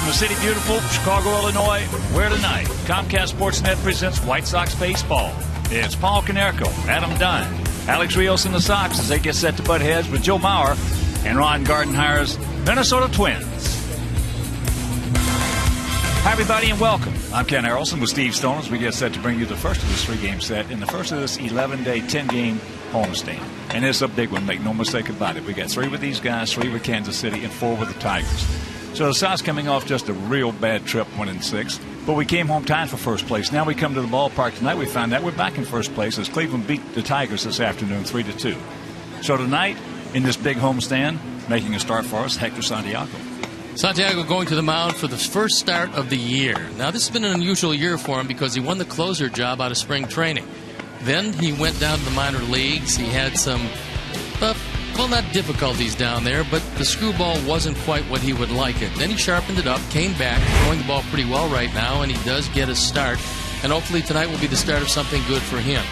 from the city beautiful, Chicago, Illinois, where tonight Comcast Sportsnet presents White Sox baseball. It's Paul Konerko, Adam Dunn, Alex Rios and the Sox as they get set to butt heads with Joe Mauer and Ron Gardenhire's Minnesota Twins. Hi, everybody, and welcome. I'm Ken Harrelson with Steve Stone as we get set to bring you the first of this three-game set and the first of this 11-day, 10-game homestand. And it's a big one, make no mistake about it. We got 3 with these guys, 3 with Kansas City, and 4 with the Tigers. So the Sox coming off just a real bad trip, 1-6. But we came home tied for first place. Now we come to the ballpark tonight. We find that we're back in first place as Cleveland beat the Tigers this afternoon 3-2. So tonight, in this big homestand, making a start for us, Hector Santiago. Santiago going to the mound for the first start of the year. Now, this has been an unusual year for him because he won the closer job out of spring training. Then he went down to the minor leagues. He had some, not difficulties down there, but the screwball wasn't quite what he would like it. Then he sharpened it up, came back, throwing the ball pretty well right now, and he does get a start. And hopefully tonight will be the start of something good for him.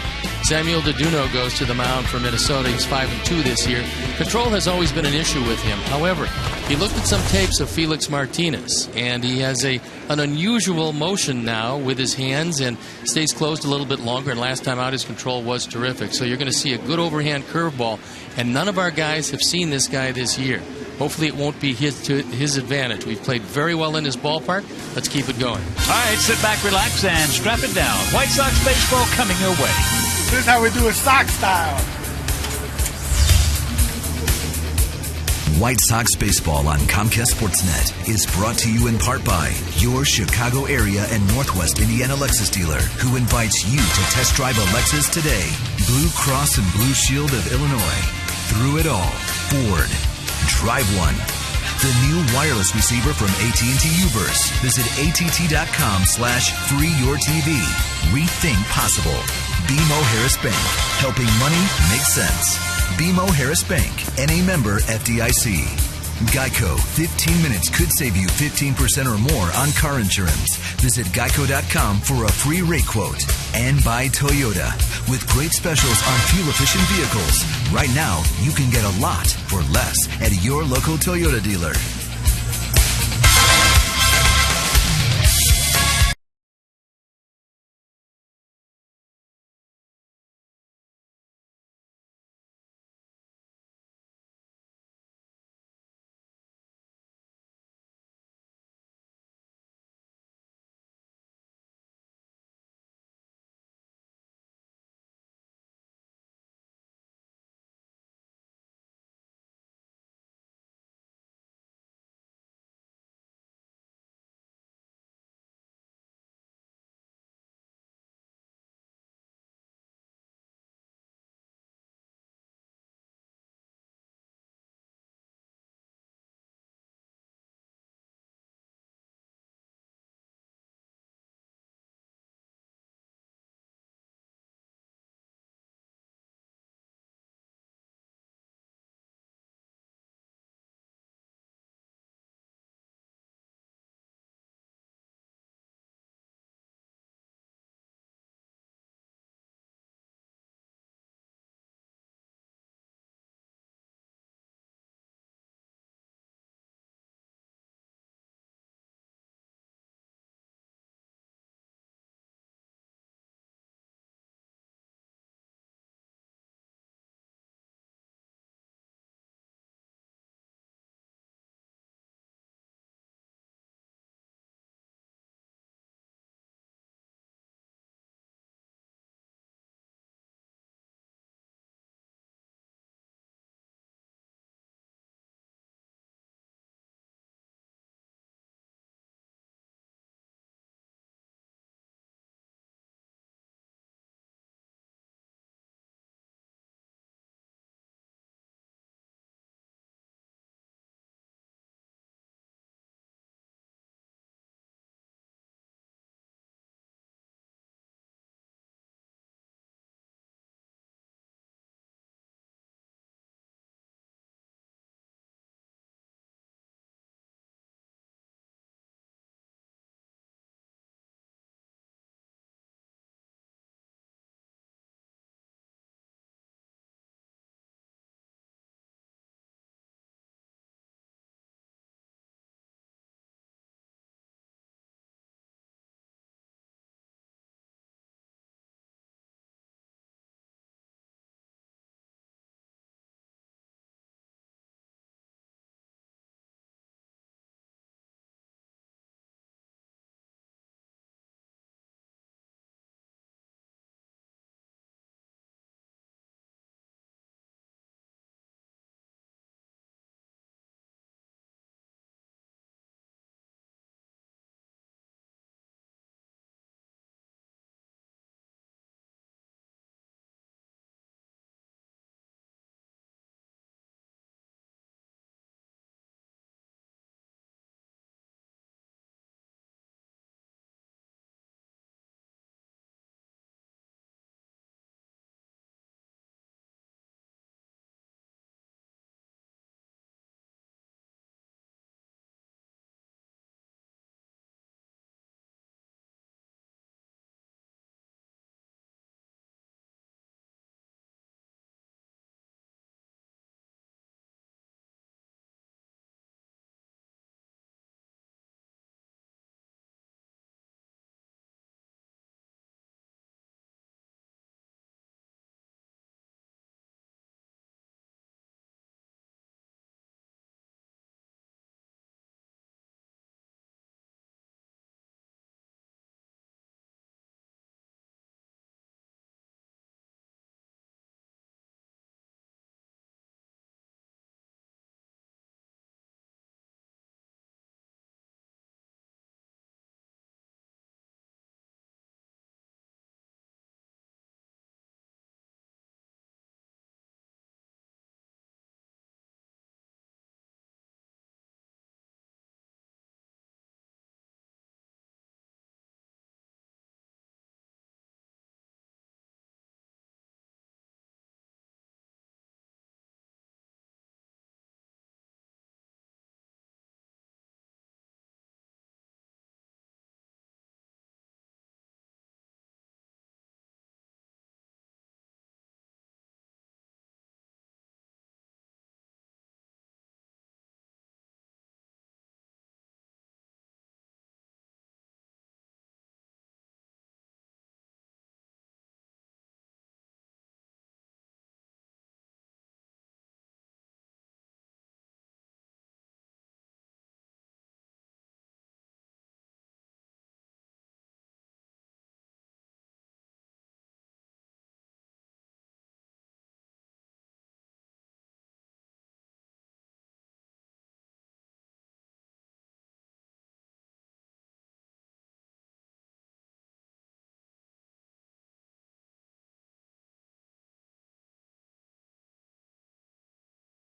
Samuel Deduno goes to the mound for Minnesota. He's 5-2 this year. Control has always been an issue with him. However, he looked at some tapes of Felix Martinez, and he has an unusual motion now with his hands and stays closed a little bit longer, and last time out his control was terrific. So you're going to see a good overhand curveball, and none of our guys have seen this guy this year. Hopefully it won't be to his advantage. We've played very well in his ballpark. Let's keep it going. All right, sit back, relax, and strap it down. White Sox baseball coming your way. This is how we do it Sox style. White Sox baseball on Comcast Sportsnet is brought to you in part by your Chicago area and Northwest Indiana Lexus dealer, who invites you to test drive a Lexus today. Blue Cross and Blue Shield of Illinois. Through it all, Ford. Drive one. The new wireless receiver from AT&T Uverse. Visit att.com/freeyourtv. Rethink possible. BMO Harris Bank. Helping money make sense. BMO Harris Bank. NA member FDIC. Geico. 15 minutes could save you 15% or more on car insurance. Visit geico.com for a free rate quote. And by Toyota. With great specials on fuel-efficient vehicles. Right now, you can get a lot for less at your local Toyota dealer.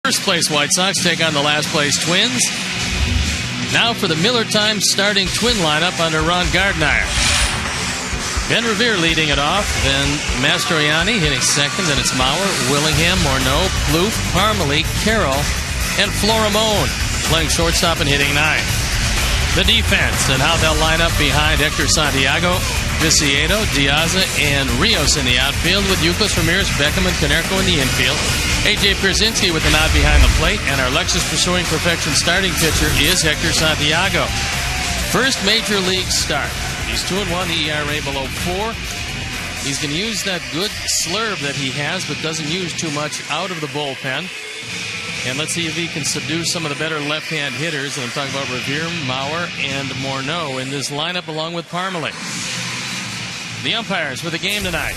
First place White Sox take on the last place Twins. Now for the Miller Time starting Twin lineup under Ron Gardner. Ben Revere leading it off, then Mastroianni hitting second, then it's Mauer, Willingham, Morneau, Plouffe, Parmalee, Carroll, and Florimone playing shortstop and hitting ninth. The defense and how they'll line up behind Hector Santiago, Viciedo, Diaza, and Rios in the outfield with Youkilis, Ramirez, Beckham, and Konerko in the infield. A.J. Pierzynski with the nod behind the plate, and our Lexus Pursuing Perfection starting pitcher is Hector Santiago. First major league start. He's 2-1, ERA below 4. He's going to use that good slurve that he has, but doesn't use too much out of the bullpen. And let's see if he can subdue some of the better left-hand hitters. And I'm talking about Revere, Mauer, and Morneau in this lineup along with Parmalee. The umpires for the game tonight.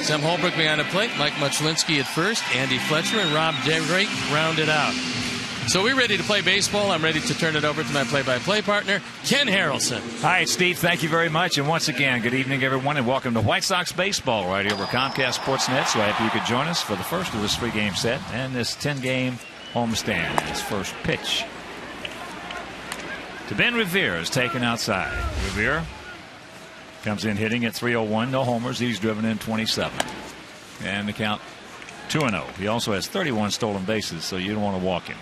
Sam Holbrook behind the plate, Mike Muchlinski at first, Andy Fletcher, and Rob Drake rounded out. So we're ready to play baseball. I'm ready to turn it over to my play-by-play partner, Ken Harrelson. Hi, Steve. Thank you very much. And once again, good evening, everyone, and welcome to White Sox Baseball right here over Comcast Sportsnet. So happy you could join us for the first of this 3-game set and this 10-game homestand. His first pitch to Ben Revere is taken outside. Revere comes in hitting at 301, no homers. He's driven in 27. And the count 2-0. He also has 31 stolen bases, so you don't want to walk him.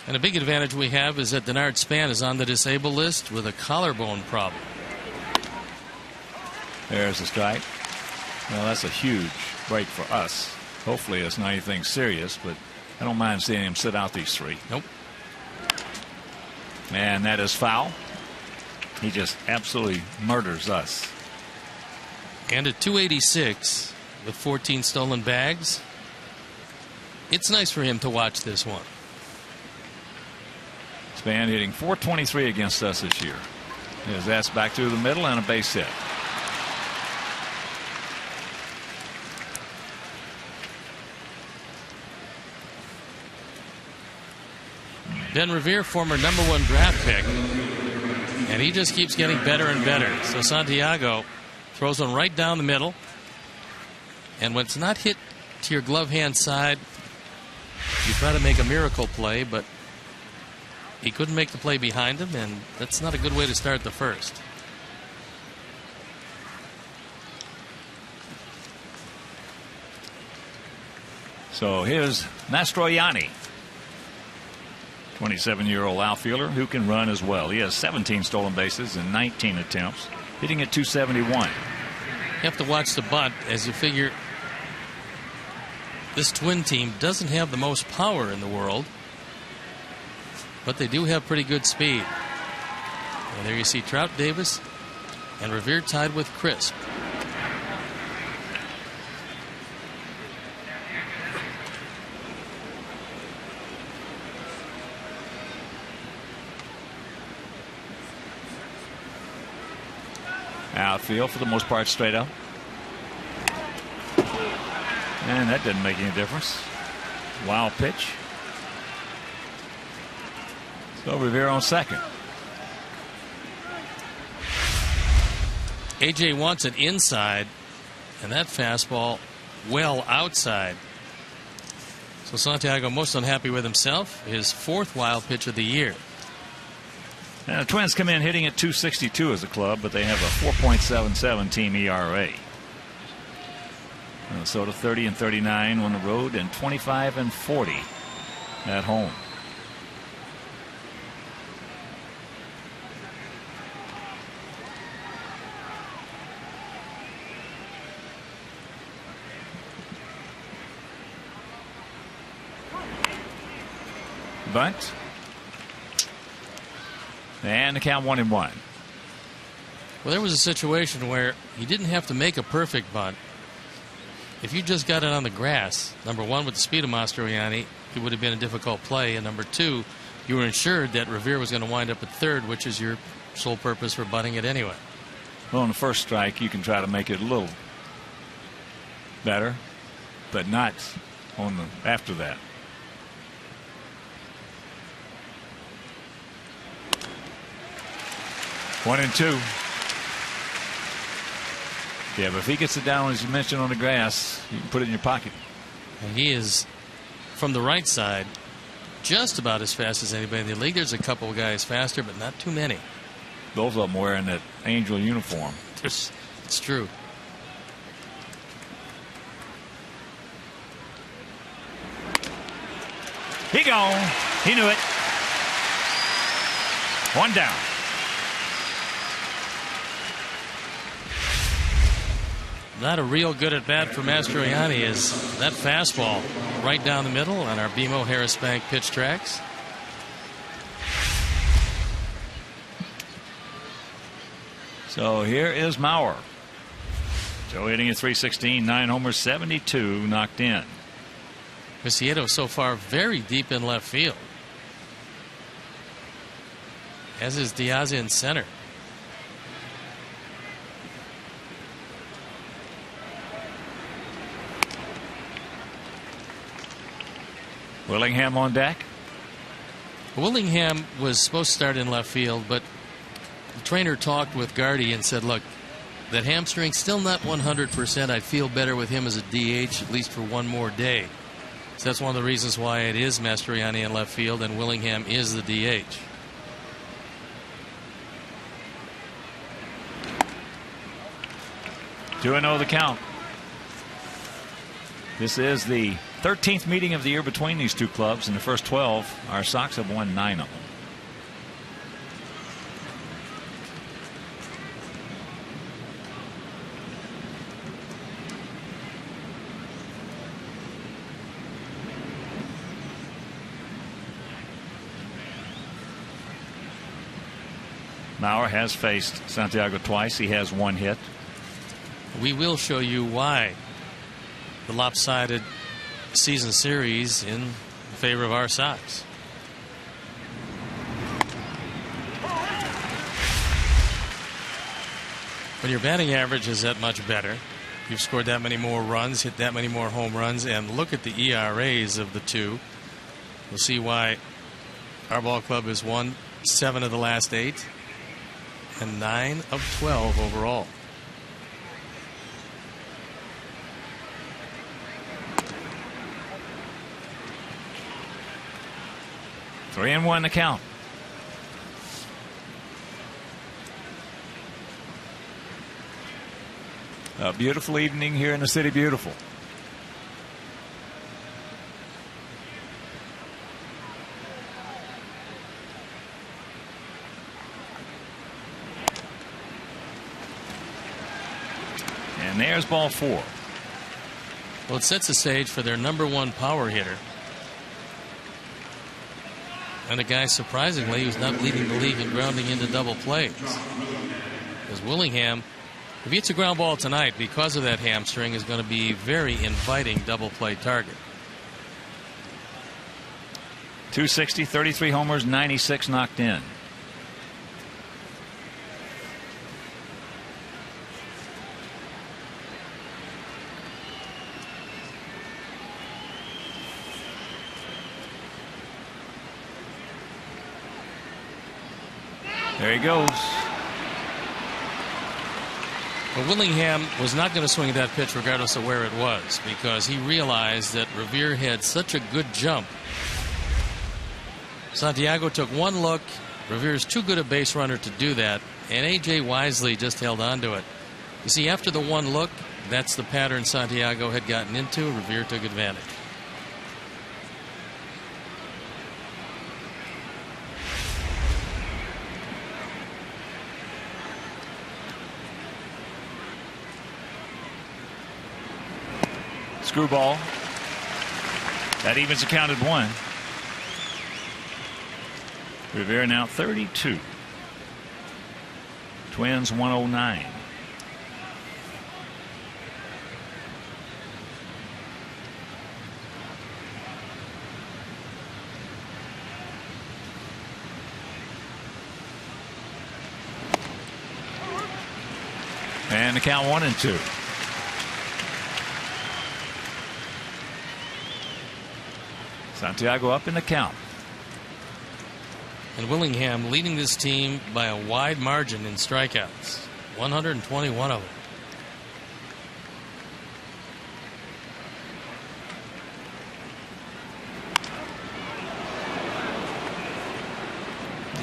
And a big advantage we have is that Denard Span is on the disabled list with a collarbone problem. There's a strike. Well, that's a huge break for us. Hopefully it's not anything serious, but I don't mind seeing him sit out these 3. Nope. And that is foul. He just absolutely murders us. And at 286 with 14 stolen bags, it's nice for him to watch this one. Span hitting .423 against us this year. His that's back through the middle and a base hit. Ben Revere, former #1 draft pick, and he just keeps getting better and better. So Santiago throws one right down the middle, and when it's not hit to your glove hand side, you try to make a miracle play, but he couldn't make the play behind him, and that's not a good way to start the first. So here's Mastroianni, 27-year-old outfielder who can run as well. He has 17 stolen bases in 19 attempts, hitting at .271. You have to watch the bunt as you figure this Twin team doesn't have the most power in the world, but they do have pretty good speed. And there you see Trout, Davis, and Revere tied with Crisp. Outfield for the most part straight up. And that didn't make any difference. Wild pitch. So Revere on second. AJ wants it inside, and that fastball well outside. So Santiago most unhappy with himself. His 4th wild pitch of the year. And the Twins come in hitting at .262 as a club, but they have a 4.77 team ERA. Minnesota 30-39 on the road and 25-40 at home. Bunt. And the count 1-1. Well, there was a situation where he didn't have to make a perfect bunt. If you just got it on the grass, number one, with the speed of Mastroianni, it would have been a difficult play. And number two, you were ensured that Revere was going to wind up at third, which is your sole purpose for bunting it anyway. Well, on the first strike, you can try to make it a little better, but not on the after that. One and two. Yeah, but if he gets it down, as you mentioned, on the grass, you can put it in your pocket. And he is from the right side just about as fast as anybody in the league. There's a couple of guys faster, but not too many. Both of them wearing that Angel uniform. It's true. He gone. He knew it. One down. Not a real good at bat for Mastroianni is that fastball right down the middle on our BMO Harris Bank pitch tracks. So here is Maurer. Joe hitting at .316, 9 homers, 72 knocked in. Viciedo so far very deep in left field, as is Diaz in center. Willingham on deck. Willingham was supposed to start in left field, but the trainer talked with Gardy and said, look, that hamstring's still not 100%. I'd feel better with him as a DH, at least for one more day. So that's one of the reasons why it is Mastroianni in left field and Willingham is the DH. Two and 0 the count. This is the 13th meeting of the year between these two clubs. In the first 12, our Sox have won 9 of them. Maurer has faced Santiago twice. He has 1 hit. We will show you why the lopsided season series in favor of our Sox. When your batting average is that much better, you've scored that many more runs, hit that many more home runs, and look at the ERAs of the two. You'll see why our ball club has won 7 of the last 8 and 9 of 12 overall. Three and 1 the count. A beautiful evening here in the City Beautiful. And there's ball 4. Well, it sets the stage for their #1 power hitter. And a guy, surprisingly, who's not leading the league in grounding into double plays. Because Willingham, if he hits a ground ball tonight, because of that hamstring, is going to be a very inviting double play target. .260, 33 homers, 96 knocked in. There he goes. But Willingham was not going to swing at that pitch regardless of where it was, because he realized that Revere had such a good jump. Santiago took one look. Revere's too good a base runner to do that, and A.J. wisely just held on to it. You see, after the one look, that's the pattern Santiago had gotten into. Revere took advantage. Screwball. That evens the count at 1. Revere now 32. Twins 109. And the count 1-2. Santiago up in the count. And Willingham leading this team by a wide margin in strikeouts. 121 of them.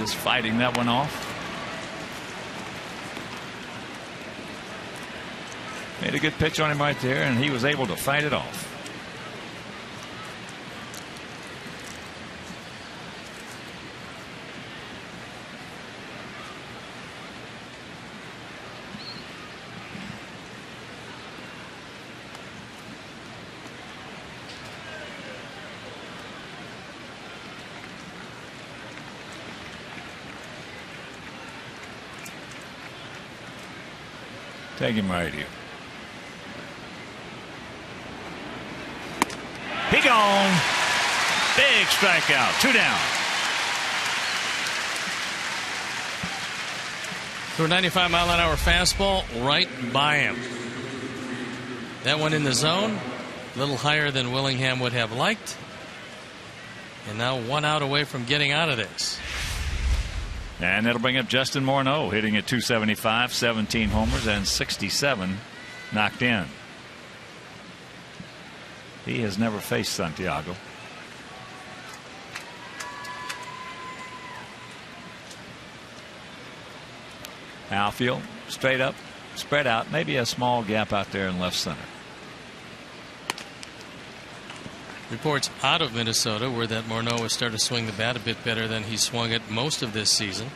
just fighting that one off. Made a good pitch on him right there, and he was able to fight it off. Take him right here. He gone. Big strikeout. 2 down. For a 95-mile-an-hour fastball right by him. That one in the zone. A little higher than Willingham would have liked. And now 1 out away from getting out of this. And that'll bring up Justin Morneau, hitting at .275, 17 homers and 67 knocked in. He has never faced Santiago. Outfield, straight up, spread out, maybe a small gap out there in left center. Reports out of Minnesota where that Morneau has started to swing the bat a bit better than he swung it most of this season.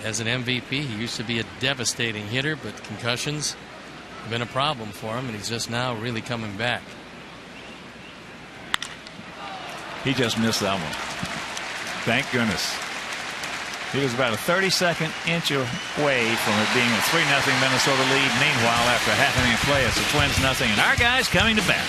As an MVP, he used to be a devastating hitter, but concussions have been a problem for him, and he's just now really coming back. He just missed that one. Thank goodness. He was about a 32nd inch away from it being a 3-0 Minnesota lead. Meanwhile, after a half inning of play, it's the Twins 0, and our guys coming to bat.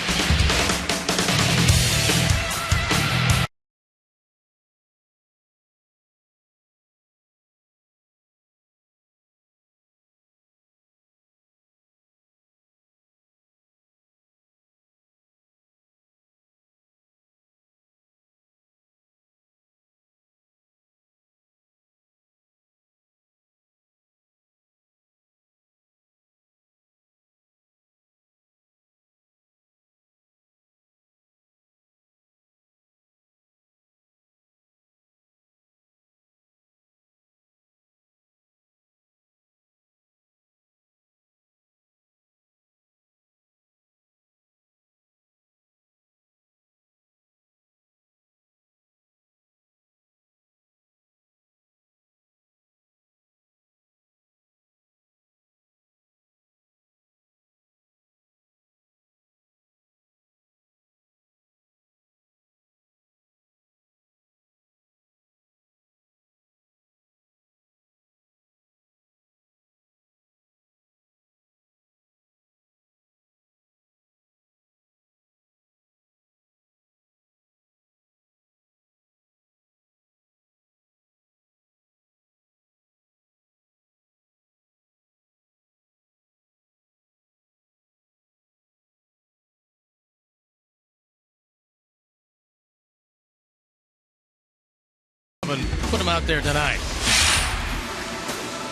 Put him out there tonight.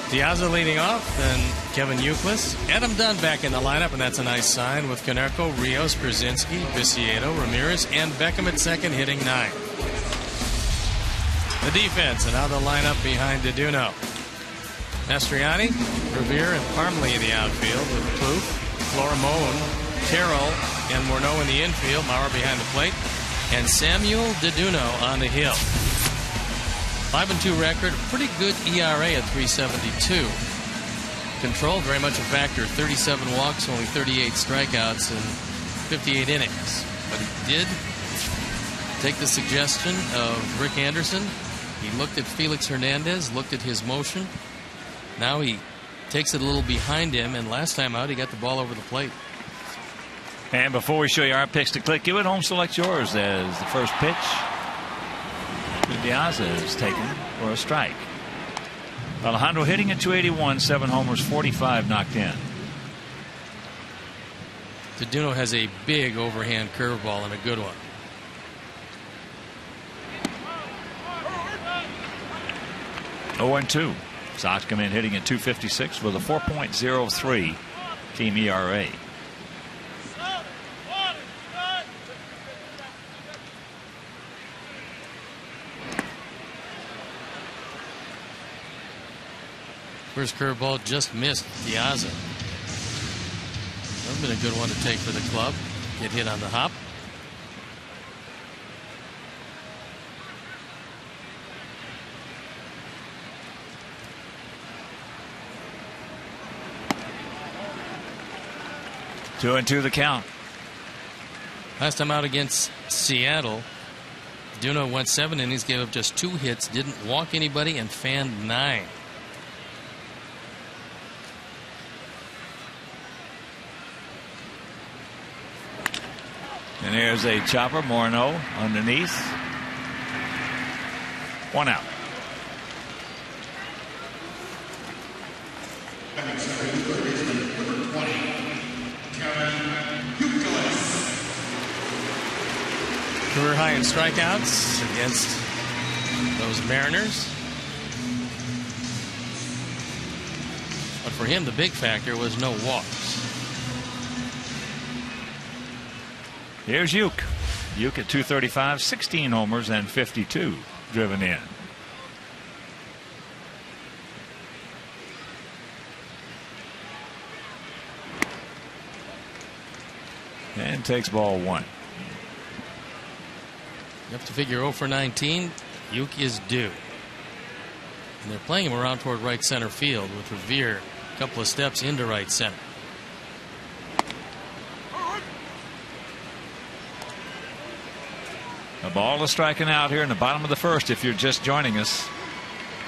Diaza leading off, then Kevin Youkilis. Adam Dunn back in the lineup, and that's a nice sign with Konerko, Rios, Brzezinski, Viciedo, Ramirez, and Beckham at second, hitting 9. The defense, and now the lineup behind Deduno. Mastriani, Revere, and Parmley in the outfield with Plouffe, Florimone, Terrell, and Morneau in the infield. Maurer behind the plate, and Samuel Deduno on the hill. 5-2 record, pretty good ERA at 3.72. Control very much a factor. 37 walks, only 38 strikeouts in 58 innings. But he did take the suggestion of Rick Anderson. He looked at Felix Hernandez, looked at his motion. Now he takes it a little behind him, and last time out he got the ball over the plate. And before we show you our picks to click, give it home, select yours as the first pitch. Diaza is taken for a strike. Alejandro hitting at .281, 7 homers, 45 knocked in. Deduno has a big overhand curveball and a good one. Oh, 0-2. Sox come in hitting at .256 with a 4.03 team ERA. First curveball just missed Piazza. That would have been a good one to take for the club. Get hit on the hop. Two and two the count. Last time out against Seattle, Duno went 7 innings, gave up just 2 hits, didn't walk anybody, and fanned 9. And there's a chopper, Morneau underneath. 1 out. Career high in strikeouts against those Mariners. But for him, the big factor was no walks. Here's Uke. Uke at 235, 16 homers and 52 driven in. And takes ball 1. You have to figure 0 for 19. Uke is due. And they're playing him around toward right center field with Revere a couple of steps into right center. The ball is striking out here in the bottom of the first if you're just joining us.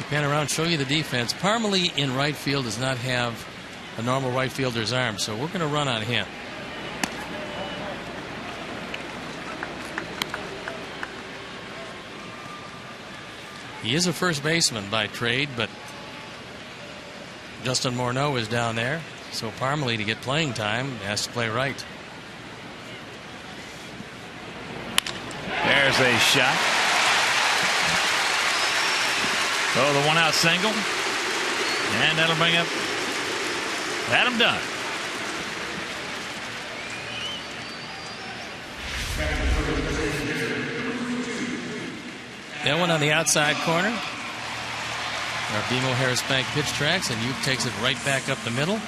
Pan around, show you the defense. Parmalee in right field does not have a normal right fielder's arm, so we're going to run on him. He is a first baseman by trade, but Justin Morneau is down there, so Parmalee, to get playing time, has to play right. There's a shot. So the 1 out single. And that'll bring up Adam Dunn. That one on the outside corner. Our BMO Harris Bank pitch tracks, and Uke takes it right back up the middle.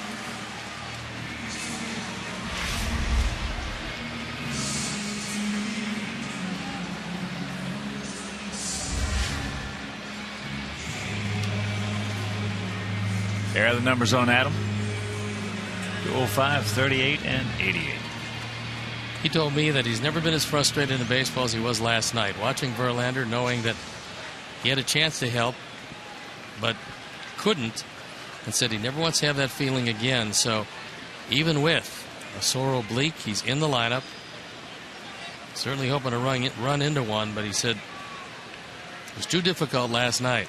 There are the numbers on Adam. 205, 38, and 88. He told me that he's never been as frustrated in baseball as he was last night, watching Verlander, knowing that he had a chance to help, but couldn't, and said he never wants to have that feeling again. So even with a sore oblique, he's in the lineup. Certainly hoping to run into one, but he said it was too difficult last night.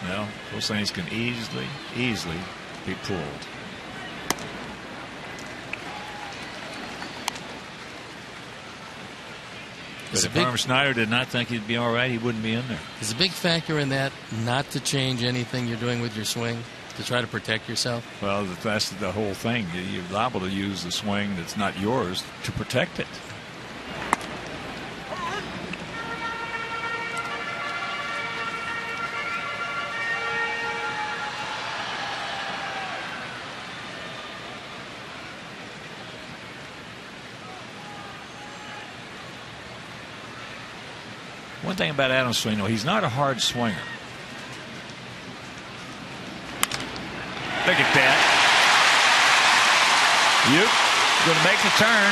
Well, those things can easily be pulled. But if Herm Schneider did not think he'd be all right, he wouldn't be in there. Is a big factor in that not to change anything you're doing with your swing to try to protect yourself? Well, that's the whole thing. You're liable to use the swing that's not yours to protect it. One thing about Adam Sweeney, he's not a hard swinger. Look at that. Uke going to make the turn.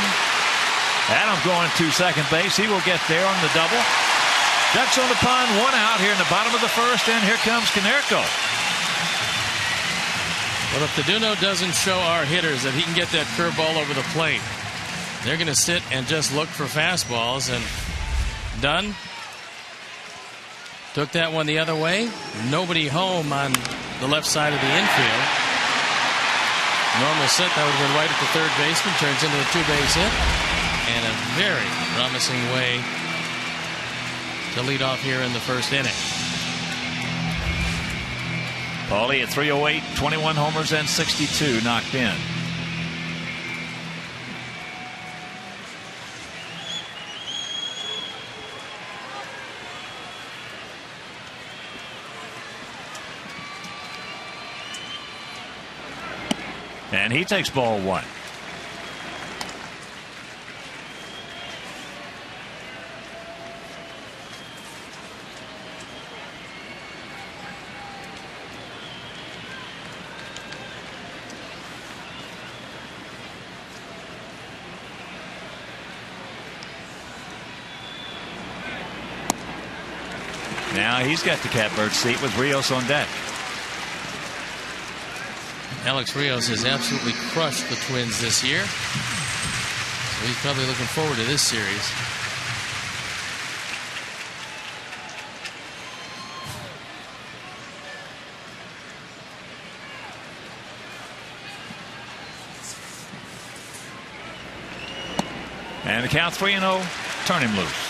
Adam's going to second base. He will get there on the double. Ducks on the pond, 1 out here in the bottom of the first, and here comes Konerko. Well, if the Duno doesn't show our hitters that he can get that curveball over the plate, they're going to sit and just look for fastballs. And Dunn took that one the other way. Nobody home on the left side of the infield. Normal set, that would have been right at the third baseman. Turns into a 2-base hit. And a very promising way to lead off here in the first inning. Paulie at 308, 21 homers and 62 knocked in. And he takes ball one. Now he's got the catbird seat with Rios on deck. Alex Rios has absolutely crushed the Twins this year. So he's probably looking forward to this series. And the count 3-0. Turn him loose.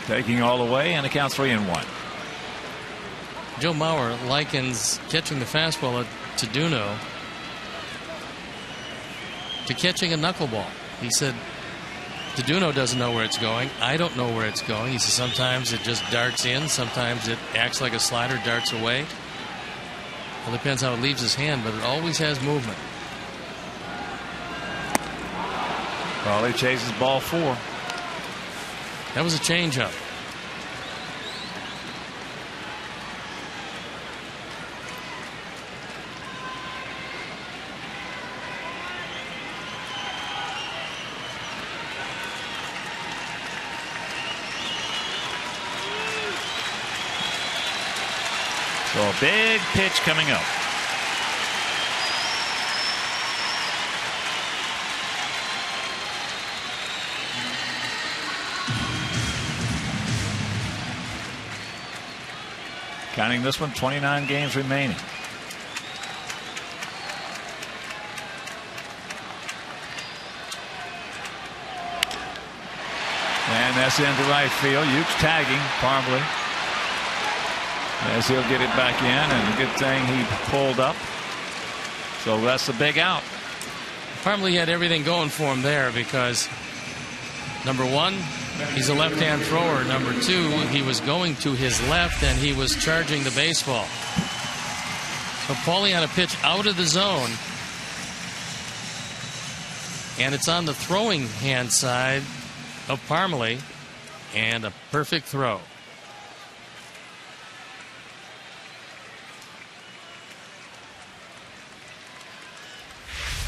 Taking all the way, and the count 3-1. Joe Mauer likens catching the fastball at Taduno to catching a knuckleball. He said, Taduno doesn't know where it's going. I don't know where it's going. He says sometimes it just darts in. Sometimes it acts like a slider, darts away. It depends how it leaves his hand, but it always has movement. Crawley chases ball 4. That was a changeup. So a big pitch coming up. Counting this one, 29 games remaining. And that's into right field. Ukes tagging Parmley as he'll get it back in, and a good thing he pulled up. So that's the big out. Parmley had everything going for him there because, number one, he's a left-hand thrower. Number two, he was going to his left and he was charging the baseball. So Paulie on a pitch out of the zone, and it's on the throwing hand side of Parmley, and a perfect throw.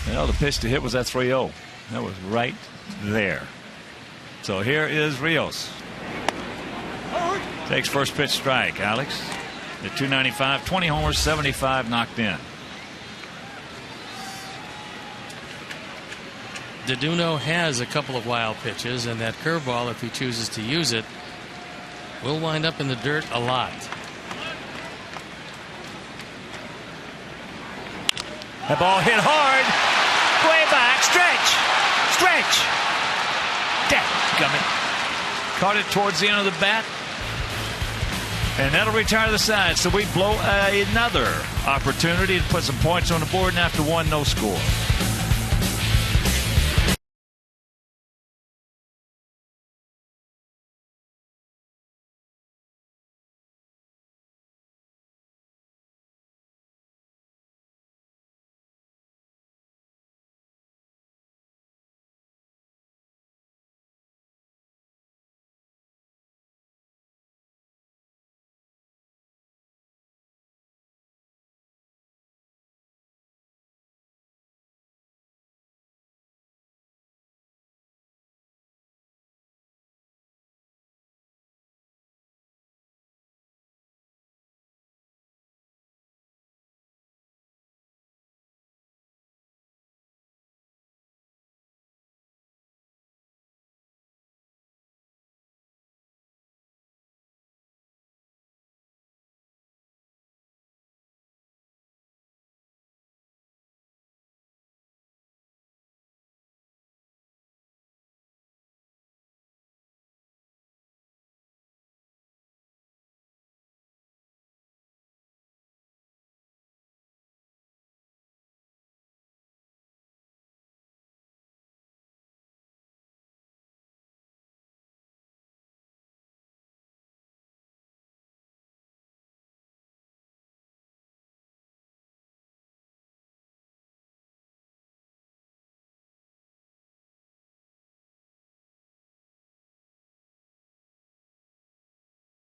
Well, the pitch to hit was that 3-0. That was right there. So here is Rios. Takes first pitch strike. Alex at 295, 20 homers, 75 knocked in. Taduno has a couple of wild pitches, and that curveball, if he chooses to use it, will wind up in the dirt a lot. That ball hit hard. Way back. Stretch. Dadgummit. Caught it towards the end of the bat. And that'll retire the side. So we blow another opportunity to put some points on the board, and after one, no score.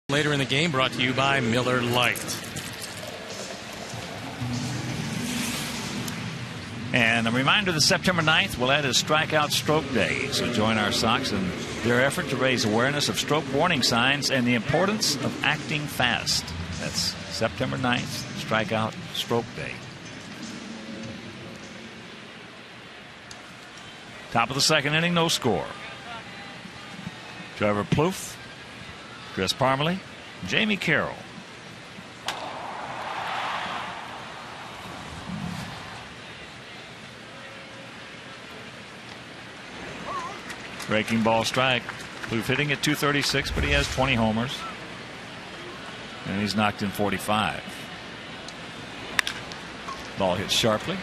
Later in the game, brought to you by Miller Lite. And a reminder that September 9th will add a Strikeout Stroke Day. So join our Sox in their effort to raise awareness of stroke warning signs and the importance of acting fast. That's September 9th, Strikeout Stroke Day. Top of the second inning, no score. Trevor Plouffe, Chris Parmelee, Jamie Carroll. Breaking ball strike. Plouffe hitting at 236, but he has 20 homers. And he's knocked in 45. Ball hits sharply.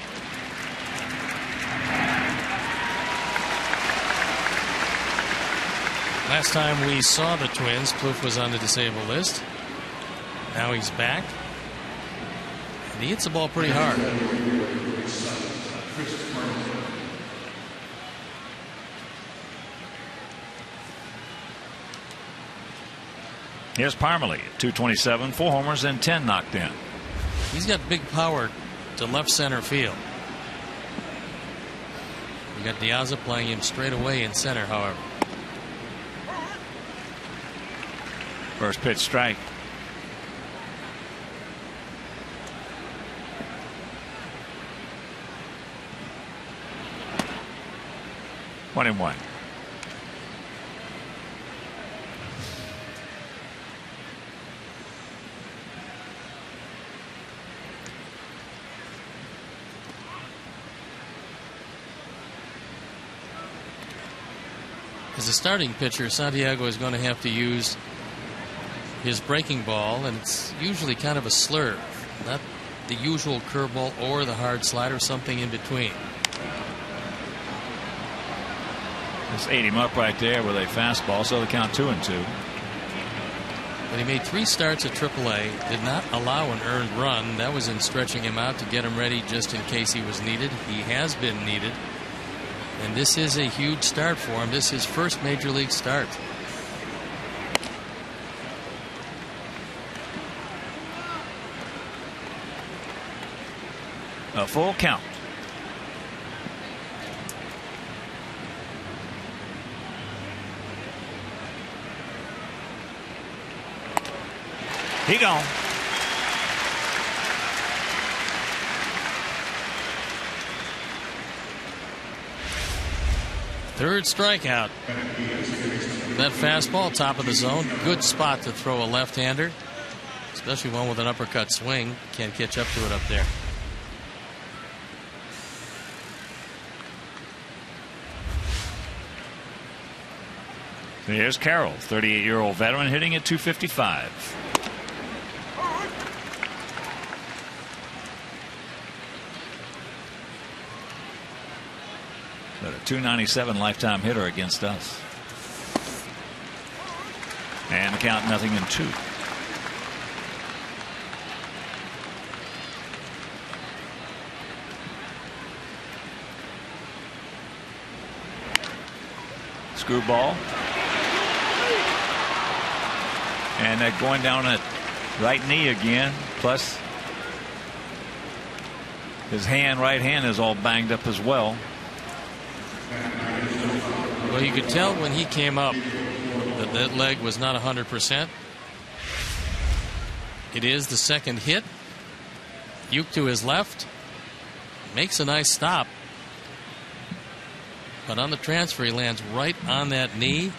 Last time we saw the Twins, Plouffe was on the disabled list. Now he's back. And he hits the ball pretty hard. Here's Parmelee at 227, 4 homers and 10 knocked in. He's got big power to left center field. You got Diaza playing him straight away in center, however. First pitch strike. One and one. As a starting pitcher, Santiago is going to have to use his breaking ball, and it's usually kind of a slurve, not the usual curveball or the hard slider, something in between. Just ate him up right there with a fastball, so they count 2-2. But he made 3 starts at AAA, did not allow an earned run. That was in stretching him out to get him ready just in case he was needed. He has been needed. And this is a huge start for him. This is his first major league start. A full count. He gone. Third strikeout. That fastball, top of the zone. Good spot to throw a left-hander, especially one with an uppercut swing. Can't catch up to it up there. Here's Carroll, 38-year-old veteran, hitting at 255. But a 297 lifetime hitter against us. And the count 0-2. Screwball. And that going down at right knee again. Plus his right hand is all banged up as well. Well, you could tell when he came up that leg was not 100%. It is the second hit. Uke to his left. Makes a nice stop. But on the transfer, he lands right on that knee.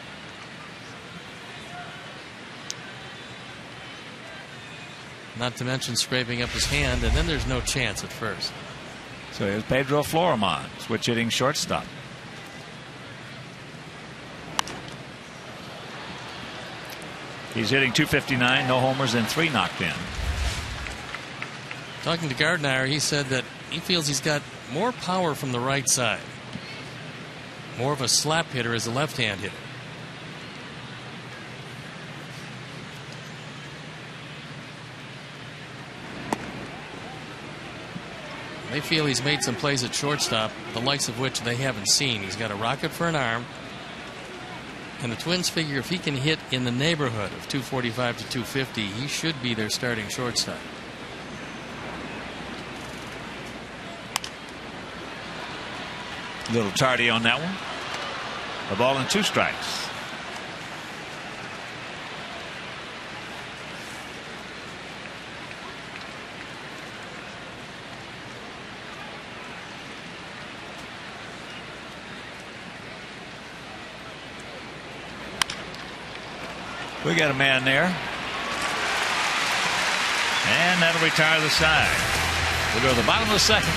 Not to mention scraping up his hand, and then there's no chance at first. So here's Pedro Florimon, switch hitting shortstop. He's hitting 259, no homers and 3 knocked in. Talking to Gardner, he said that he feels he's got more power from the right side. More of a slap hitter as a left-hand hitter. They feel he's made some plays at shortstop, the likes of which they haven't seen. He's got a rocket for an arm. And the Twins figure if he can hit in the neighborhood of 245 to 250, he should be their starting shortstop. A little tardy on that one. A ball and 2 strikes. We got a man there. And that'll retire the side. We'll go to the bottom of the second.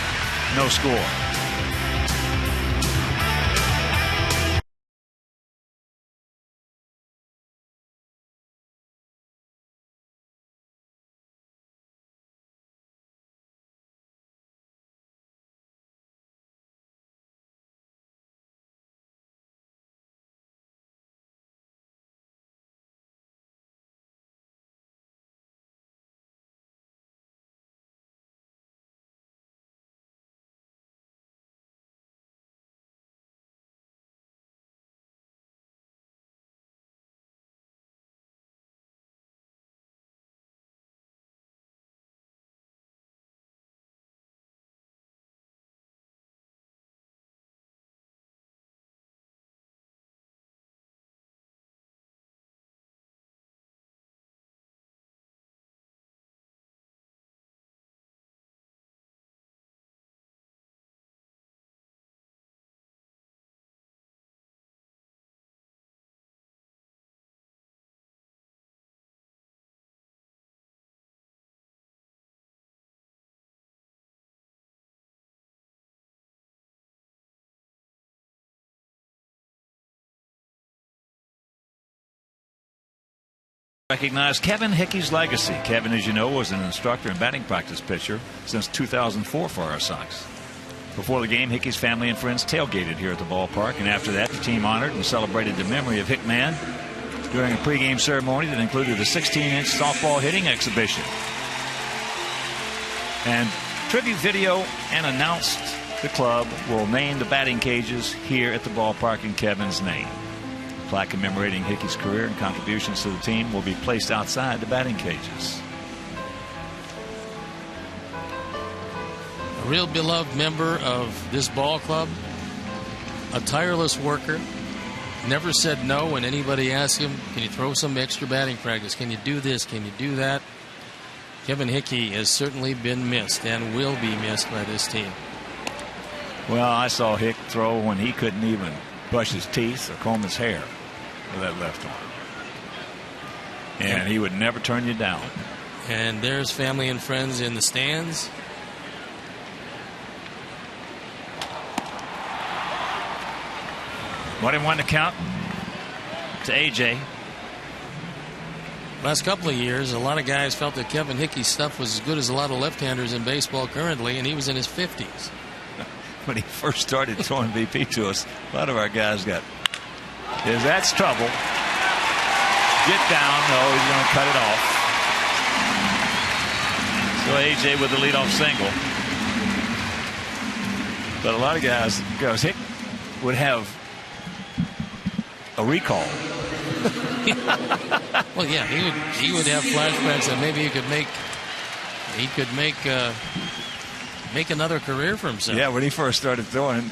No score. Recognize Kevin Hickey's legacy. Kevin, as you know, was an instructor and batting practice pitcher since 2004 for our Sox. Before the game, Hickey's family and friends tailgated here at the ballpark, and after that, the team honored and celebrated the memory of Hickman during a pregame ceremony that included a 16-inch softball hitting exhibition. And tribute video and announced the club will name the batting cages here at the ballpark in Kevin's name. Plaque commemorating Hickey's career and contributions to the team will be placed outside the batting cages. A real beloved member of this ball club, a tireless worker, never said no when anybody asked him, can you throw some extra batting practice? Can you do this? Can you do that? Kevin Hickey has certainly been missed and will be missed by this team. Well, I saw Hick throw when he couldn't even brush his teeth or comb his hair with that left arm. And he would never turn you down. And there's family and friends in the stands. What he wanted to count to AJ. Last couple of years, a lot of guys felt that Kevin Hickey's stuff was as good as a lot of left-handers in baseball currently, and he was in his 50s. When he first started throwing BP to us, a lot of our guys got, that's trouble. Get down. No, he's going to cut it off. So AJ with the leadoff single. But a lot of guys, Hick would have a recall. Well, yeah, he would have flashbacks that maybe he could make another career for himself. Yeah, when he first started throwing,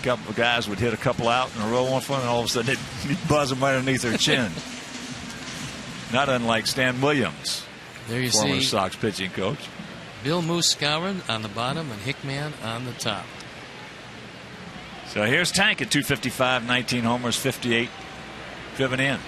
a couple of guys would hit a couple out in a row on front, and all of a sudden he'd buzz them right underneath their chin. Not unlike Stan Williams, there you former see Sox pitching coach. Bill Moose Skowron on the bottom and Hickman on the top. So here's Tank at 255, 19 homers, 58 driven in.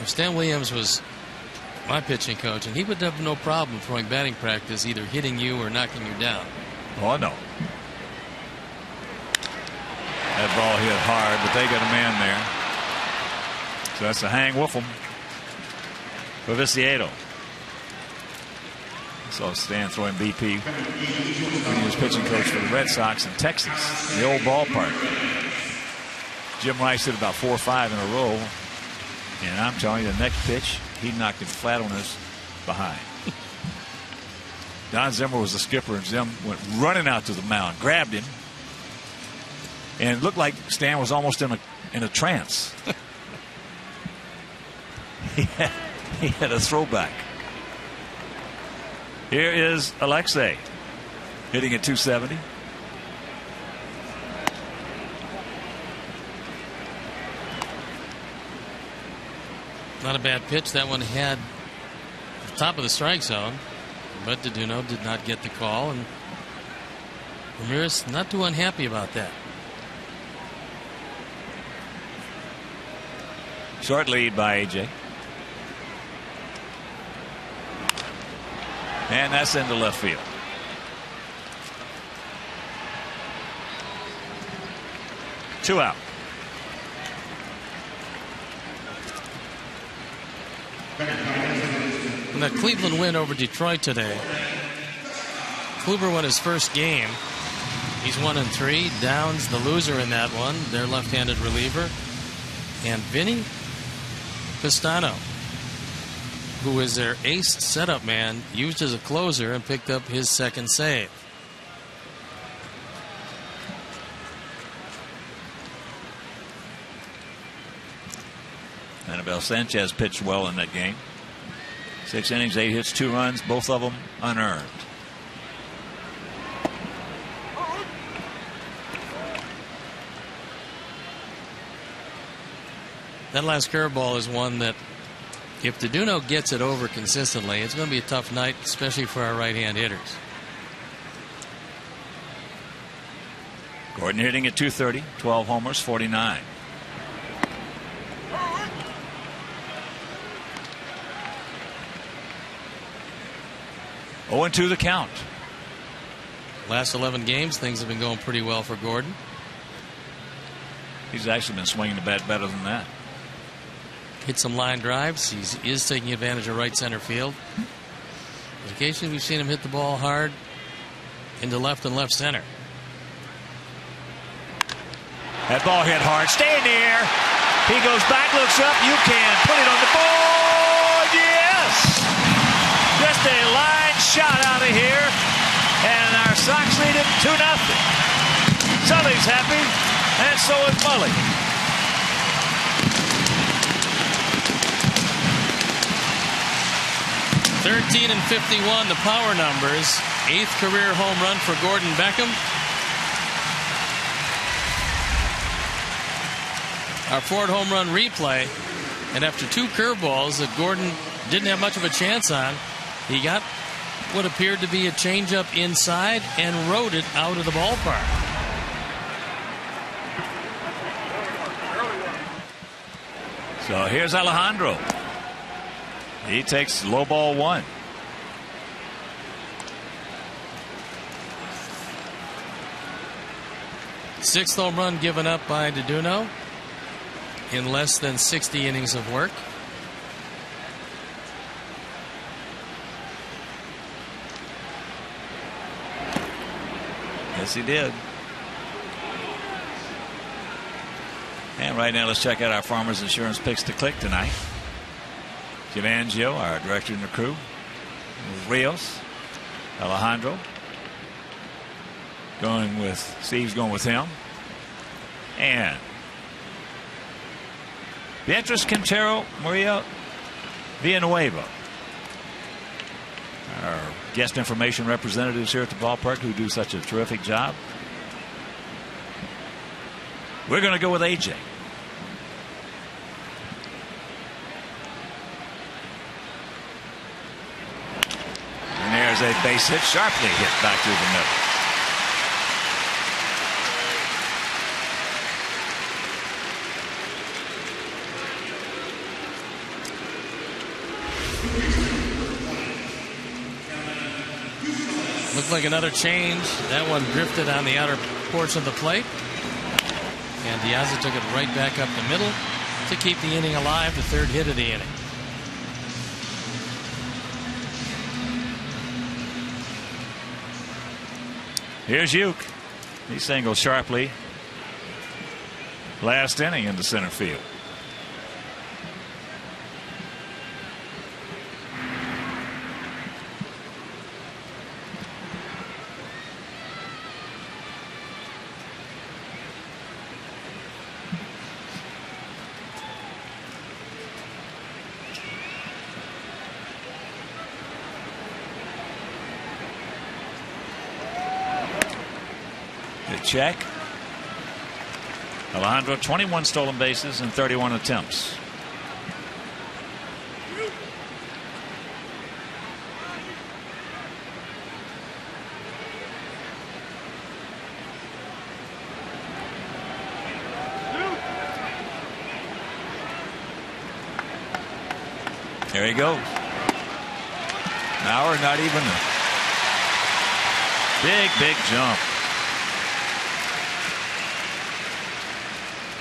Stan Williams was my pitching coach, and he would have no problem throwing batting practice, either hitting you or knocking you down. Oh, no. That ball hit hard, but they got a man there. So that's a hang Wolfram for Viciedo. I saw Stan throwing BP when he was pitching coach for the Red Sox in Texas, in the old ballpark. Jim Rice hit about 4 or 5 in a row. And I'm telling you, the next pitch, he knocked him flat on his behind. Don Zimmer was the skipper, and Zim went running out to the mound, grabbed him, and it looked like Stan was almost in a trance. he had a throwback. Here is Alexei hitting at 270. Not a bad pitch. That one had the top of the strike zone, but Deduno did not get the call, and Ramirez not too unhappy about that. Short lead by AJ. And that's into left field. Two out. In that Cleveland win over Detroit today, Kluber won his first game. He's 1-3. Downs the loser in that one, their left-handed reliever. And Vinny Pistano, who is their ace setup man, used as a closer and picked up his second save. Anibal Sanchez pitched well in that game. 6 innings, 8 hits, 2 runs, both of them unearned. That last curveball is one that, if Deduno gets it over consistently, it's going to be a tough night, especially for our right-hand hitters. Gordon hitting at 230, 12 homers, 49. Oh, and 2 the count. Last 11 games, things have been going pretty well for Gordon. He's actually been swinging the bat better than that. Hit some line drives. He is taking advantage of right center field. Occasionally we've seen him hit the ball hard into left and left center. That ball hit hard. Stay in the air. He goes back, looks up. You can put it on the board. Yes! Just a line shot out of here. And our Sox lead it 2-0. Sully's happy, and so is Mully. .13 and 51, the power numbers. 8th career home run for Gordon Beckham. Our Ford home run replay. And after 2 curveballs that Gordon didn't have much of a chance on, he got what appeared to be a changeup inside and rode it out of the ballpark. So here's Alejandro. He takes low ball 1. Sixth home run given up by Deduno in less than 60 innings of work. Yes, he did. And right now, let's check out our Farmers Insurance picks to click tonight. Jim Angio, our director in the crew. Rios, Alejandro. Steve's going with him. And Beatriz Quintero, Maria Villanueva. Our guest information representatives here at the ballpark who do such a terrific job. We're going to go with AJ. And there's a base hit, sharply hit back through the middle. Looked like another change. That one drifted on the outer portion of the plate. And Diaz took it right back up the middle to keep the inning alive, the 3rd hit of the inning. Here's Uke. He singles sharply last inning into center field. The check. Alejandro, 21 stolen bases and 31 attempts. There he goes. Mauer not even a big jump.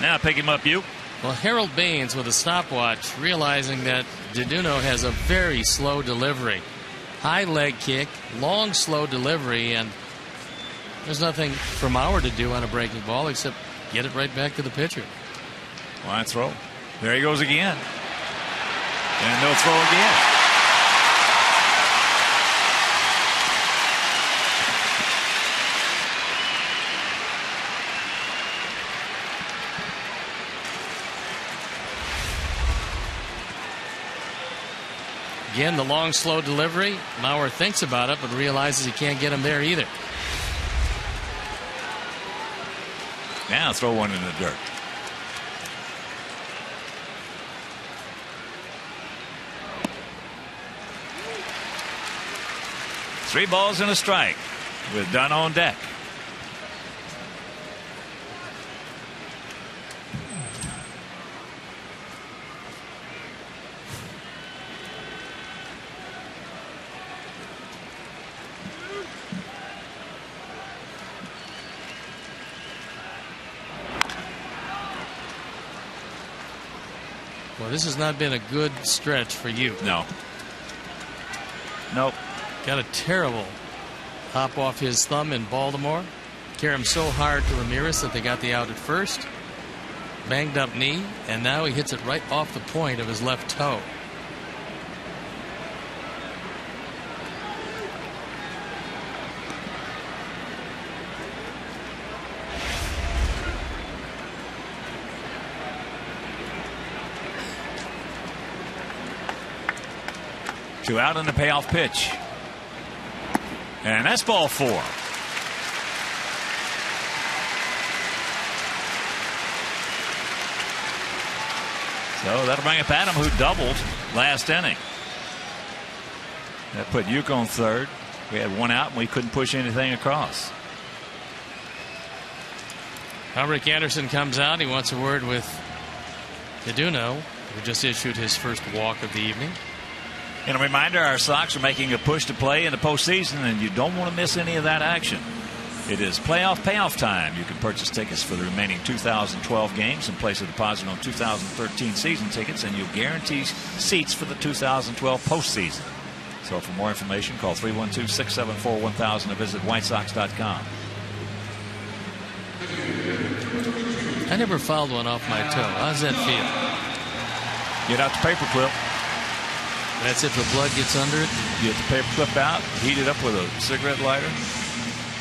Now pick him up, you. Well, Harold Baines with a stopwatch, realizing that Deduno has a very slow delivery. High leg kick, long, slow delivery, and there's nothing for Mauer to do on a breaking ball except get it right back to the pitcher. Line throw. There he goes again. And no throw again. Again, the long, slow delivery. Mauer thinks about it, but realizes he can't get him there either. Now throw one in the dirt. Three balls and a strike with Dunn on deck. Well, this has not been a good stretch for you. No. Nope. Got a terrible hop off his thumb in Baltimore. Carried him so hard to Ramirez that they got the out at first. Banged up knee, and now he hits it right off the point of his left toe. Two out on the payoff pitch. And that's ball four. So that'll bring up Adam, who doubled last inning. That put Uke on third. We had one out and we couldn't push anything across. Rick Anderson comes out. He wants a word with Deduno, who just issued his first walk of the evening. And a reminder, our Sox are making a push to play in the postseason, and you don't want to miss any of that action. It is playoff payoff time. You can purchase tickets for the remaining 2012 games and place a deposit on 2013 season tickets, and you'll guarantee seats for the 2012 postseason. So for more information, call 312-674-1000 or visit whitesox.com. I never fouled one off my toe. How's that feel? Get out the paper clip. That's if the blood gets under it? Get the paper clip out, heat it up with a cigarette lighter,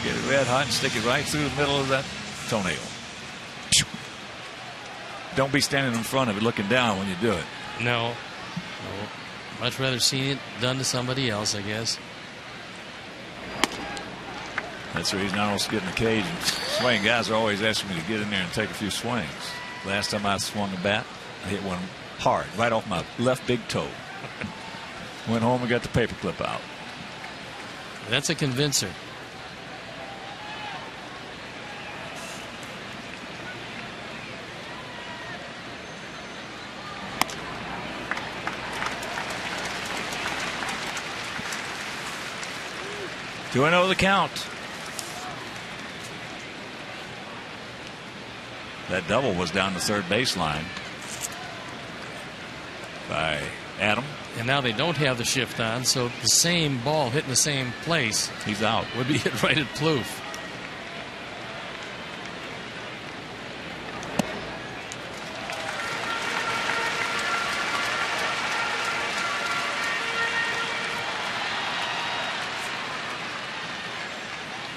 get it red hot, and stick it right through the middle of that toenail. Don't be standing in front of it looking down when you do it. No. Much rather see it done to somebody else, I guess. That's the reason I don't get in the cage and swing. Guys are always asking me to get in there and take a few swings. Last time I swung a bat, I hit one hard, right off my left big toe. Went home and got the paper clip out. That's a convincer. Do I know the count? That double was down the third baseline by Adam. And now they don't have the shift on, so the same ball hitting the same place. He's out. Would be hit right at Plouffe.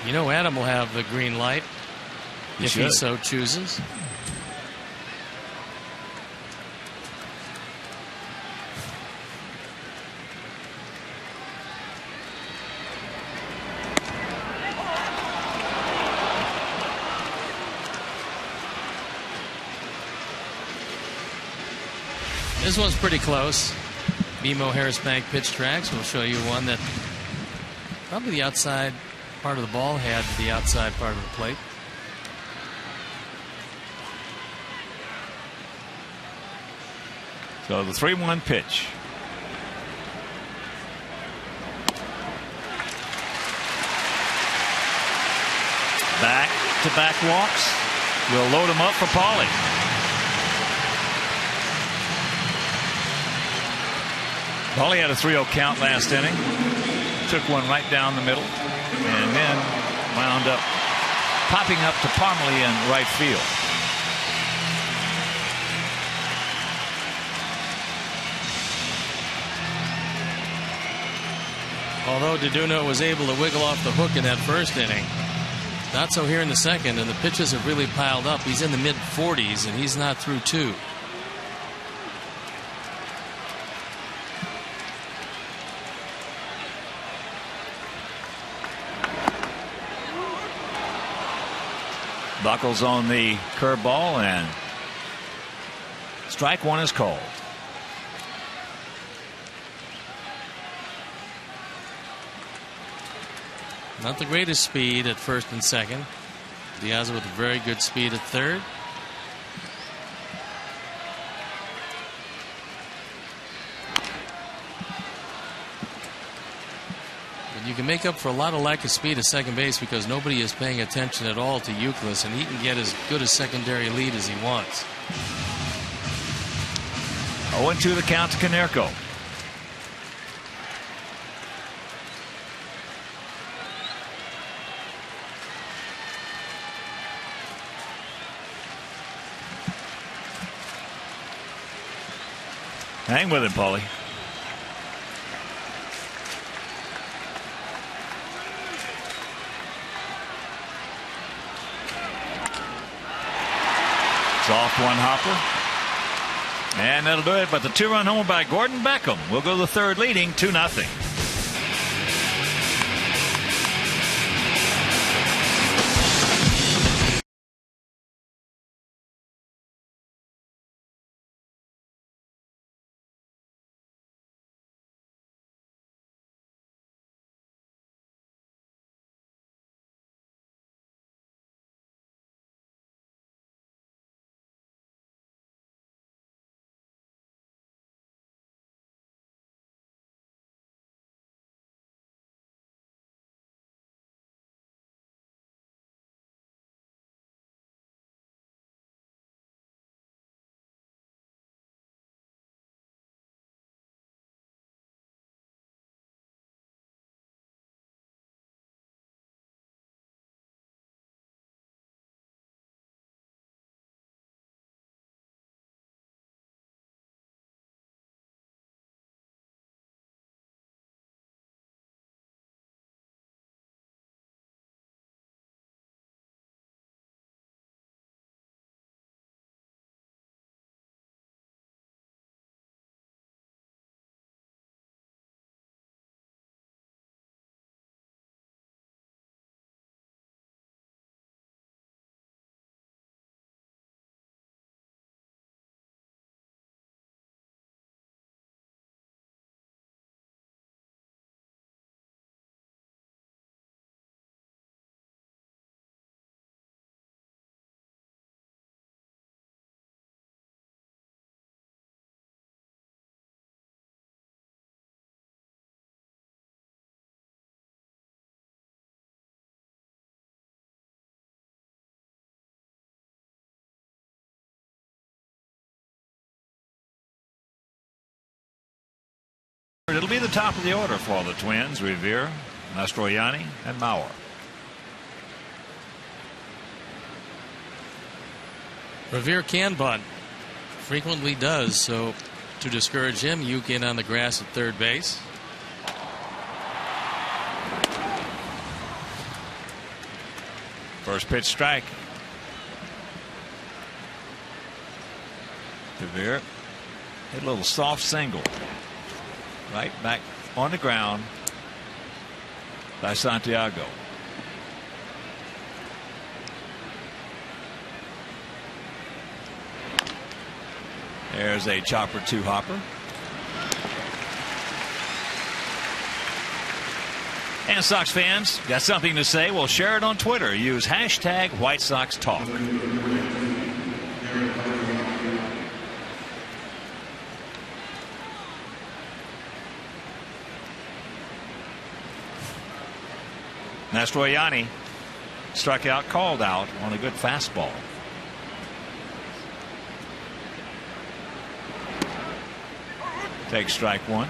You know, Adam will have the green light if he so chooses. This one's pretty close. BMO Harris Bank pitch tracks. We'll show you one that probably the outside part of the ball had to the outside part of the plate. So the 3-1 pitch. Back-to-back walks. We'll load them up for Paulie. Paulie had a 3-0 count last inning. Took one right down the middle. And then wound up popping up to Parmalee in right field. Although Deduno was able to wiggle off the hook in that first inning, not so here in the second, and the pitches have really piled up. He's in the mid-40s, and he's not through 2. Buckles on the curveball, and strike one is called. Not the greatest speed at first and second. Diaz with very good speed at third. And you can make up for a lot of lack of speed at second base because nobody is paying attention at all to Youkilis, and he can get as good a secondary lead as he wants. 0-2 the count to Konerko. Hang with him, Paulie. Soft one hopper. And that'll do it. But the 2-run homer by Gordon Beckham will go to the third, leading 2-0. It'll be the top of the order for the Twins: Revere, Mastroianni, and Mauer. Revere can bunt, frequently does, so to discourage him, you get on the grass at third base. First pitch strike. Revere hit a little soft single. Right back on the ground by Santiago. There's a chopper 2 hopper. And Sox fans, got something to say? Well, share it on Twitter. Use hashtag White Sox Talk. Mastroianni struck out, called out on a good fastball. Takes strike 1.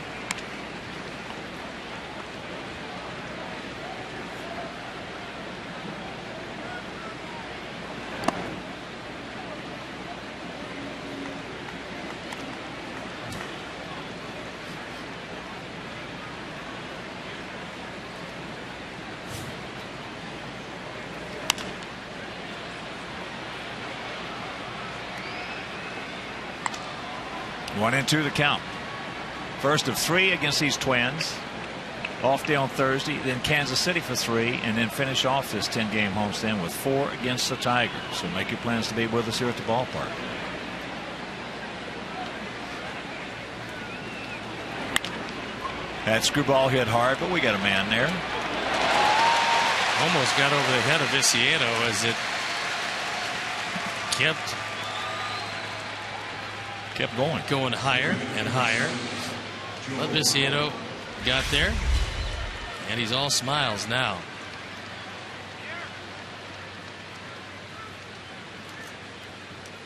One and 2 the count. First of 3 against these Twins. Off day on Thursday, then Kansas City for 3, and then finish off this 10-game homestand with 4 against the Tigers. So make your plans to be with us here at the ballpark. That screwball hit hard, but we got a man there. Almost got over the head of Viciedo as it kept going higher and higher. But Viciedo got there, and he's all smiles now.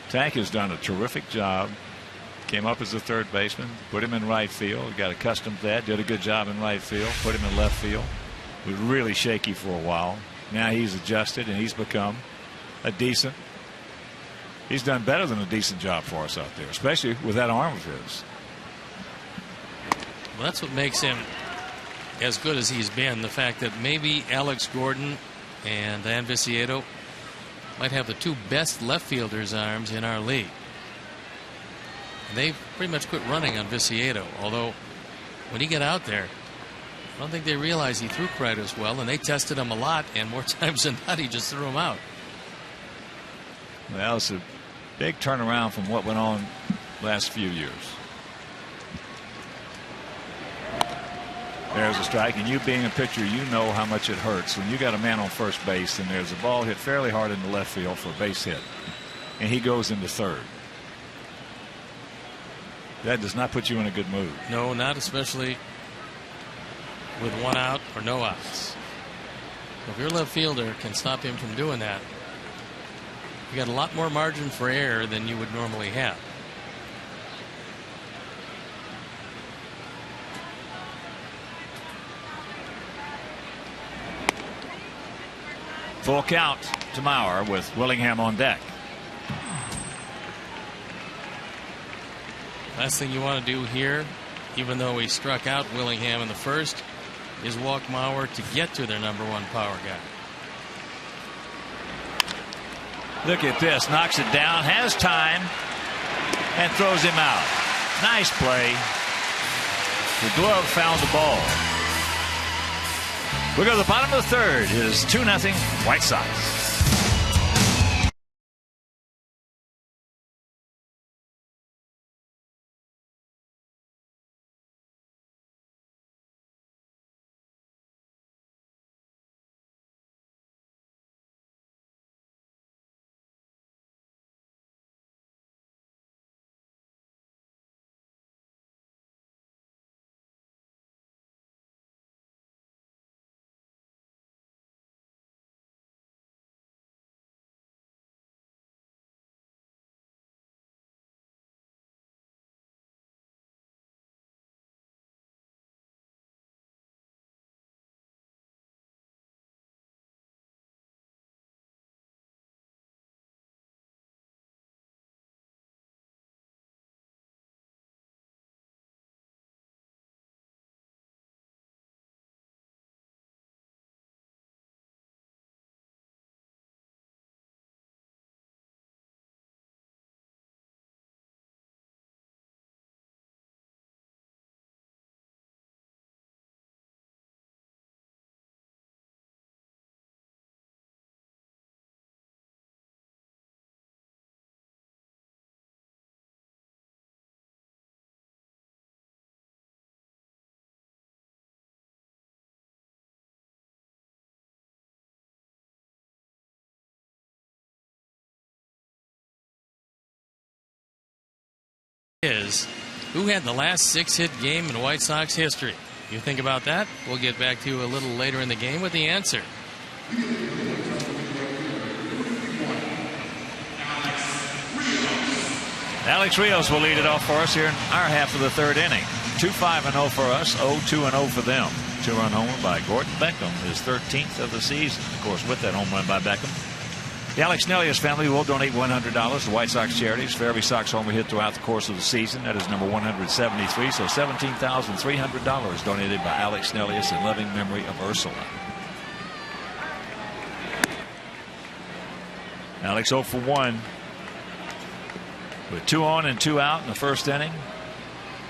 Tank has done a terrific job. Came up as a third baseman, put him in right field, got accustomed to that, did a good job in right field, put him in left field. Was really shaky for a while. Now he's adjusted and he's become he's done better than a decent job for us out there, especially with that arm of his. Well, that's what makes him as good as he's been. The fact that maybe Alex Gordon and Dan Viciedo might have the 2 best left fielders' arms in our league. They've pretty much quit running on Viciedo, although when he got out there, I don't think they realized he threw quite as well, and they tested him a lot, and more times than not, he just threw him out. Well, it's a big turnaround from what went on last few years. There's a strike, and you being a pitcher, you know how much it hurts when you got a man on first base and there's a ball hit fairly hard into left field for a base hit, and he goes into third. That does not put you in a good mood. No, not especially with 1 out or no outs. If your left fielder can stop him from doing that, you got a lot more margin for error than you would normally have. Full count to Mauer with Willingham on deck. Last thing you want to do here, even though he struck out Willingham in the first, is walk Mauer to get to their number 1 power guy. Look at this. Knocks it down, has time, and throws him out. Nice play. The glove found the ball. We go to the bottom of the third. It is 2-0 White Sox. is who had the last 6-hit game in White Sox history. You think about that? We'll get back to you a little later in the game with the answer. Alex Rios will lead it off for us here in our half of the third inning. 2-5-0 for us, 0-2-0 for them. 2-run homer by Gordon Beckham, his 13th of the season. Of course, with that home run by Beckham. The Alex Nelius family will donate $100 to White Sox charities for every Sox homer hit throughout the course of the season. That is number 173, so $17,300 donated by Alex Nelius in loving memory of Ursula. Alex 0 for 1 with 2 on and 2 out in the first inning.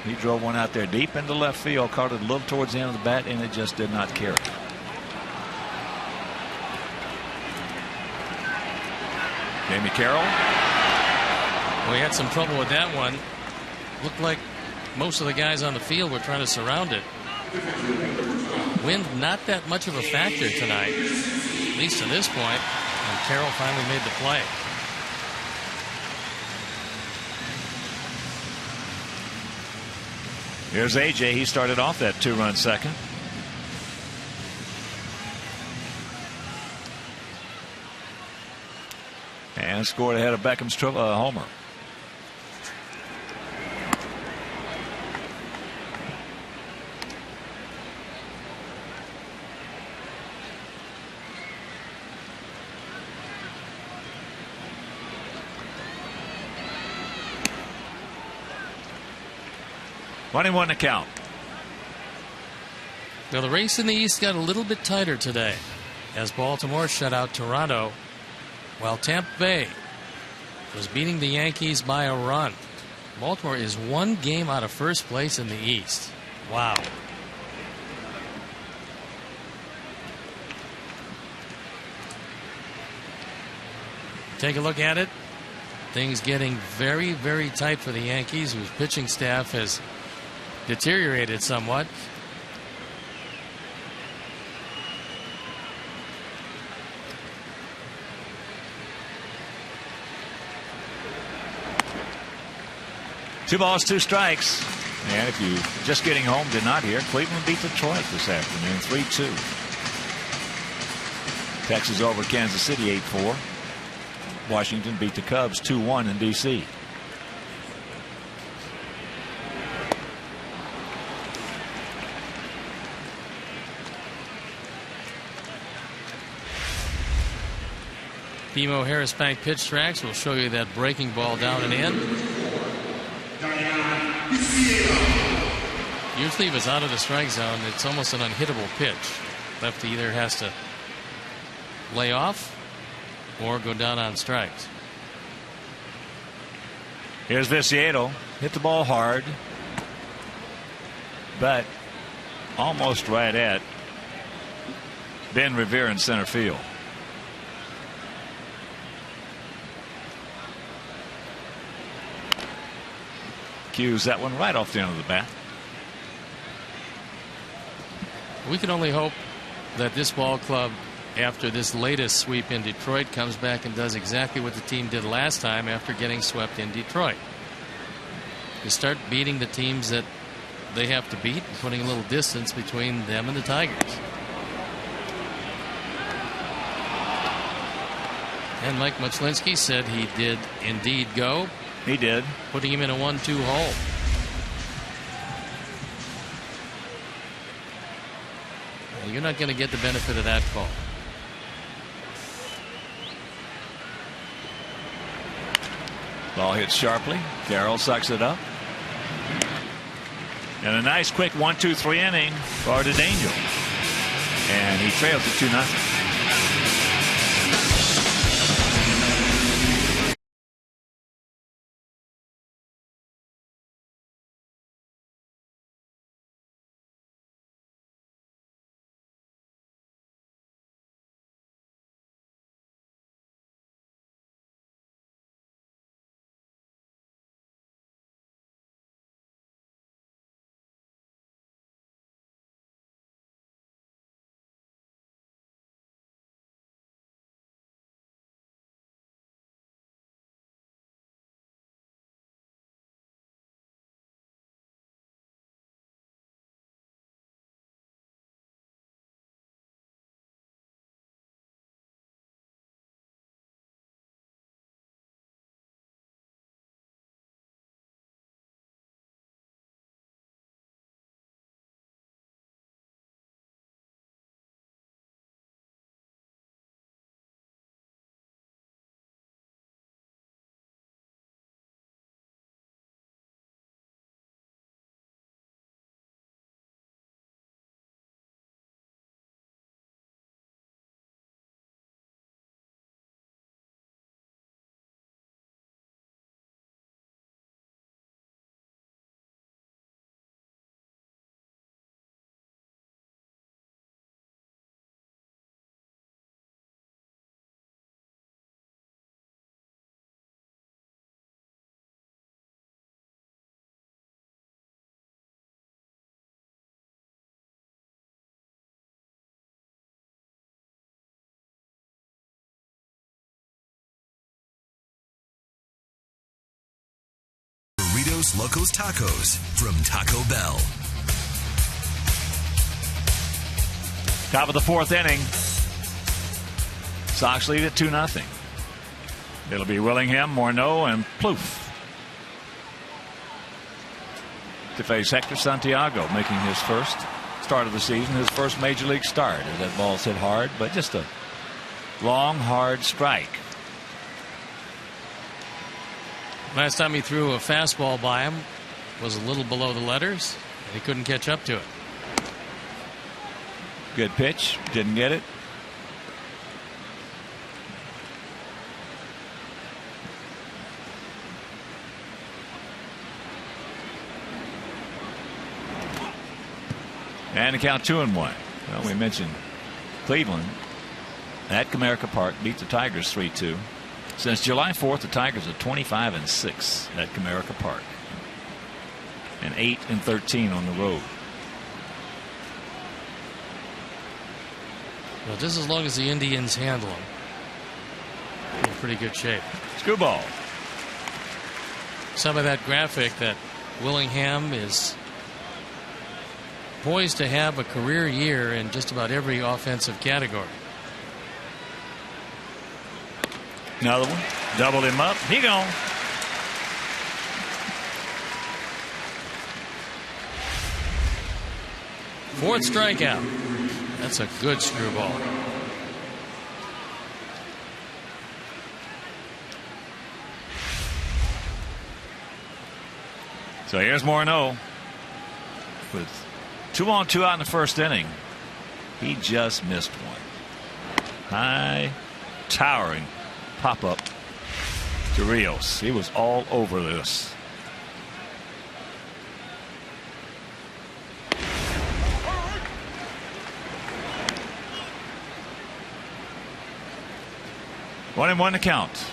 He drove one out there deep into left field, caught it a little towards the end of the bat, and it just did not carry. Jamie Carroll. Well, he had some trouble with that one. Looked like most of the guys on the field were trying to surround it. Wind not that much of a factor tonight, at least to this point, and Carroll finally made the play. Here's A.J. He started off that 2-run second. And scored ahead of Beckham's homer. One and one to count. Now the race in the East got a little bit tighter today as Baltimore shut out Toronto, while Tampa Bay was beating the Yankees by a run. Baltimore is 1 game out of first place in the East. Wow. Take a look at it. Things getting very, very tight for the Yankees, whose pitching staff has deteriorated somewhat. Two balls, 2 strikes. And if you just getting home did not hear, Cleveland beat Detroit this afternoon 3-2. Texas over Kansas City 8-4. Washington beat the Cubs 2-1 in D.C. BMO Harris Bank pitch tracks will show you that breaking ball down and in. Usually if it's out of the strike zone, it's almost an unhittable pitch. Lefty either has to lay off or go down on strikes. Here's Viciedo. Hit the ball hard, but almost right at Ben Revere in center field. Cues that one right off the end of the bat. We can only hope that this ball club, after this latest sweep in Detroit, comes back and does exactly what the team did last time after getting swept in Detroit. You start beating the teams that they have to beat and putting a little distance between them and the Tigers. And Mike Muchlinski said he did indeed go. He did. Putting him in a 1-2 hole. Well, you're not going to get the benefit of that call. Ball hits sharply. Carroll sucks it up. And a nice quick 1-2-3 inning for Daniel. And he trails it 2-0. Dos Locos Tacos from Taco Bell. Top of the fourth inning. Sox lead at 2-0. It'll be Willingham, Morneau, and Plouffe to face Hector Santiago, making his first start of the season, his first major league start. As that ball's hit hard, but just a long, hard strike. Last time he threw a fastball by him was a little below the letters, and he couldn't catch up to it. Good pitch, didn't get it. And the count 2-1. Well, we mentioned Cleveland at Comerica Park beat the Tigers 3-2. Since July 4th, the Tigers are 25-6 at Comerica Park, and 8-13 on the road. Well, just as long as the Indians handle them, they're in pretty good shape. Screwball. Some of that graphic that Willingham is poised to have a career year in just about every offensive category. Another one. Doubled him up. He gone. Fourth strikeout. That's a good screwball. So here's Morneau with 2 on, 2 out in the first inning. He just missed one. High, towering pop-up to Rios. He was all over this. One and one to count.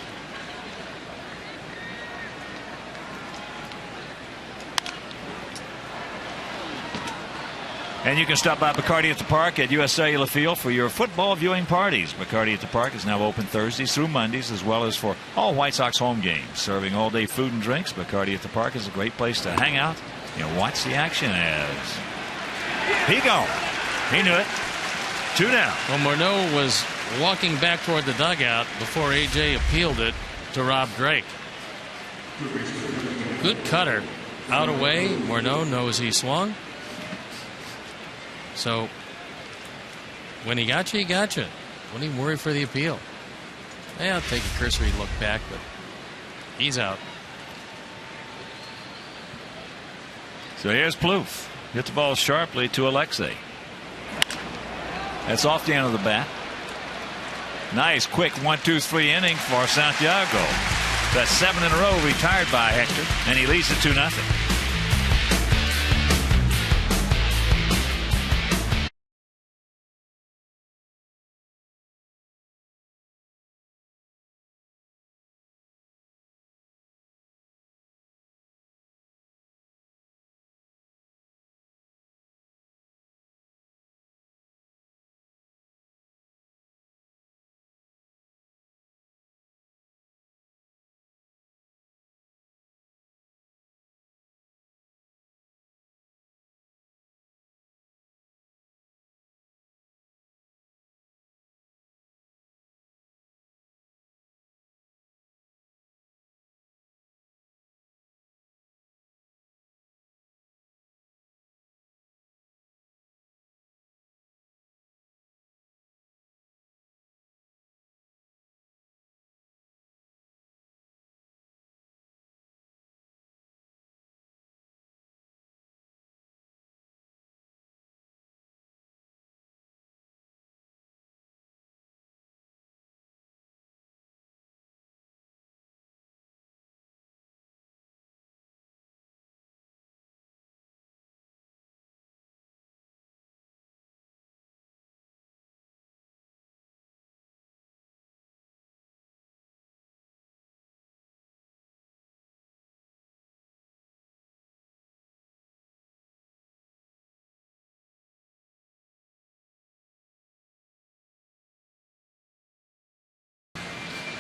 And you can stop by Bacardi at the Park at US Cellular Field for your football viewing parties. Bacardi at the Park is now open Thursdays through Mondays, as well as for all White Sox home games. Serving all-day food and drinks, Bacardi at the Park is a great place to hang out and watch the action as he gone. He knew it. 2 down. Well, Morneau was walking back toward the dugout before A.J. appealed it to Rob Drake. Good cutter. Out away. Morneau knows he swung. So when he got you, he got you. Don't even worry for the appeal. Yeah, I'll take a cursory look back, but he's out. So here's Plouffe. Hit the ball sharply to Alexei. That's off the end of the bat. Nice quick 1-2-3 inning for Santiago. That's 7 in a row retired by Hector, and he leads it 2-0.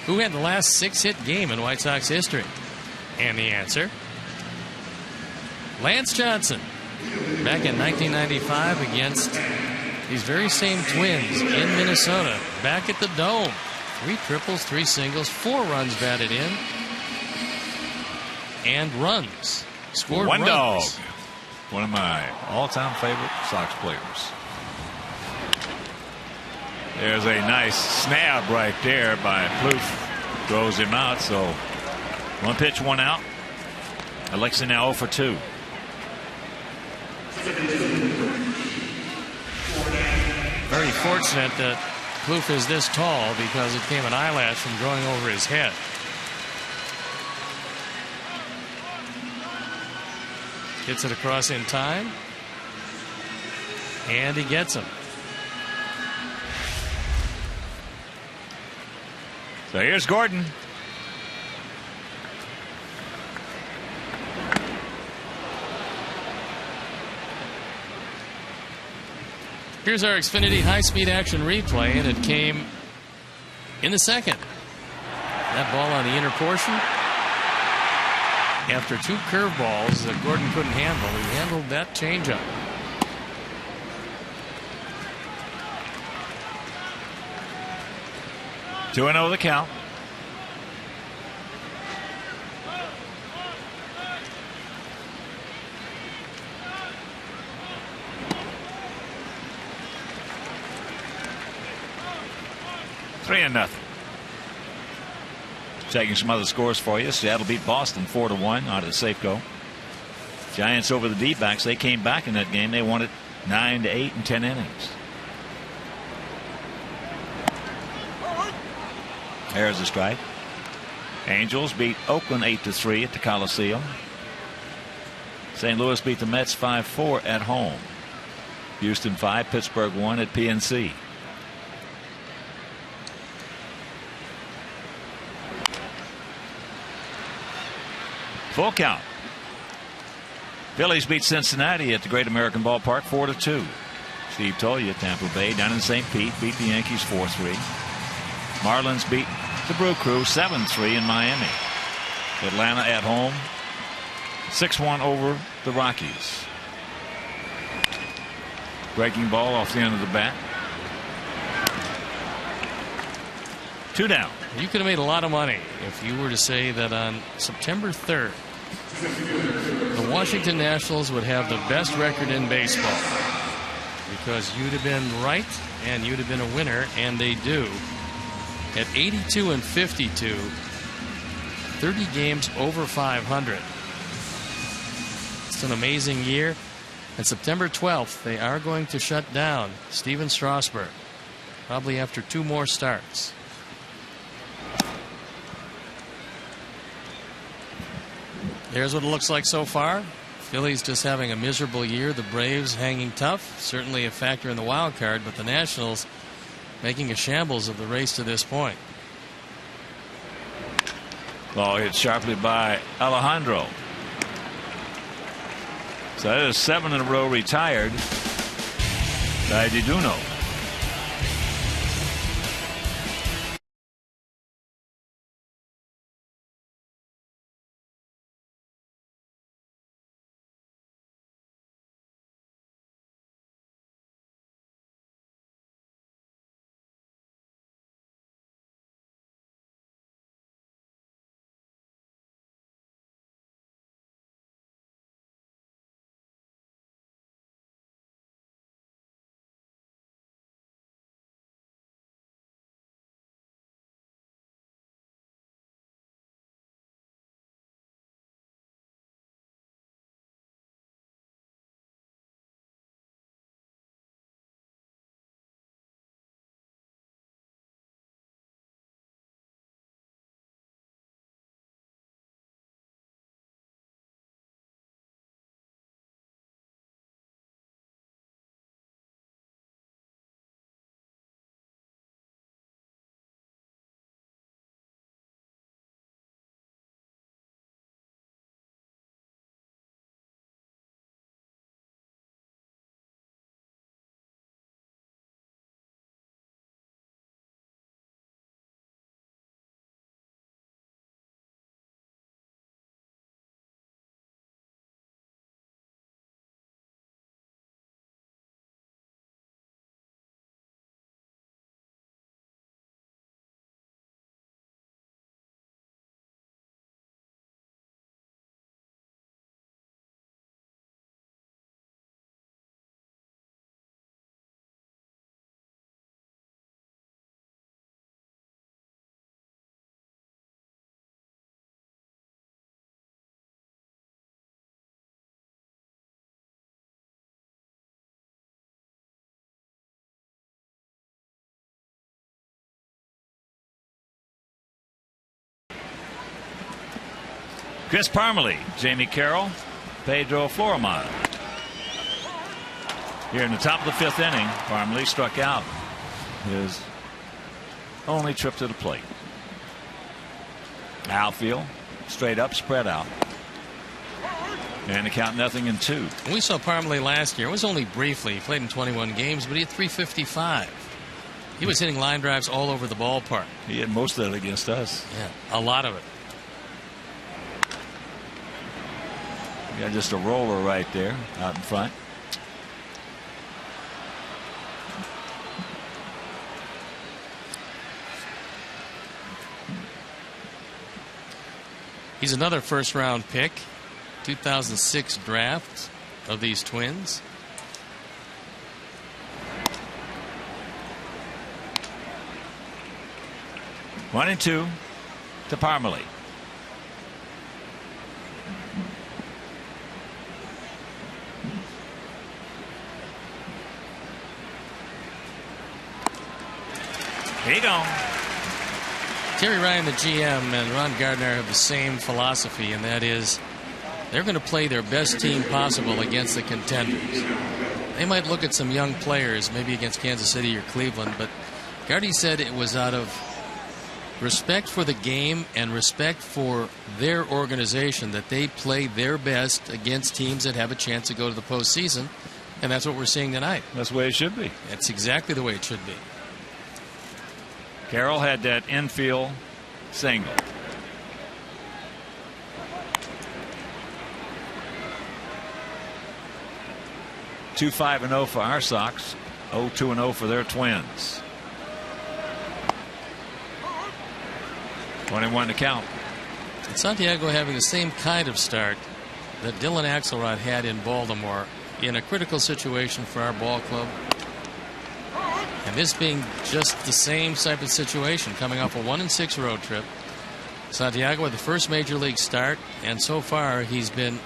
Who had the last 6-hit game in White Sox history? And the answer, Lance Johnson, back in 1995 against these very same Twins in Minnesota, back at the Dome. 3 triples, 3 singles, 4 runs batted in, and runs. Scored One runs. dog. One of my all-time favorite Sox players. There's a nice snap right there by Plouffe. Throws him out, so 1 pitch, 1 out. Alexei now 0 for 2. Very fortunate that Plouffe is this tall because it came an eyelash from going over his head. Gets it across in time. And he gets him. So here's Gordon. Here's our Xfinity high-speed action replay, and it came in the second. That ball on the inner portion. After 2 curveballs that Gordon couldn't handle, he handled that changeup. Two and 0 the count. Three and nothing. Checking some other scores for you. Seattle beat Boston 4-1 out of Safeco. Giants over the D-backs. They came back in that game. They won it 9-8 in 10 innings. There's a strike. Angels beat Oakland 8-3 at the Coliseum. St. Louis beat the Mets 5-4 at home. Houston 5, Pittsburgh 1 at PNC. Full count. Phillies beat Cincinnati at the Great American Ballpark 4-2. Steve told you Tampa Bay down in St. Pete beat the Yankees 4-3. Marlins beat the Brew Crew 7-3 in Miami. Atlanta at home 6-1 over the Rockies. Breaking ball off the end of the bat. 2 down. You could have made a lot of money if you were to say that on September 3rd, the Washington Nationals would have the best record in baseball. Because you'd have been right and you'd have been a winner, and they do. At 82-52, 30 games over 500. It's an amazing year. And September 12th, they are going to shut down Steven Strasburg, probably after 2 more starts. There's what it looks like so far. Phillies just having a miserable year. The Braves hanging tough. Certainly a factor in the wild card, but the Nationals making a shambles of the race to this point. Ball hit sharply by Alejandro. So that is 7 in a row retired by DiDuno. Chris Parmelee, Jamie Carroll, Pedro Florimon. Here in the top of the 5th inning, Parmelee struck out his only trip to the plate. Outfield, straight up, spread out. And the count 0-2. We saw Parmelee last year. It was only briefly. He played in 21 games, but he had 355. He was hitting line drives all over the ballpark. He had most of it against us. Yeah, a lot of it. You got just a roller right there out in front. He's another first-round pick, 2006 draft of these Twins. One and two to Parmelee. Here you go. Terry Ryan, the GM, and Ron Gardner have the same philosophy, and that is they're going to play their best team possible against the contenders. They might look at some young players, maybe against Kansas City or Cleveland, but Gardy said it was out of respect for the game and respect for their organization that they play their best against teams that have a chance to go to the postseason, and that's what we're seeing tonight. That's the way it should be. That's exactly the way it should be. Carroll had that infield single. Two 5-0 for our Sox. 0-2-0 for their Twins. 21 to count. And Santiago having the same kind of start that Dylan Axelrod had in Baltimore in a critical situation for our ball club. And this being just the same type of situation, coming off a 1-6 road trip. Santiago with the first major league start, and so far he's been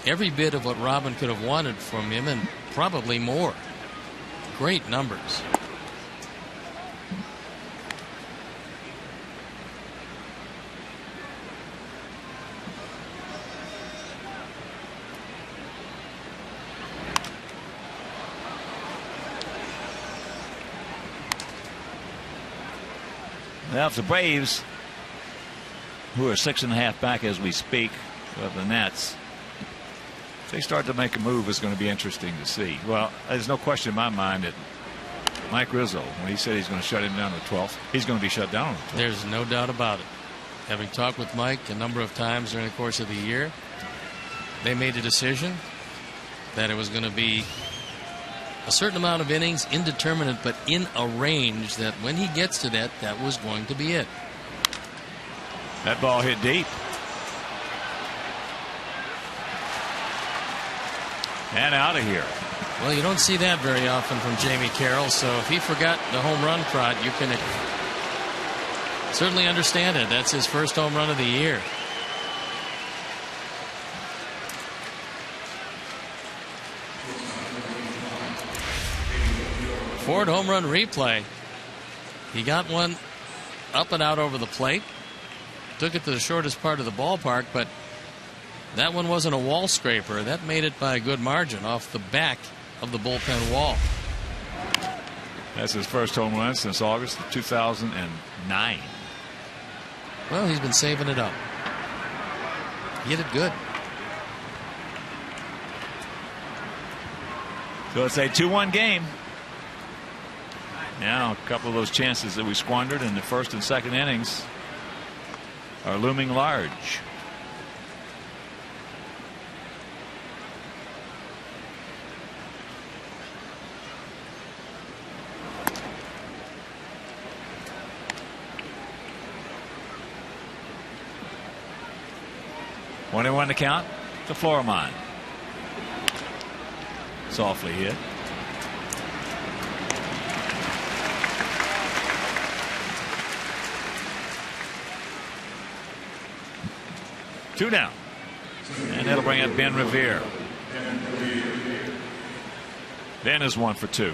every bit of what Robin could have wanted from him, and probably more. Great numbers. Now, if the Braves, who are 6.5 back as we speak of the Nets, if they start to make a move, it's going to be interesting to see. Well, there's no question in my mind that Mike Rizzo, when he said he's going to shut him down on the 12th, he's going to be shut down on the 12th. There's no doubt about it. Having talked with Mike a number of times during the course of the year, they made a decision that it was going to be a certain amount of innings, indeterminate, but in a range that when he gets to that, that was going to be it. That ball hit deep. And out of here. Well, you don't see that very often from Jamie Carroll, so if he forgot the home run trot, you can certainly understand it. That's his first home run of the year. Ford home run replay. He got one up and out over the plate. Took it to the shortest part of the ballpark, but that one wasn't a wall scraper. That made it by a good margin off the back of the bullpen wall. That's his first home run since August of 2009. Well, he's been saving it up. He hit it good. So it's a 2-1 game. Now a couple of those chances that we squandered in the first and second innings are looming large. One and one to count to Florimon. Softly hit. Two down. And that'll bring up Ben Revere. Ben is 1 for 2.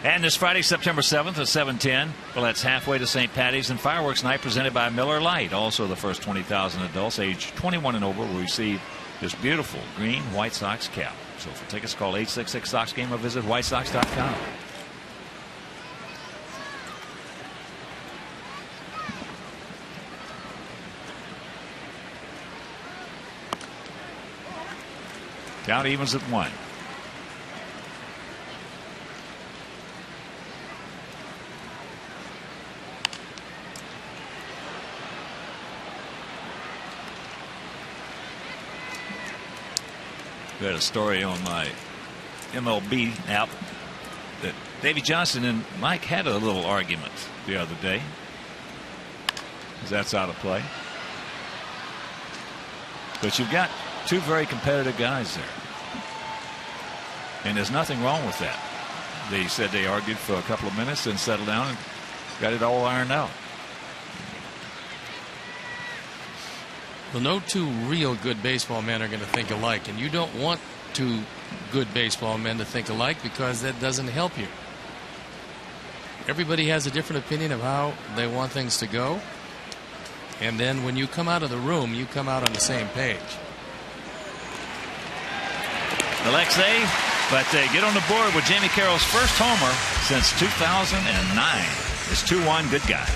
And this Friday, September 7th at 7:10, well, that's halfway to St. Patty's and Fireworks Night presented by Miller Lite. Also, the first 20,000 adults age 21 and over will receive this beautiful green White Sox cap. So for tickets, call 866-SOX-GAME or visit whitesox.com. Count evens at 1. We had a story on my MLB app that Davey Johnson and Mike had a little argument the other day. That's out of play. But you've got two very competitive guys there. And there's nothing wrong with that. They said they argued for a couple of minutes and settled down and got it all ironed out. Well, no two real good baseball men are going to think alike, and you don't want two good baseball men to think alike because that doesn't help you. Everybody has a different opinion of how they want things to go, and then when you come out of the room, you come out on the same page. Alexei, but they get on the board with Jamie Carroll's first homer since 2009. It's 2-1, good guy.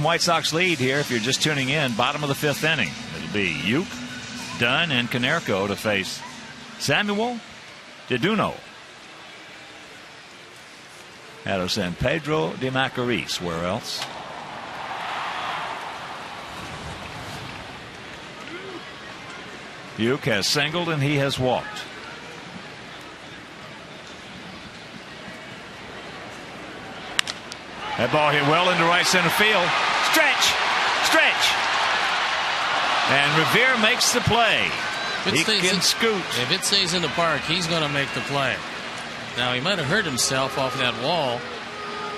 White Sox lead here if you're just tuning in. Bottom of the 5th inning. It'll be Uke, Dunn, and Konerko to face Samuel DeDuno. That'll send Pedro de Macorís. Where else? Uke has singled and he has walked. That ball hit well into right center field. Stretch. And Revere makes the play. He can scoot. If it stays in the park, he's going to make the play. Now, he might have hurt himself off that wall.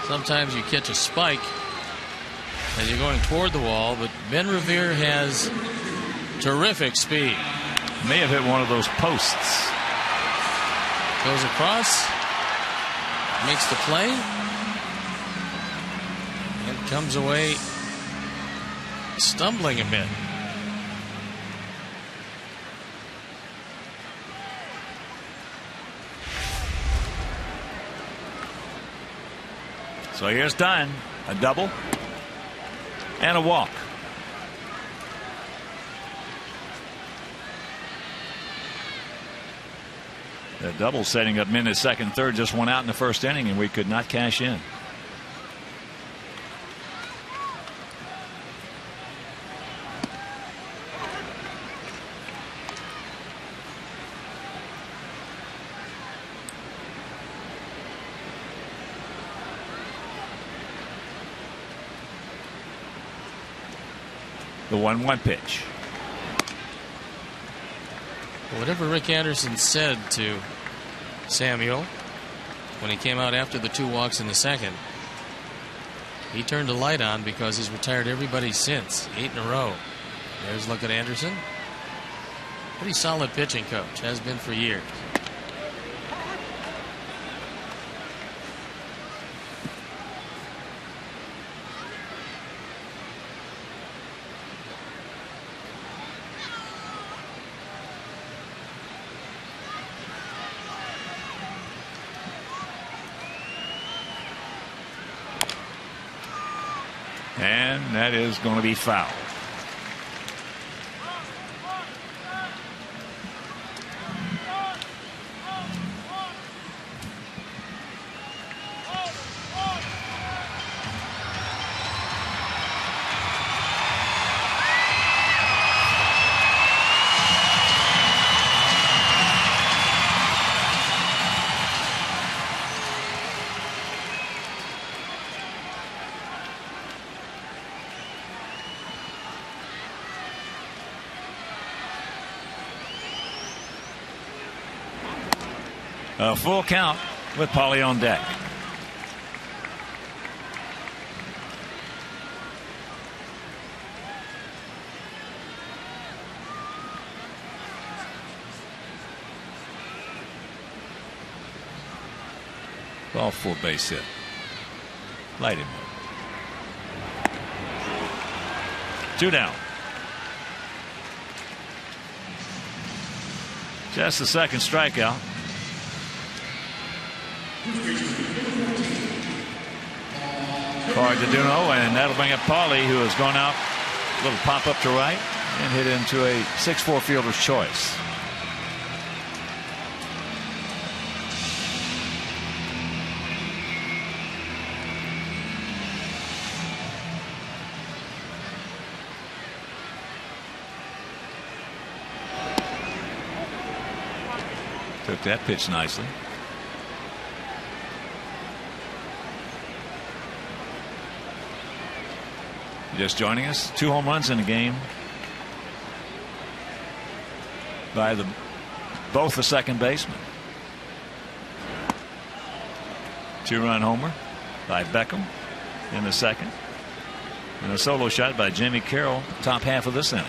Sometimes you catch a spike as you're going toward the wall, but Ben Revere has terrific speed. May have hit one of those posts. Goes across, makes the play, and comes away stumbling a bit. So here's Dunn, a double and a walk. The double setting up men in second, third just went out in the first inning, and we could not cash in. The 1-1 pitch. Whatever Rick Anderson said to Samuel when he came out after the 2 walks in the second, he turned a light on because he's retired everybody since, 8 in a row. There's a look at Anderson. Pretty solid pitching coach, has been for years. And that is going to be foul. A full count with Paulie on deck. Ball full base hit. Light him up. 2 down. Just the second strikeout. Hard to do, and that'll bring up Paulie, who has gone out. A little pop up to right and hit into a 6-4 fielder's choice. Took that pitch nicely. Just joining us, 2 home runs in the game by both the second baseman. 2-run homer by Beckham in the second, and a solo shot by Jimmy Carroll top half of this inning.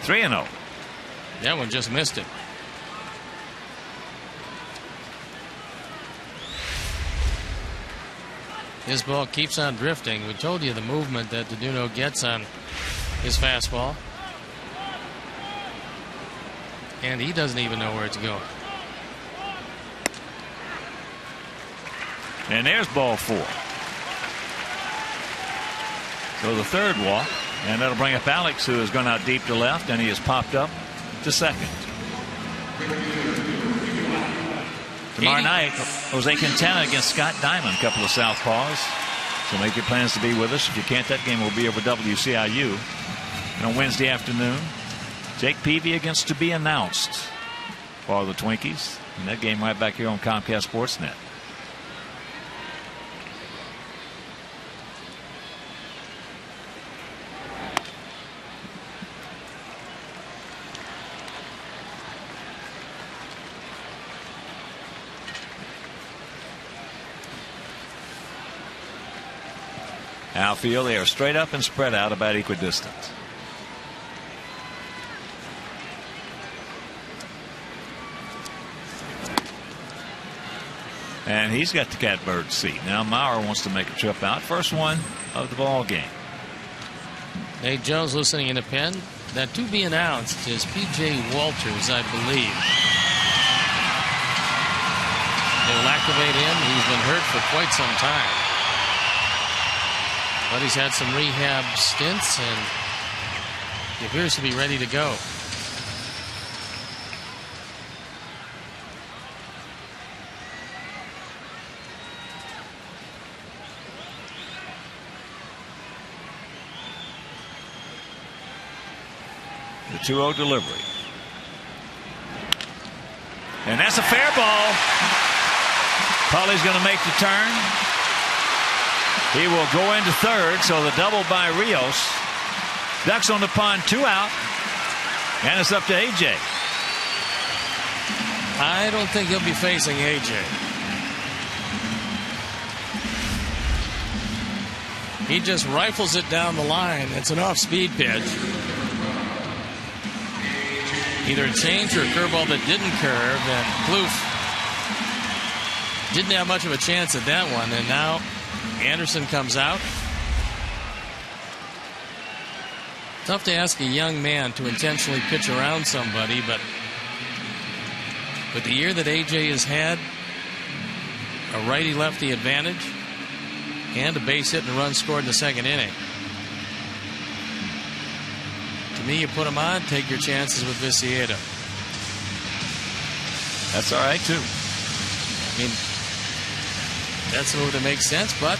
Three and 0. That one just missed it. His ball keeps on drifting. We told you the movement that Deduno gets on his fastball. And he doesn't even know where it's going. And there's ball 4. So the third walk. And that'll bring up Alex, who has gone out deep to left, and he has popped up to second. Tomorrow night, Jose Quintana against Scott Diamond, a couple of southpaws. So make your plans to be with us. If you can't, that game will be over WCIU. And on Wednesday afternoon, Jake Peavy against to be announced for the Twinkies. And that game right back here on Comcast Sportsnet. Outfield, they are straight up and spread out about equidistant. And he's got the catbird seat. Now Maurer wants to make a trip out. First one of the ball game. Nate Jones listening in the pen. That to be announced is P.J. Walters, I believe. They will activate him. He's been hurt for quite some time. But he's had some rehab stints, and he appears to be ready to go. The 2-0 delivery. And that's a fair ball. Pauly's going to make the turn. He will go into third, so the double by Rios. Ducks on the pond, 2 out. And it's up to A.J. I don't think he'll be facing A.J. He just rifles it down the line. It's an off-speed pitch. Either a change or a curveball that didn't curve, and Plouffe didn't have much of a chance at that one. And now Anderson comes out. Tough to ask a young man to intentionally pitch around somebody, but with the year that A.J. has had, a righty-lefty advantage, and a base hit and a run scored in the second inning. To me, you put him on, take your chances with Vicieda. That's all right, too. I mean, that's a move that makes sense, but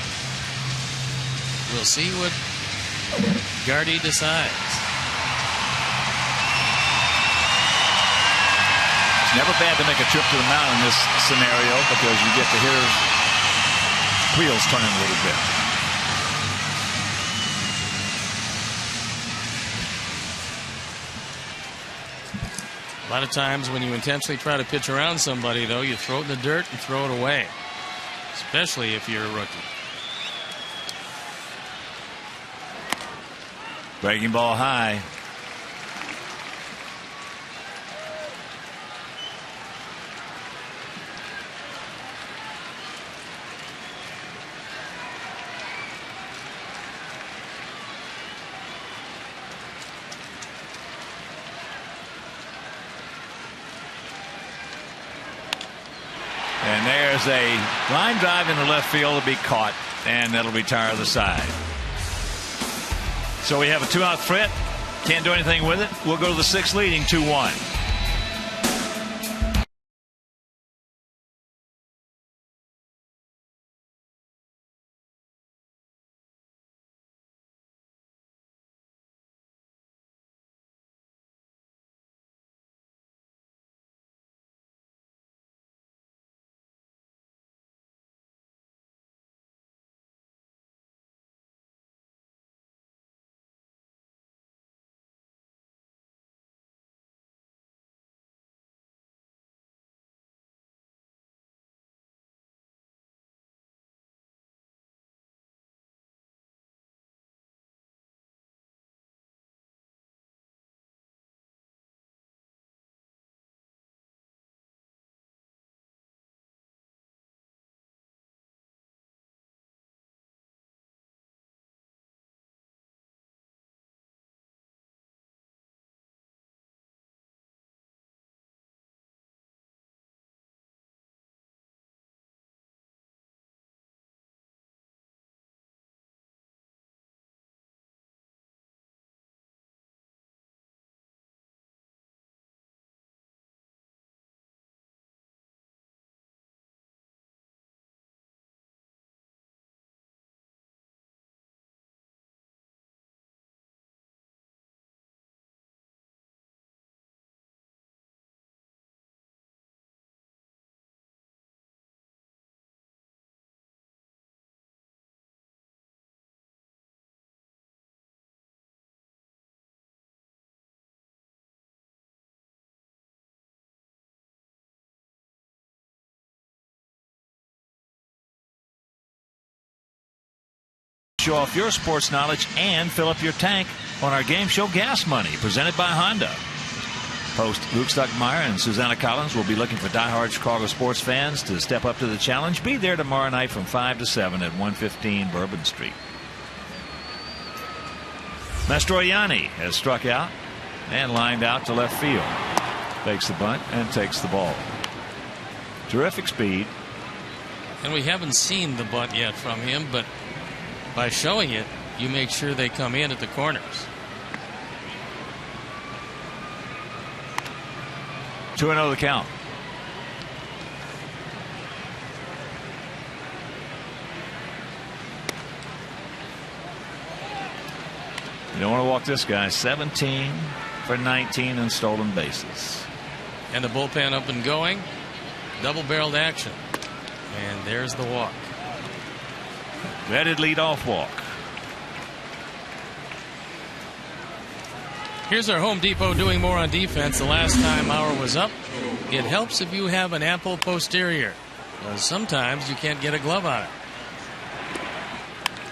we'll see what Gardy decides. It's never bad to make a trip to the mound in this scenario because you get the hitter's wheels turning a little bit. A lot of times when you intentionally try to pitch around somebody, though, you throw it in the dirt and throw it away, especially if you're a rookie. Breaking ball high. And there's a line drive into left field to be caught, and that'll retire the side. So we have a 2-out threat. Can't do anything with it. We'll go to the 6th, leading 2-1. Show off your sports knowledge and fill up your tank on our game show Gas Money, presented by Honda. Host Luke Stuckmeyer and Susanna Collins will be looking for diehard Chicago sports fans to step up to the challenge. Be there tomorrow night from 5 to 7 at 115 Bourbon Street. Mastroianni has struck out and lined out to left field. Fakes the bunt and takes the ball. Terrific speed. And we haven't seen the bunt yet from him, but by showing it, you make sure they come in at the corners. 2-0 the count. You don't want to walk this guy. 17 for 19 in stolen bases. And the bullpen up and going. Double-barreled action. And there's the walk. Vetted leadoff walk. Here's our Home Depot doing more on defense. The last time Mauer was up, it helps if you have an ample posterior. Well, sometimes you can't get a glove on it.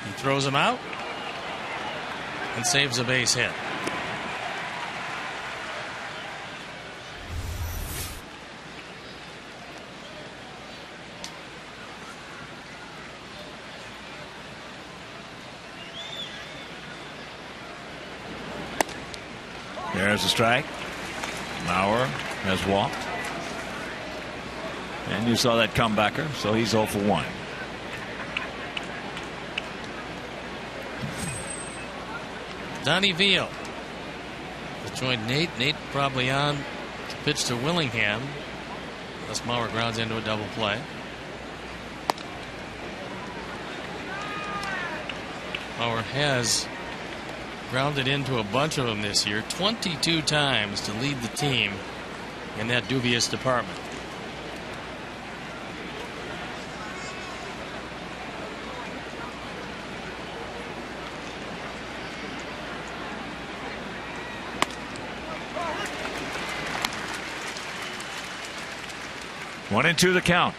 He throws him out and saves a base hit. There's a strike. Mauer has walked. And you saw that comebacker, so he's 0 for 1. Donnie Veal has joined Nate. Nate probably on to pitch to Willingham. Unless Mauer grounds into a double play. Mauer has grounded into a bunch of them this year, 22 times to lead the team in that dubious department. One and two the count.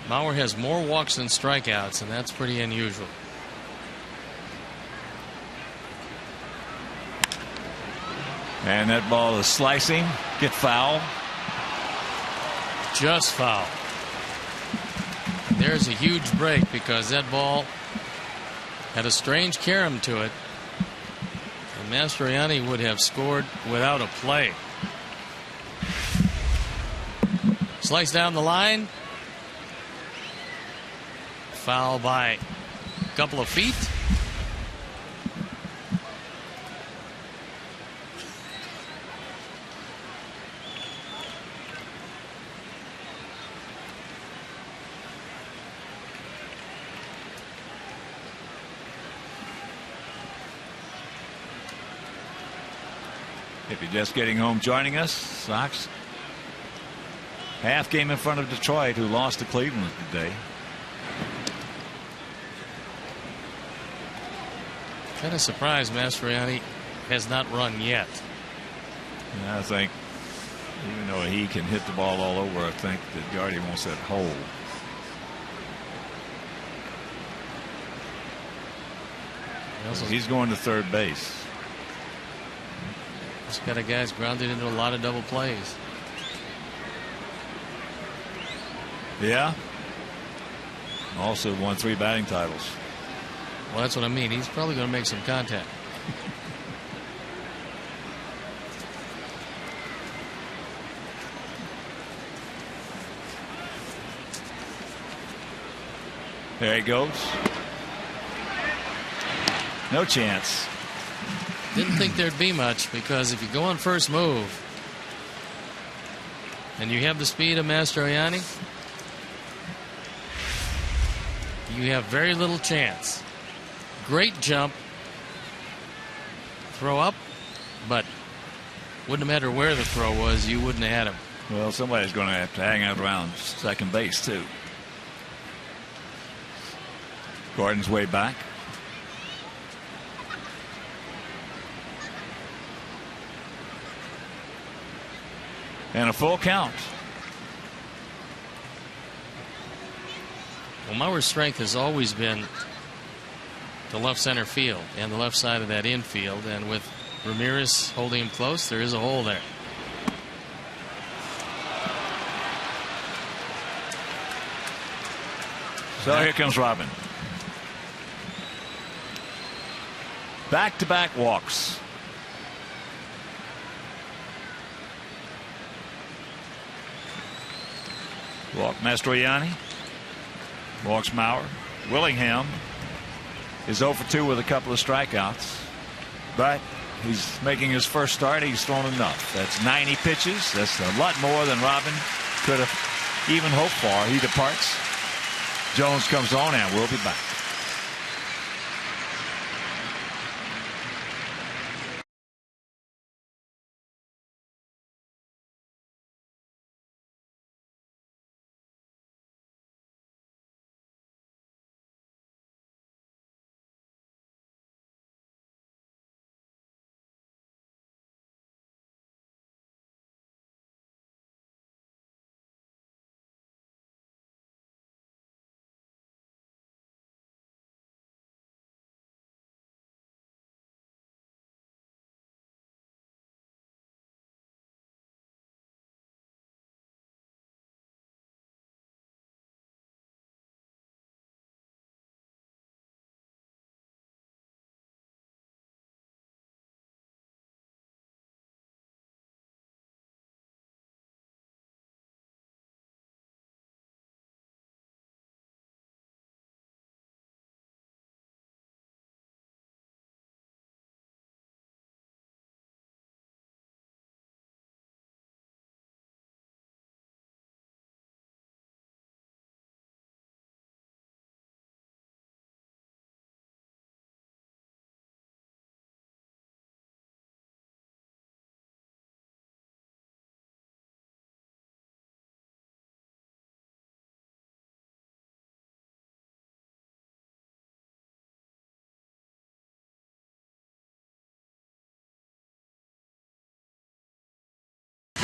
Mauer has more walks than strikeouts, and that's pretty unusual. And that ball is slicing. Get foul. Just foul. There's a huge break because that ball had a strange carom to it. And Mastroianni would have scored without a play. Slice down the line. Foul by a couple of feet. If you're just getting home joining us, Sox half game in front of Detroit, who lost to Cleveland today. Kind of surprised Mastroianni has not run yet. And I think, even though he can hit the ball all over, I think that Gardy wants that hole. He's going to third base. This kind of guy's grounded into a lot of double plays. Yeah. Also won 3 batting titles. Well, that's what I mean. He's probably going to make some contact. There he goes. No chance. Didn't think there'd be much, because if you go on first move and you have the speed of Mastroianni, you have very little chance. Great jump, throw up, but wouldn't matter where the throw was, you wouldn't have had him. Well, somebody's going to have to hang out around second base too. Gordon's way back. And a full count. Well, Mauer's strength has always been the left center field and the left side of that infield, and with Ramirez holding him close, there is a hole there. So here comes Robin. Back-to-back walks. Walk Mastroianni. Walks Mauer. Willingham is 0 for 2 with a couple of strikeouts. But he's making his first start. He's thrown enough. That's 90 pitches. That's a lot more than Robin could have even hoped for. He departs. Jones comes on, and we'll be back.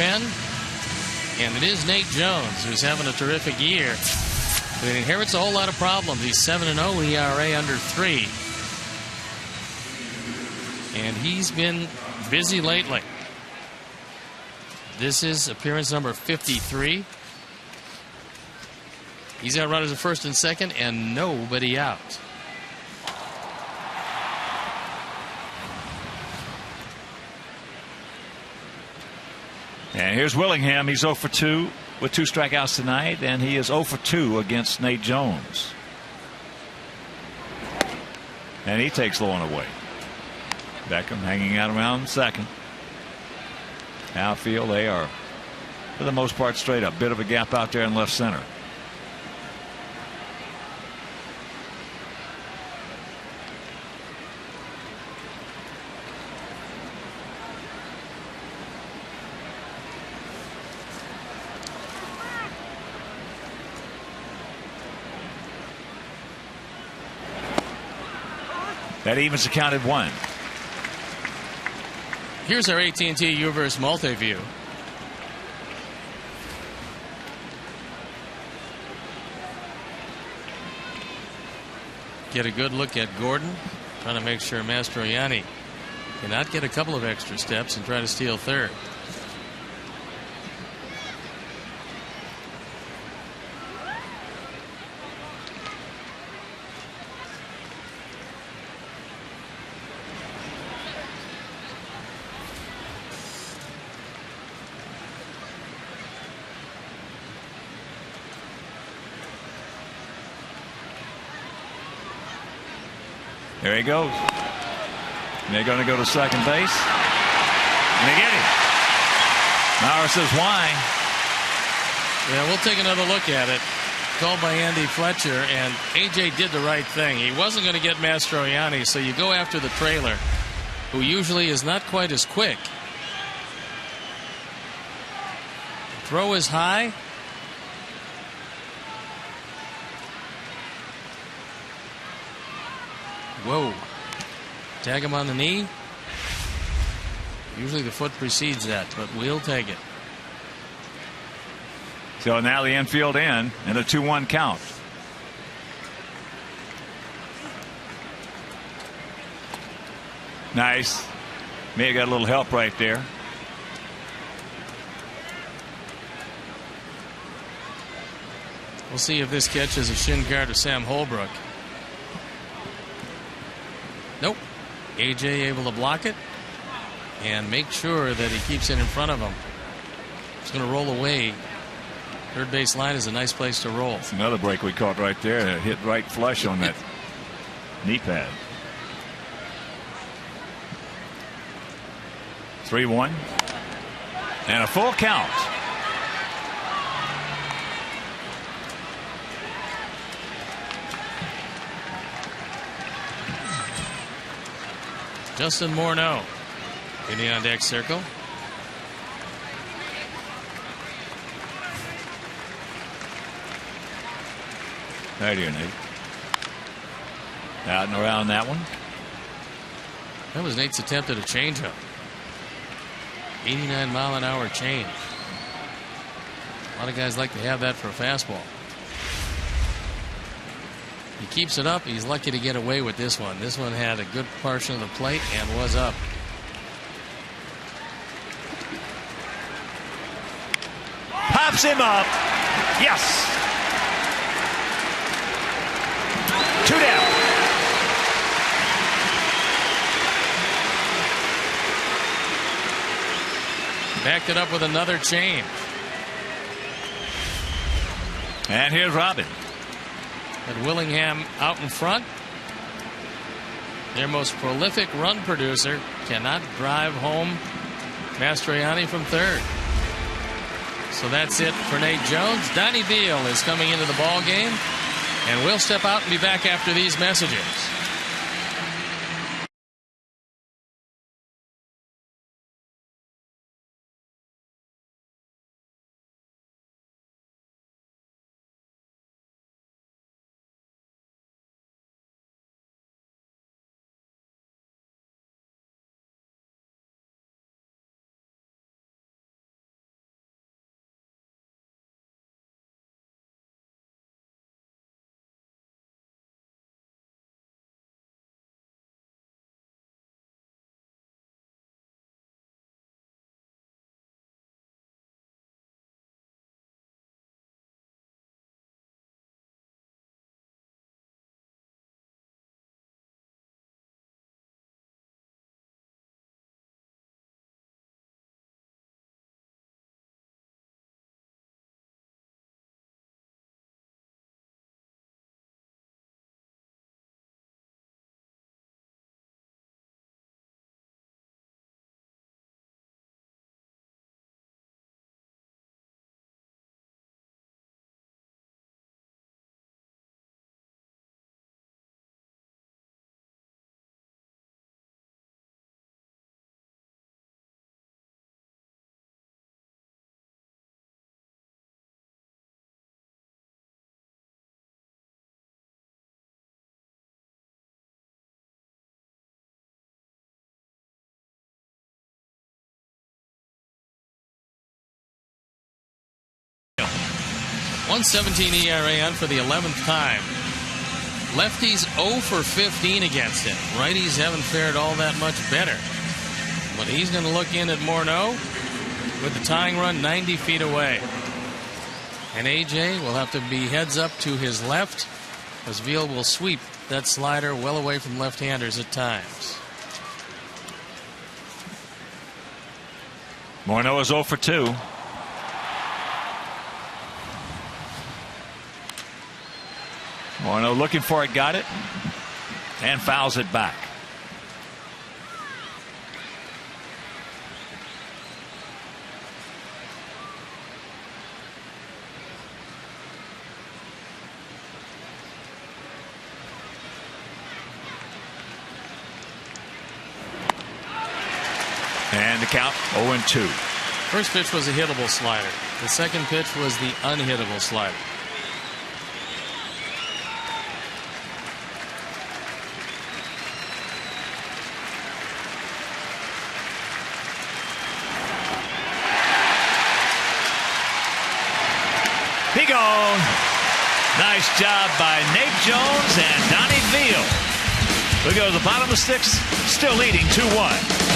And it is Nate Jones who's having a terrific year. But he inherits a whole lot of problems. He's 7-0 ERA under 3. And he's been busy lately. This is appearance number 53. He's got runners at first and second and nobody out. And here's Willingham. He's 0 for 2 with 2 strikeouts tonight, and he is 0 for 2 against Nate Jones. And he takes low and away. Beckham hanging out around second. Outfield, they are, for the most part, straight up. Bit of a gap out there in left center. That evens the count at 1. Here's our AT&T UVerse multi-view. Get a good look at Gordon, trying to make sure Mastroianni cannot get a couple of extra steps and try to steal third. There he goes. And they're going to go to second base. And they get him. Mauer says, why? Yeah, we'll take another look at it. Called by Andy Fletcher, and A.J. did the right thing. He wasn't going to get Mastroianni, so you go after the trailer, who usually is not quite as quick. Throw is high. Whoa. Tag him on the knee. Usually the foot precedes that, but we'll take it. So now the infield in and a 2-1 count. Nice. May have got a little help right there. We'll see if this catches a shin guard to Sam Holbrook. Nope. AJ able to block it and make sure that he keeps it in front of him. He's going to roll away. Third base line is a nice place to roll. It's another break we caught right there. It hit right flush on that knee pad. 3-1. And a full count. Justin Morneau in the on deck circle. Right here, Nate. Out and around that one. That was Nate's attempt at a changeup. 89-mile-an-hour change. A lot of guys like to have that for a fastball. He keeps it up. He's lucky to get away with this one. This one had a good portion of the plate and was up. Pops him up. Yes. 2 down. Backed it up with another change. And here's Robin. And Willingham out in front. Their most prolific run producer cannot drive home Mastroianni from third. So that's it for Nate Jones. Donnie Veal is coming into the ball game, and we'll step out and be back after these messages. .117 ERA on for the 11th time. Lefties 0 for 15 against him. Righties haven't fared all that much better. But he's going to look in at Morneau with the tying run 90 feet away. And AJ will have to be heads up to his left, as Veal will sweep that slider well away from left-handers at times. Morneau is 0 for 2. Morneau looking for it, got it, and fouls it back. And the count 0-2. First pitch was a hittable slider. The second pitch was the unhittable slider. He gone. Nice job by Nate Jones and Donnie Veal. We go to the bottom of the sixth, still leading 2-1.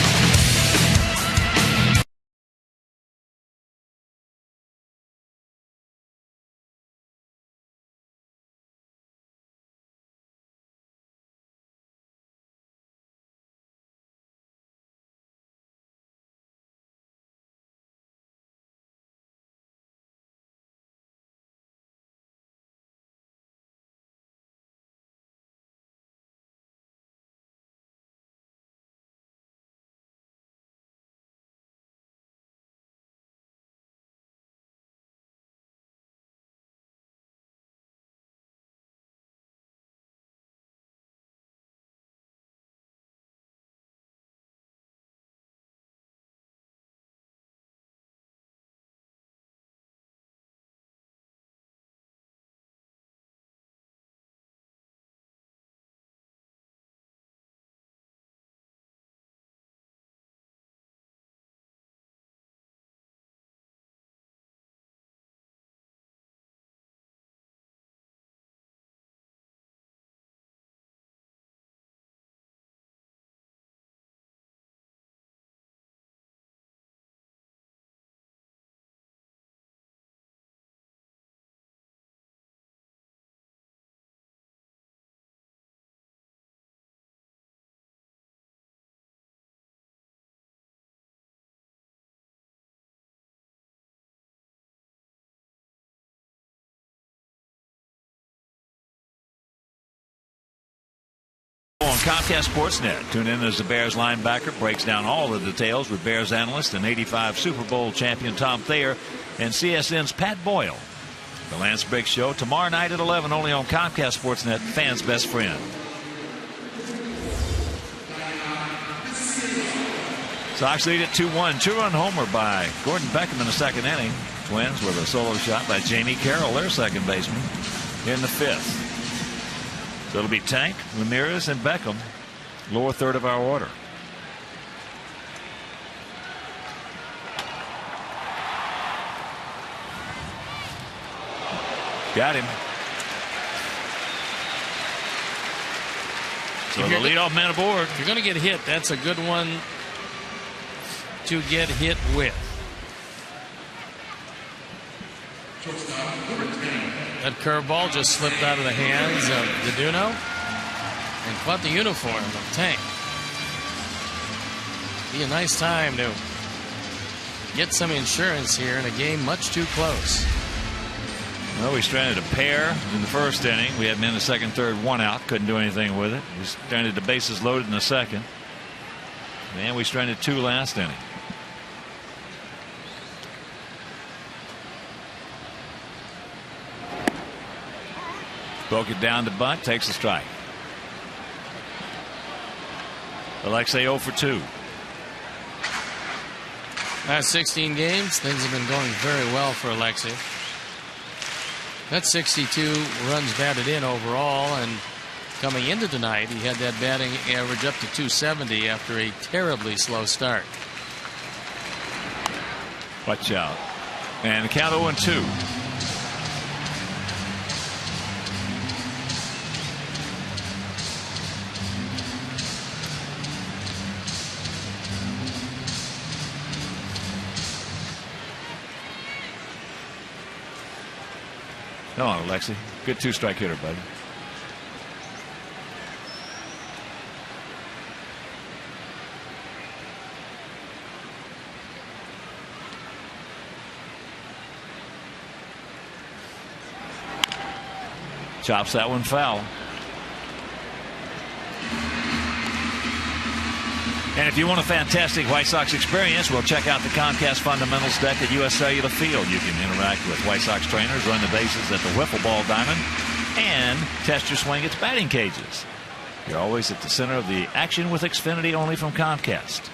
On Comcast Sportsnet, tune in as the Bears linebacker breaks down all the details with Bears analyst and 85 Super Bowl champion Tom Thayer and CSN's Pat Boyle. The Lance Briggs Show tomorrow night at 11 only on Comcast Sportsnet, fans' best friend. Sox lead at 2-1. Two-run homer by Gordon Beckham in the second inning. Twins with a solo shot by Jamie Carroll, their second baseman, in the fifth. So it'll be Tank, Ramirez, and Beckham, lower third of our order. Got him. So the leadoff man aboard. If you're going to get hit, that's a good one to get hit with. That curveball just slipped out of the hands of Deduno and caught the uniform of Tank. Be a nice time to get some insurance here in a game much too close. Well, we stranded a pair in the first inning. We had men in the second, third, one out. Couldn't do anything with it. We stranded the bases loaded in the second. And we stranded two last inning. Broke it down to bunt, takes a strike. Alexei 0 for 2. Last 16 games, things have been going very well for Alexei. That's 62 runs batted in overall, and coming into tonight, he had that batting average up to 270 after a terribly slow start. Watch out. And the count 0-2. Come on, Alexei. Good two-strike hitter, buddy. Chops that one foul. And if you want a fantastic White Sox experience, well, check out the Comcast Fundamentals deck at US Cellular Field. You can interact with White Sox trainers, run the bases at the wiffle ball diamond, and test your swing at batting cages. You're always at the center of the action with Xfinity, only from Comcast.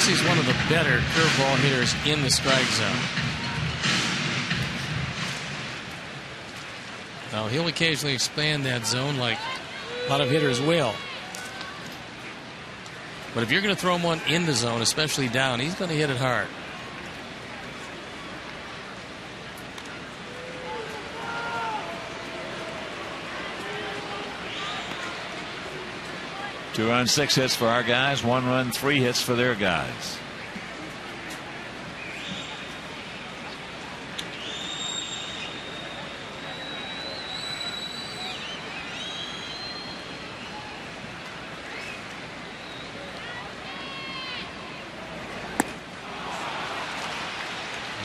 Alexei's one of the better curveball hitters in the strike zone. Now, he'll occasionally expand that zone like a lot of hitters will. But if you're going to throw him one in the zone, especially down, he's going to hit it hard. Two run, 6 hits for our guys. 1 run, 3 hits for their guys.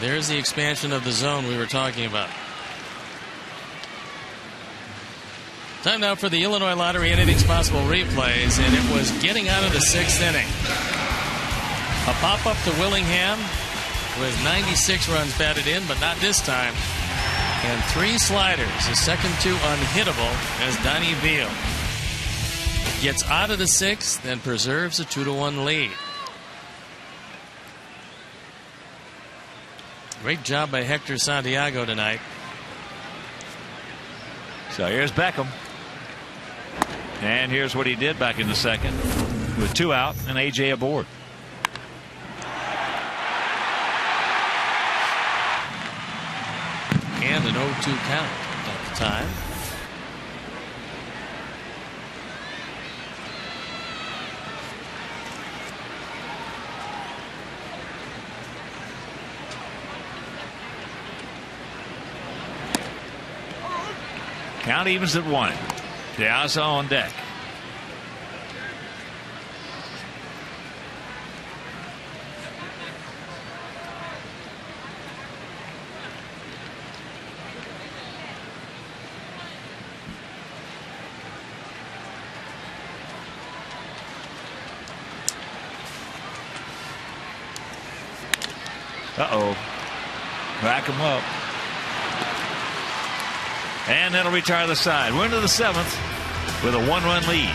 There's the expansion of the zone we were talking about. Time now for the Illinois Lottery Anything's Possible replays, and it was getting out of the 6th inning. A pop-up to Willingham with 96 runs batted in, but not this time. And 3 sliders, the second 2 unhittable as Donnie Veal gets out of the 6th and preserves a 2-1 lead. Great job by Hector Santiago tonight. So here's Beckham. And here's what he did back in the 2nd with 2 out and A.J. aboard. And an 0-2 count at the time. Count evens at 1. Piazza on deck. Uh-oh. Rack him up. And that'll retire the side. We're into the 7th with a 1-run lead.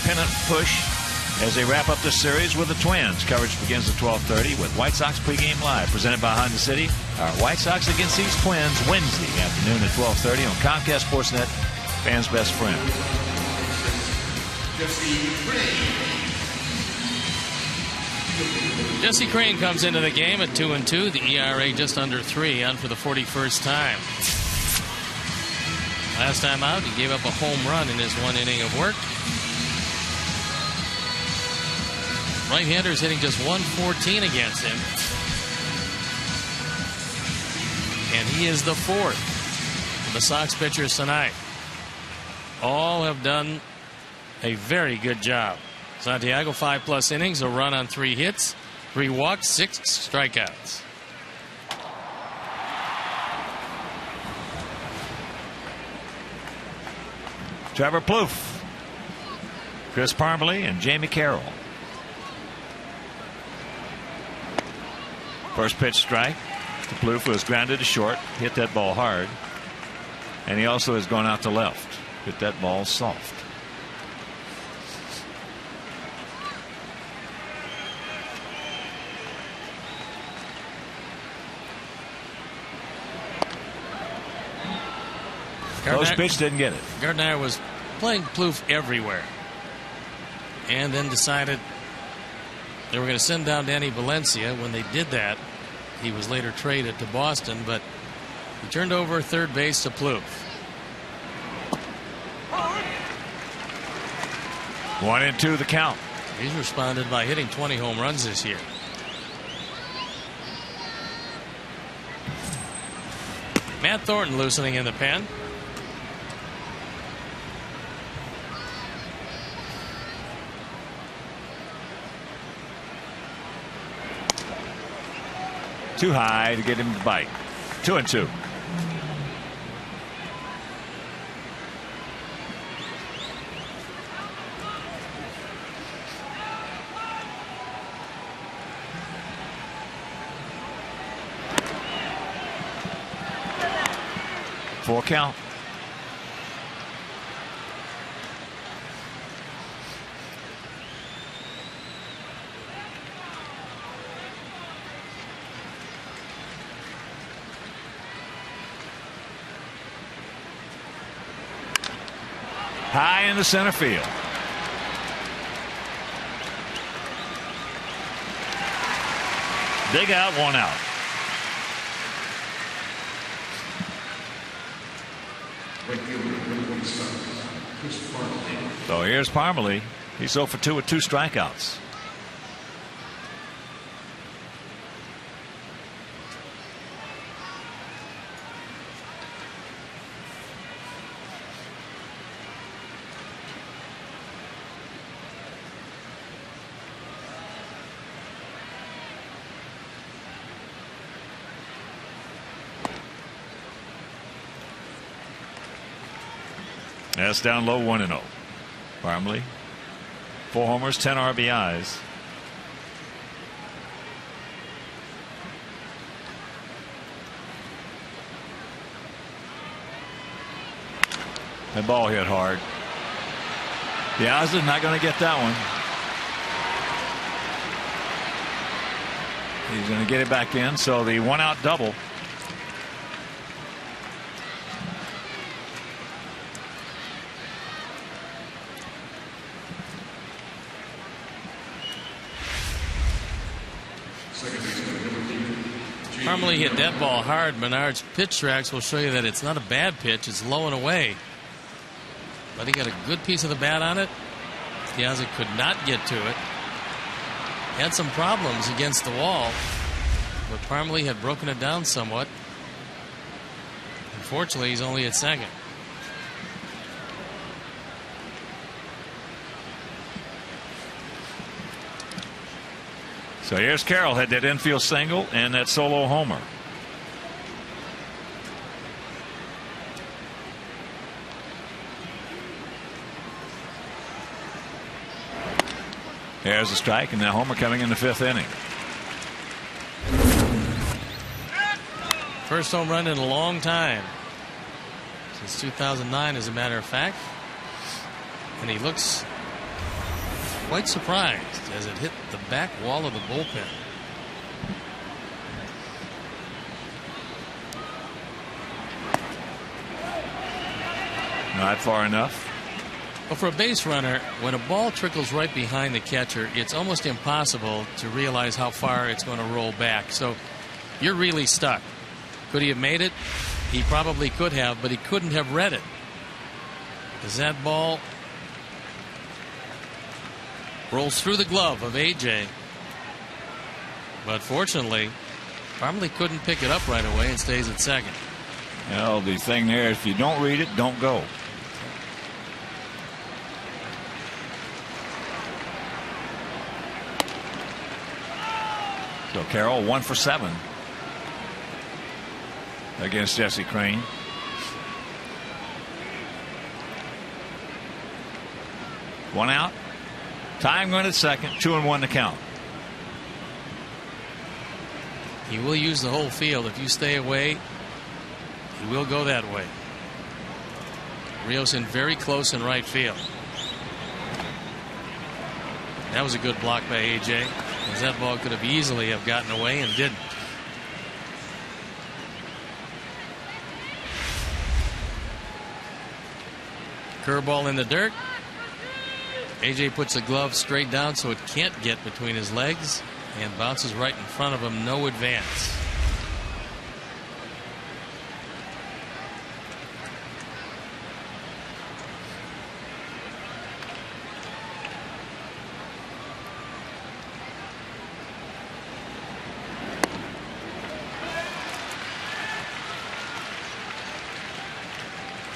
Pennant push as they wrap up the series with the Twins. Coverage begins at 12:30 with White Sox pregame live, presented by Honda City. Our White Sox against these Twins Wednesday afternoon at 12:30 on Comcast Sportsnet, fans' best friend. Jesse Crain comes into the game at 2-2. The ERA just under 3, on for the 41st time. Last time out, he gave up a home run in his 1 inning of work. Right-handers hitting just 114 against him. And he is the 4th of the Sox pitchers tonight. All have done a very good job. Santiago 5+ innings, a run on 3 hits, 3 walks, 6 strikeouts. Trevor Plouffe, Chris Parmelee, and Jamie Carroll. First pitch strike. Plouffe was grounded to short, hit that ball hard, and he also has gone out to left, hit that ball soft. Close pitch, didn't get it. Gardner was playing Plouffe everywhere, and then decided they were going to send down Danny Valencia. When they did that, he was later traded to Boston, but he turned over third base to Plouffe. 1-2 the count. He's responded by hitting 20 home runs this year. Matt Thornton loosening in the pen. Too high to get him to bite. 2-2. Full count. High in the center field. Dig out, 1 out. So here's Parmelee. He's 0 for 2 with 2 strikeouts. That's down low, 1-0. Parmelee, 4 homers, 10 RBIs. That ball hit hard. Piazza's not going to get that one. He's going to get it back in. So the 1-out double. Parmelee hit that ball hard. Menard's pitch tracks will show you that it's not a bad pitch. It's low and away. But he got a good piece of the bat on it. Piazza could not get to it. Had some problems against the wall. But Parmelee had broken it down somewhat. Unfortunately, he's only at second. So here's Carroll, had that infield single and that solo homer. There's a strike, and that homer coming in the 5th inning. First home run in a long time. Since 2009, as a matter of fact. And he looks quite surprised as it hit the back wall of the bullpen. Not far enough. Well, for a base runner, when a ball trickles right behind the catcher, it's almost impossible to realize how far it's going to roll back. So you're really stuck. Could he have made it? He probably could have, but he couldn't have read it. As that ball rolls through the glove of A.J. But fortunately, Parmelee couldn't pick it up right away and stays at second. Well, the thing there, if you don't read it, don't go. So Carroll 1 for 7 against Jesse Crain. One out. Time going at second. 2-1 to count. He will use the whole field. If you stay away, he will go that way. Rios in very close in right field. That was a good block by A.J., as that ball could have easily have gotten away and didn't. Curveball in the dirt. A.J. puts the glove straight down so it can't get between his legs and bounces right in front of him. No advance.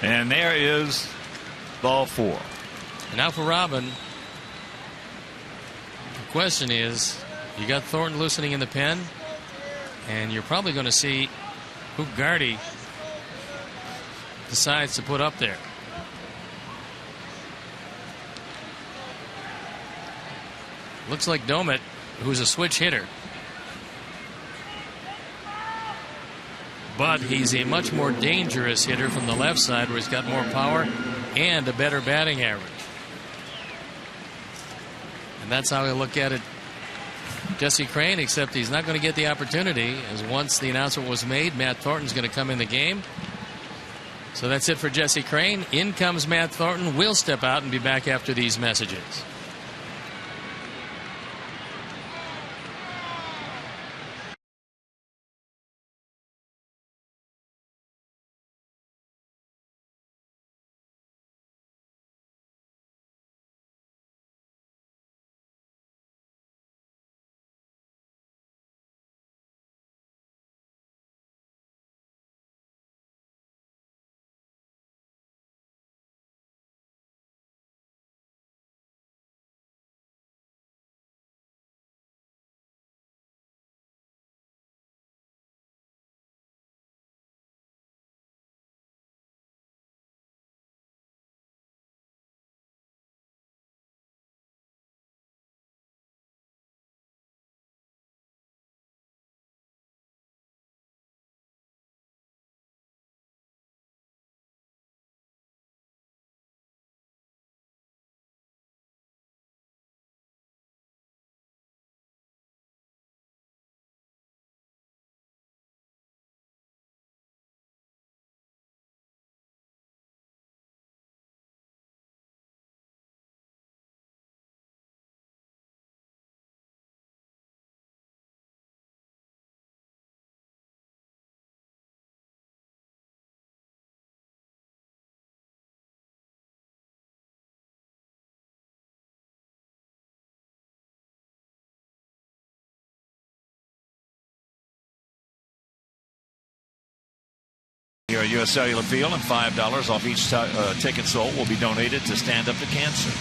And there is ball 4. Now for Robin. The question is, you got Thornton loosening in the pen, and you're probably going to see who Gardy decides to put up there. Looks like Domet, who's a switch hitter. But he's a much more dangerous hitter from the left side, where he's got more power and a better batting average. And that's how he'll look at it, Jesse Crain, except he's not going to get the opportunity, as once the announcement was made, Matt Thornton's going to come in the game. So that's it for Jesse Crain. In comes Matt Thornton. We'll step out and be back after these messages. Here at U.S. Cellular Field, and $5 off each ticket sold will be donated to Stand Up to Cancer.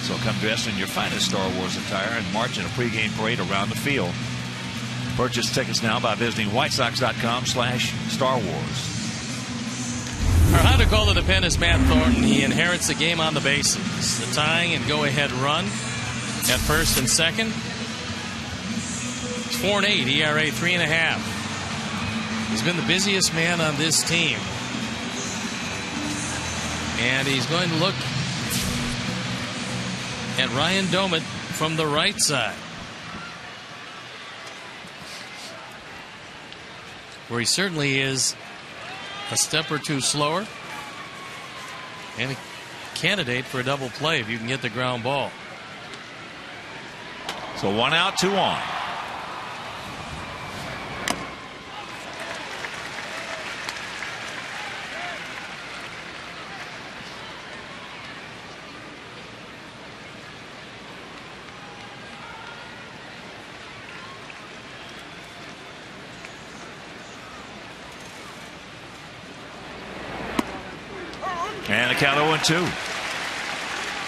So come dressed in your finest Star Wars attire and march in a pregame parade around the field. Purchase tickets now by visiting whitesox.com/Star Wars. Our how to call to the pen is Matt Thornton. He inherits the game on the bases. The tying and go-ahead run at first and second. It's 4-8, ERA 3.5. He's been the busiest man on this team. And he's going to look at Ryan Domet from the right side, where he certainly is a step or two slower and a candidate for a double play if you can get the ground ball. So 1 out, 2 on. And a count 0-2.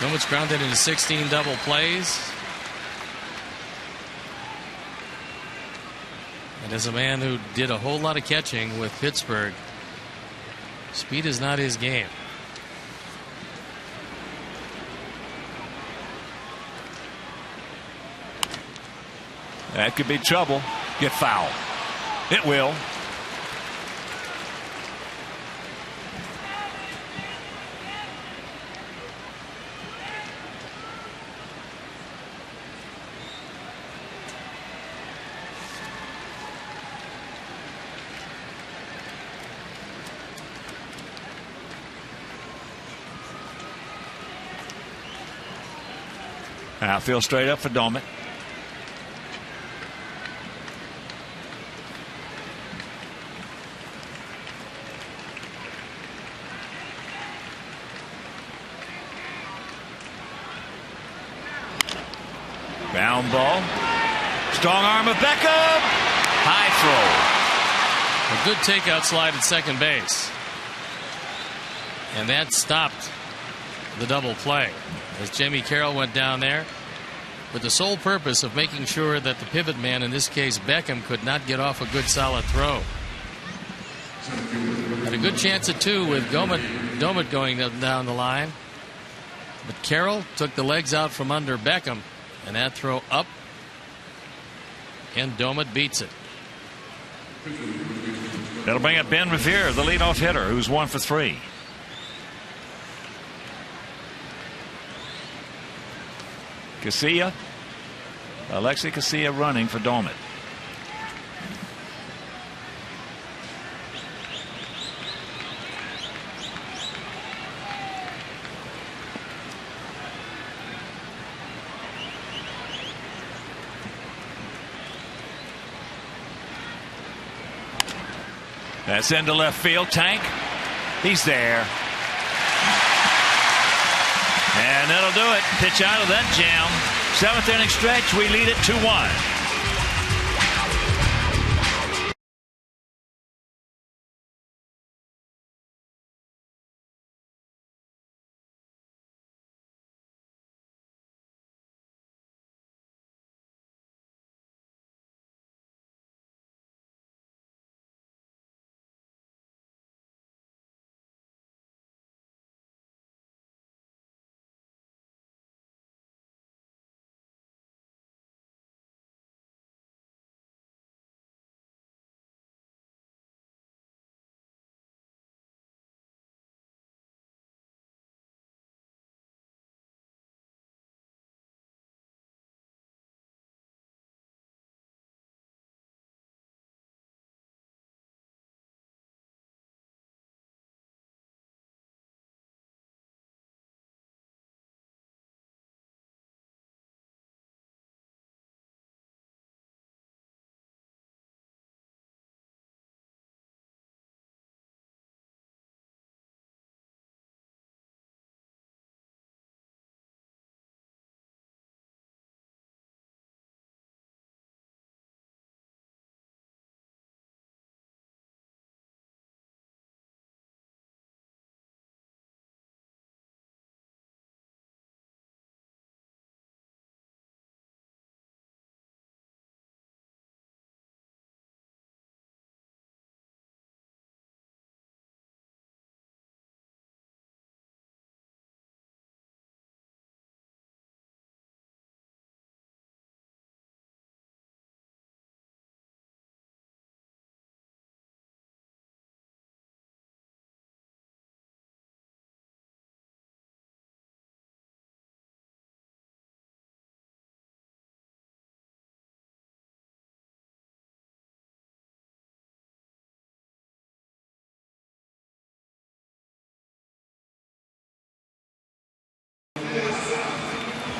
Domet's grounded into 16 double plays. And as a man who did a whole lot of catching with Pittsburgh, speed is not his game. That could be trouble. Get fouled. It will. Outfield straight up for Domet. Ground ball. Strong arm of Beckham. High throw. A good takeout slide at second base. And that stopped the double play as Jamie Carroll went down there with the sole purpose of making sure that the pivot man, in this case Beckham, could not get off a good solid throw. Had a good chance at two with Domet going down the line. But Carroll took the legs out from under Beckham, and that throw up, and Domet beats it. That'll bring up Ben Revere, the leadoff hitter, who's 1 for 3. Casilla. Alexi Casilla running for Domet. That's into left field. Tank. He's there. And that'll do it. Pitch out of that jam. 7th inning stretch. We lead it 2-1.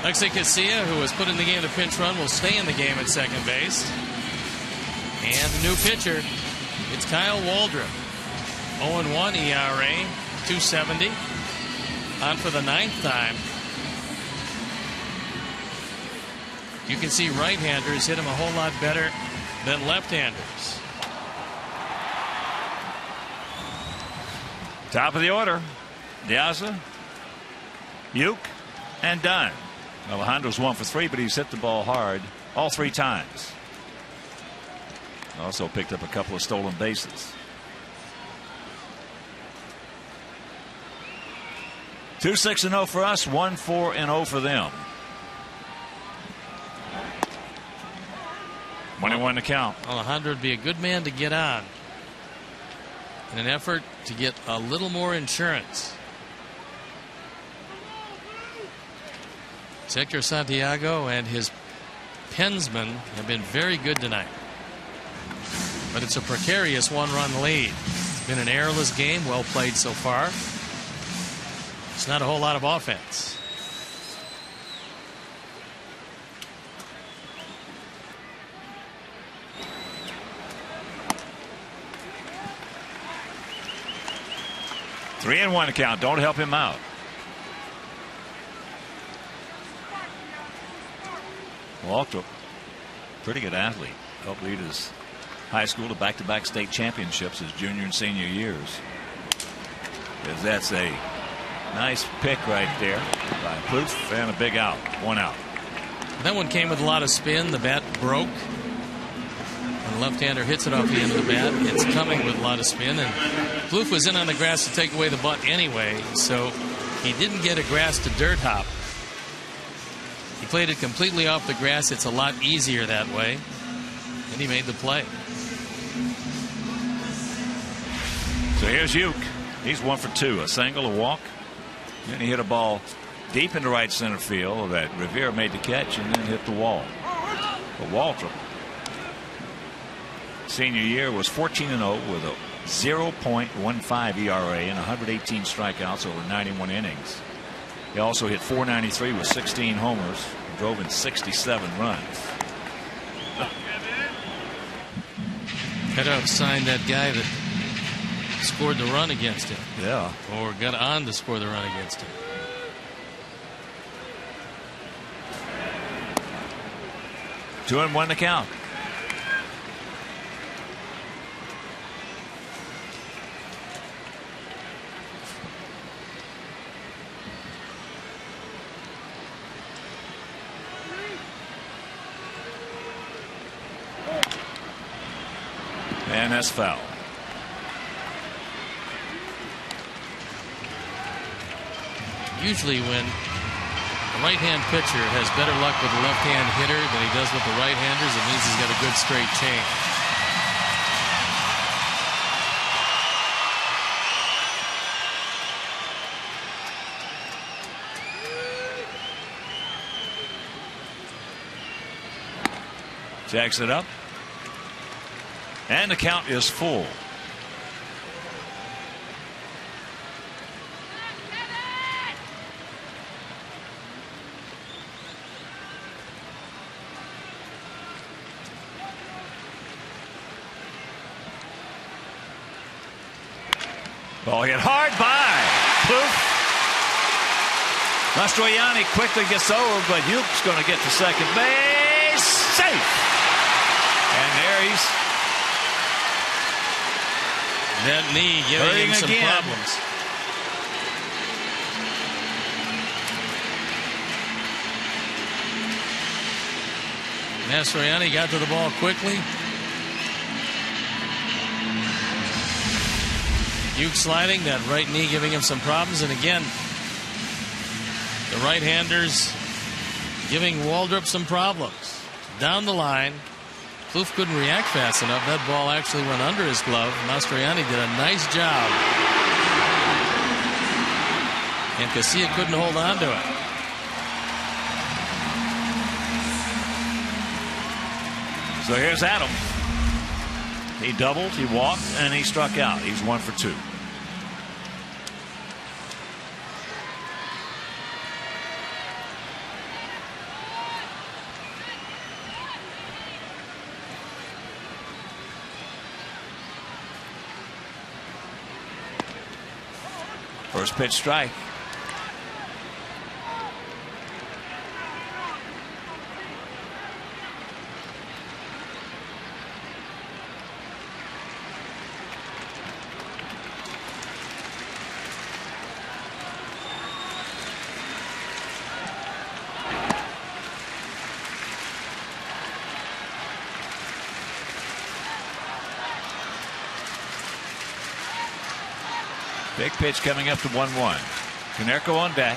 Alexi Casilla, who was put in the game to pinch run, will stay in the game at second base. And the new pitcher, it's Kyle Waldrop. 0-1 ERA, .270. On for the 9th time. You can see right-handers hit him a whole lot better than left-handers. Top of the order. Diaza, Uke, and Dunn. Alejandro's 1 for 3, but he's hit the ball hard all 3 times. Also picked up a couple of stolen bases. 2-6-0 for us, 1-4-0 for them. 21 to count. Alejandro would be a good man to get on in an effort to get a little more insurance. Hector Santiago and his pensmen have been very good tonight. But it's a precarious one-run lead. It's been an errorless game, well played so far. It's not a whole lot of offense. Three and one to count. Don't help him out. Waltrip, pretty good athlete. Helped lead his high school to back-to-back state championships his junior and senior years. Because that's a nice pick right there by Plouffe, and a big out. One out. That one came with a lot of spin. The bat broke. When the left-hander hits it off the end of the bat, it's coming with a lot of spin. And Plouffe was in on the grass to take away the bunt anyway, so he didn't get a grass to dirt hop. He played it completely off the grass. It's a lot easier that way. And he made the play. So here's Uke. He's 1 for 2. A single, a walk. Then he hit a ball deep into right center field that Rivera made the catch and then hit the wall. But Waltrip, senior year, was 14-0 with a 0.15 ERA and 118 strikeouts over 91 innings. He also hit .493 with 16 homers, drove in 67 runs. Had to have signed that guy that scored the run against him. Yeah. Or got on to score the run against him. Two and one to count. And that's foul. Usually when a right-hand pitcher has better luck with a left-hand hitter than he does with the right-handers, it means he's got a good straight change. Jacks it up. And the count is full. Ball hit hard by Plouffe. Mastroianni quickly gets over, but Uke's going to get to second base. Safe. And there he's that knee giving him some problems. Mastroianni got to the ball quickly. Uke sliding, that right knee giving him some problems. And again, the right-handers giving Waldrop some problems. Down the line, Plouffe couldn't react fast enough. That ball actually went under his glove. Mastroianni did a nice job. And Casilla couldn't hold on to it. So here's Adam. He doubled, he walked, and he struck out. He's 1 for 2. First pitch strike. Big pitch coming up to 1-1. Konerko on deck.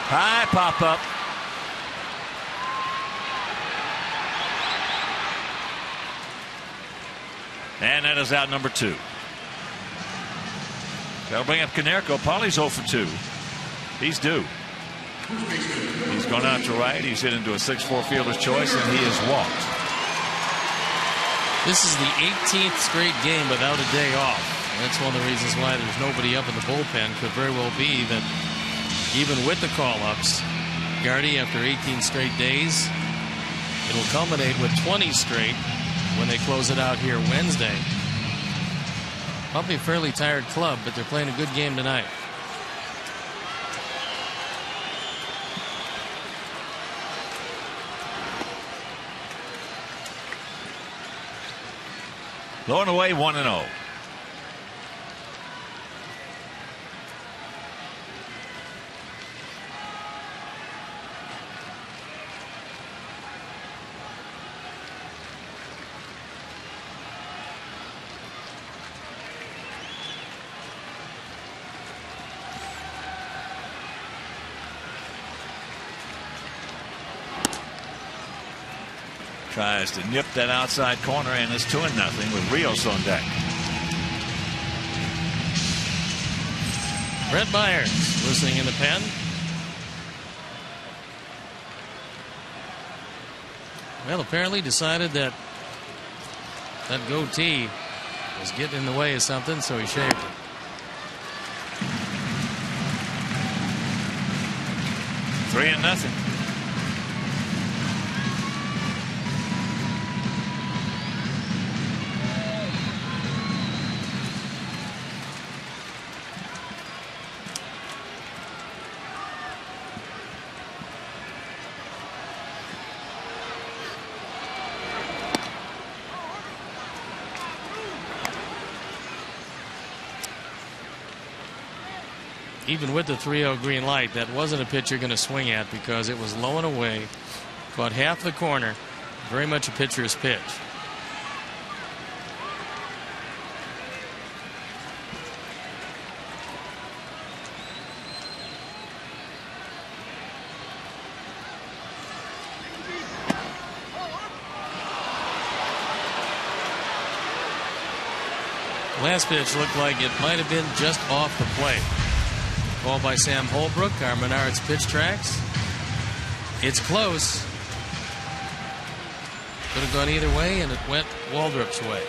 High pop up. And that is out number 2. That'll bring up Konerko. Pauley's 0 for 2. He's due. He's gone out to right. He's hit into a 6-4 fielder's choice, and he is walked. This is the 18th straight game without a day off. That's one of the reasons why there's nobody up in the bullpen. Could very well be that even with the call-ups, Gardy, after 18 straight days, it'll culminate with 20 straight when they close it out here Wednesday. Probably a fairly tired club, but they're playing a good game tonight. Low and away, 1-0. Tries to nip that outside corner, and it's 2-0 with Rios on deck. Brett Byers listening in the pen. Well, apparently decided that goatee was getting in the way of something, so he shaved it. Three and nothing. Even with the 3-0 green light, that wasn't a pitch you're going to swing at because it was low and away, about half the corner. Very much a pitcher's pitch. Last pitch looked like it might have been just off the plate. Called by Sam Holbrook, our Menards pitch tracks. It's close. Could have gone either way, and it went Waldrop's way.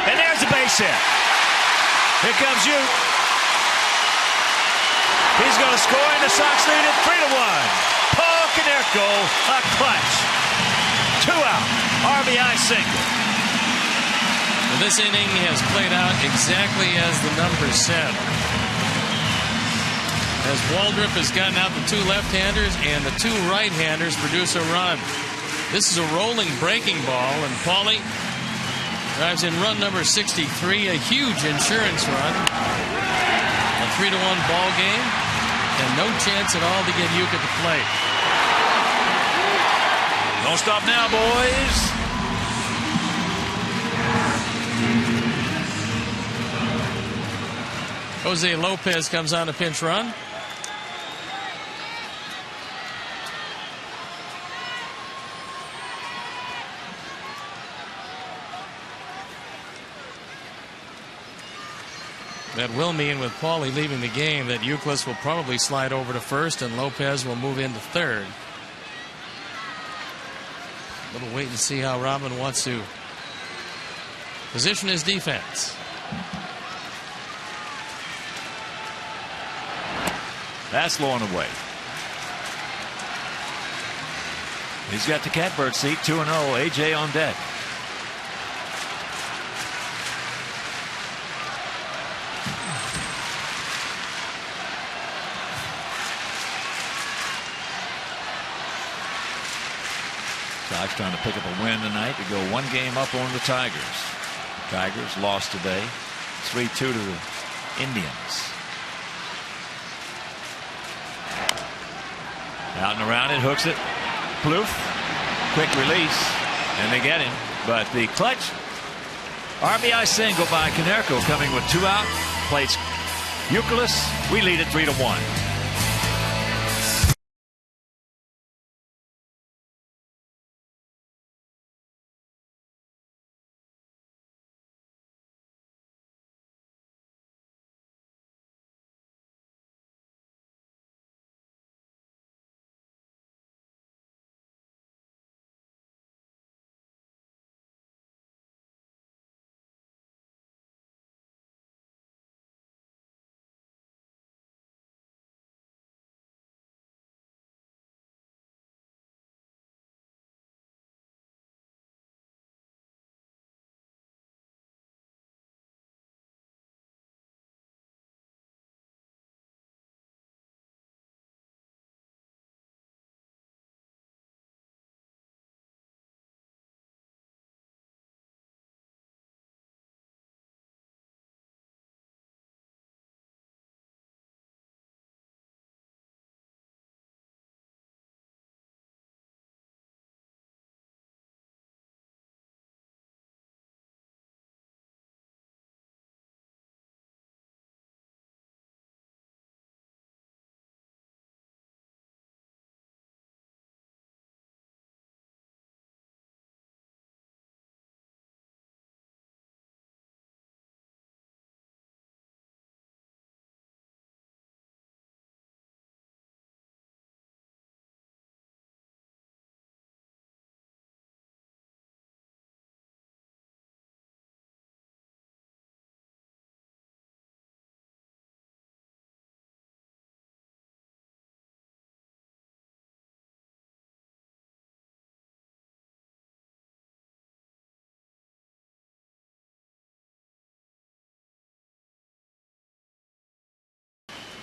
And there's the base hit. Here comes you. He's going to score, and the Sox lead it 3-1. Paul Konerko, a clutch. 2 out. RBI single. And this inning has played out exactly as the numbers said. As Waldrop has gotten out the 2 left-handers and the 2 right-handers produce a run. This is a rolling breaking ball, and Paulie drives in run number 63, a huge insurance run. A 3-1 ball game, and no chance at all to get Uke at the plate. Don't stop now, boys. Jose Lopez comes on a pinch run. That will mean, with Paulie leaving the game, that Euclid will probably slide over to first and Lopez will move into third. A little wait and see how Robin wants to position his defense. That's low and away. He's got the catbird seat, 2-0. AJ on deck. Sox trying to pick up a win tonight to go 1 game up on the Tigers. Tigers lost today, 3-2 to the Indians. Out and around it, hooks it. Plouffe. Quick release. And they get him. But the clutch RBI single by Konerko coming with 2 out. Plates Youkilis. We lead it 3-1.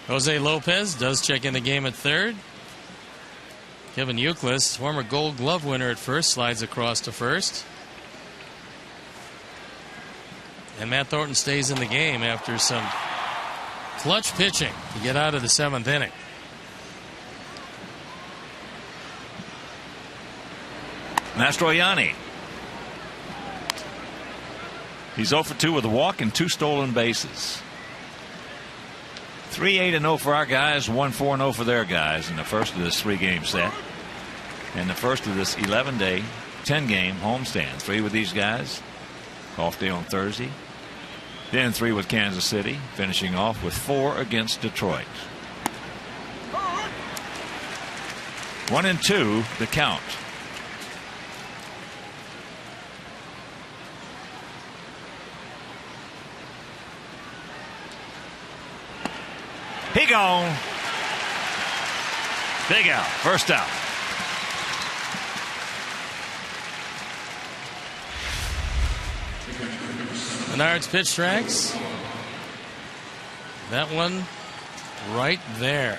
Jose Lopez does check in the game at third. Kevin Youkilis, former Gold Glove winner at first, slides across to first. And Matt Thornton stays in the game after some clutch pitching to get out of the 7th inning. Mastroianni. He's 0 for 2 with a walk and 2 stolen bases. 3-8-0 for our guys, 1-4-0 for their guys in the first of this 3-game set. And the first of this 11-day, 10-game homestand. 3 with these guys. Off day on Thursday. Then 3 with Kansas City. Finishing off with 4 against Detroit. 1-2 the count. He gone. Big out. First out. Menard's pitch tracks. That one right there.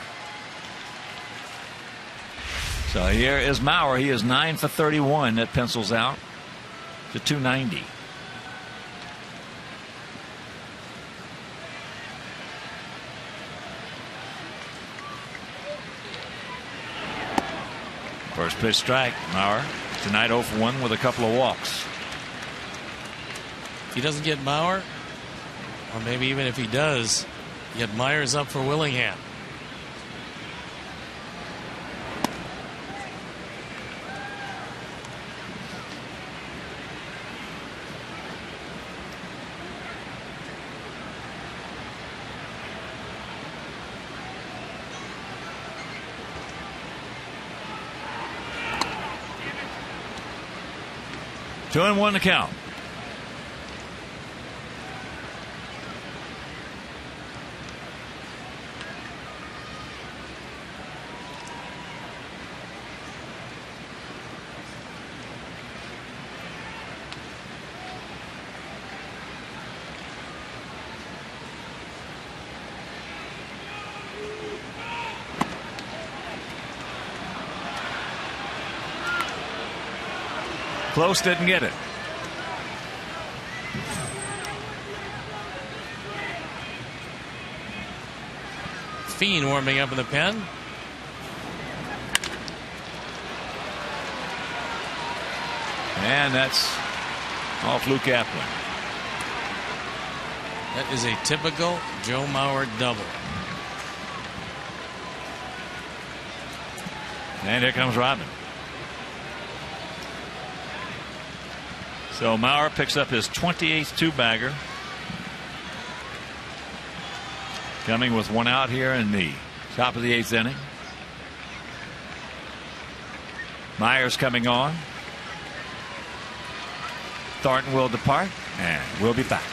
So here is Maurer. He is 9 for 31. That pencils out to 290. First pitch strike. Maurer tonight 0 for 1 with a couple of walks. If he doesn't get Maurer, or maybe even if he does, get Myers up for Willingham. Two and one to count. Close, didn't get it. Fiend warming up in the pen. And that's off Luke Kaplan. That is a typical Joe Mauer double. And here comes Rodman. So Mauer picks up his 28th two-bagger. Coming with one out here in the top of the 8th inning. Myers coming on. Thornton will depart, and we'll be back.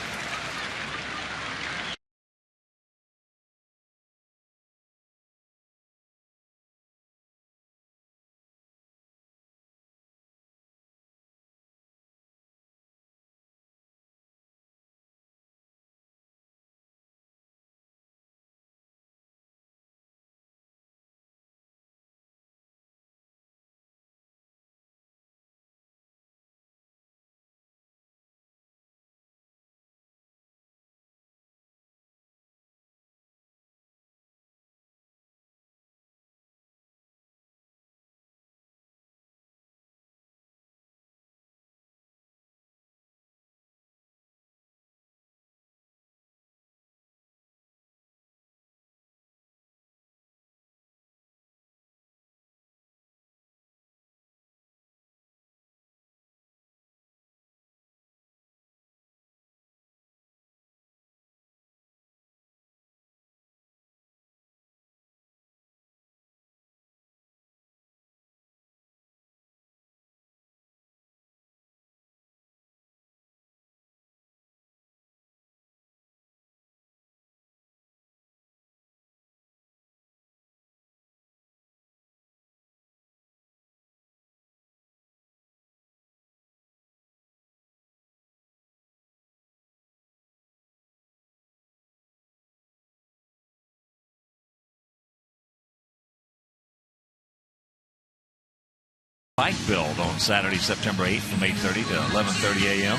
Bike build on Saturday, September 8th from 8:30 to 11:30 a.m.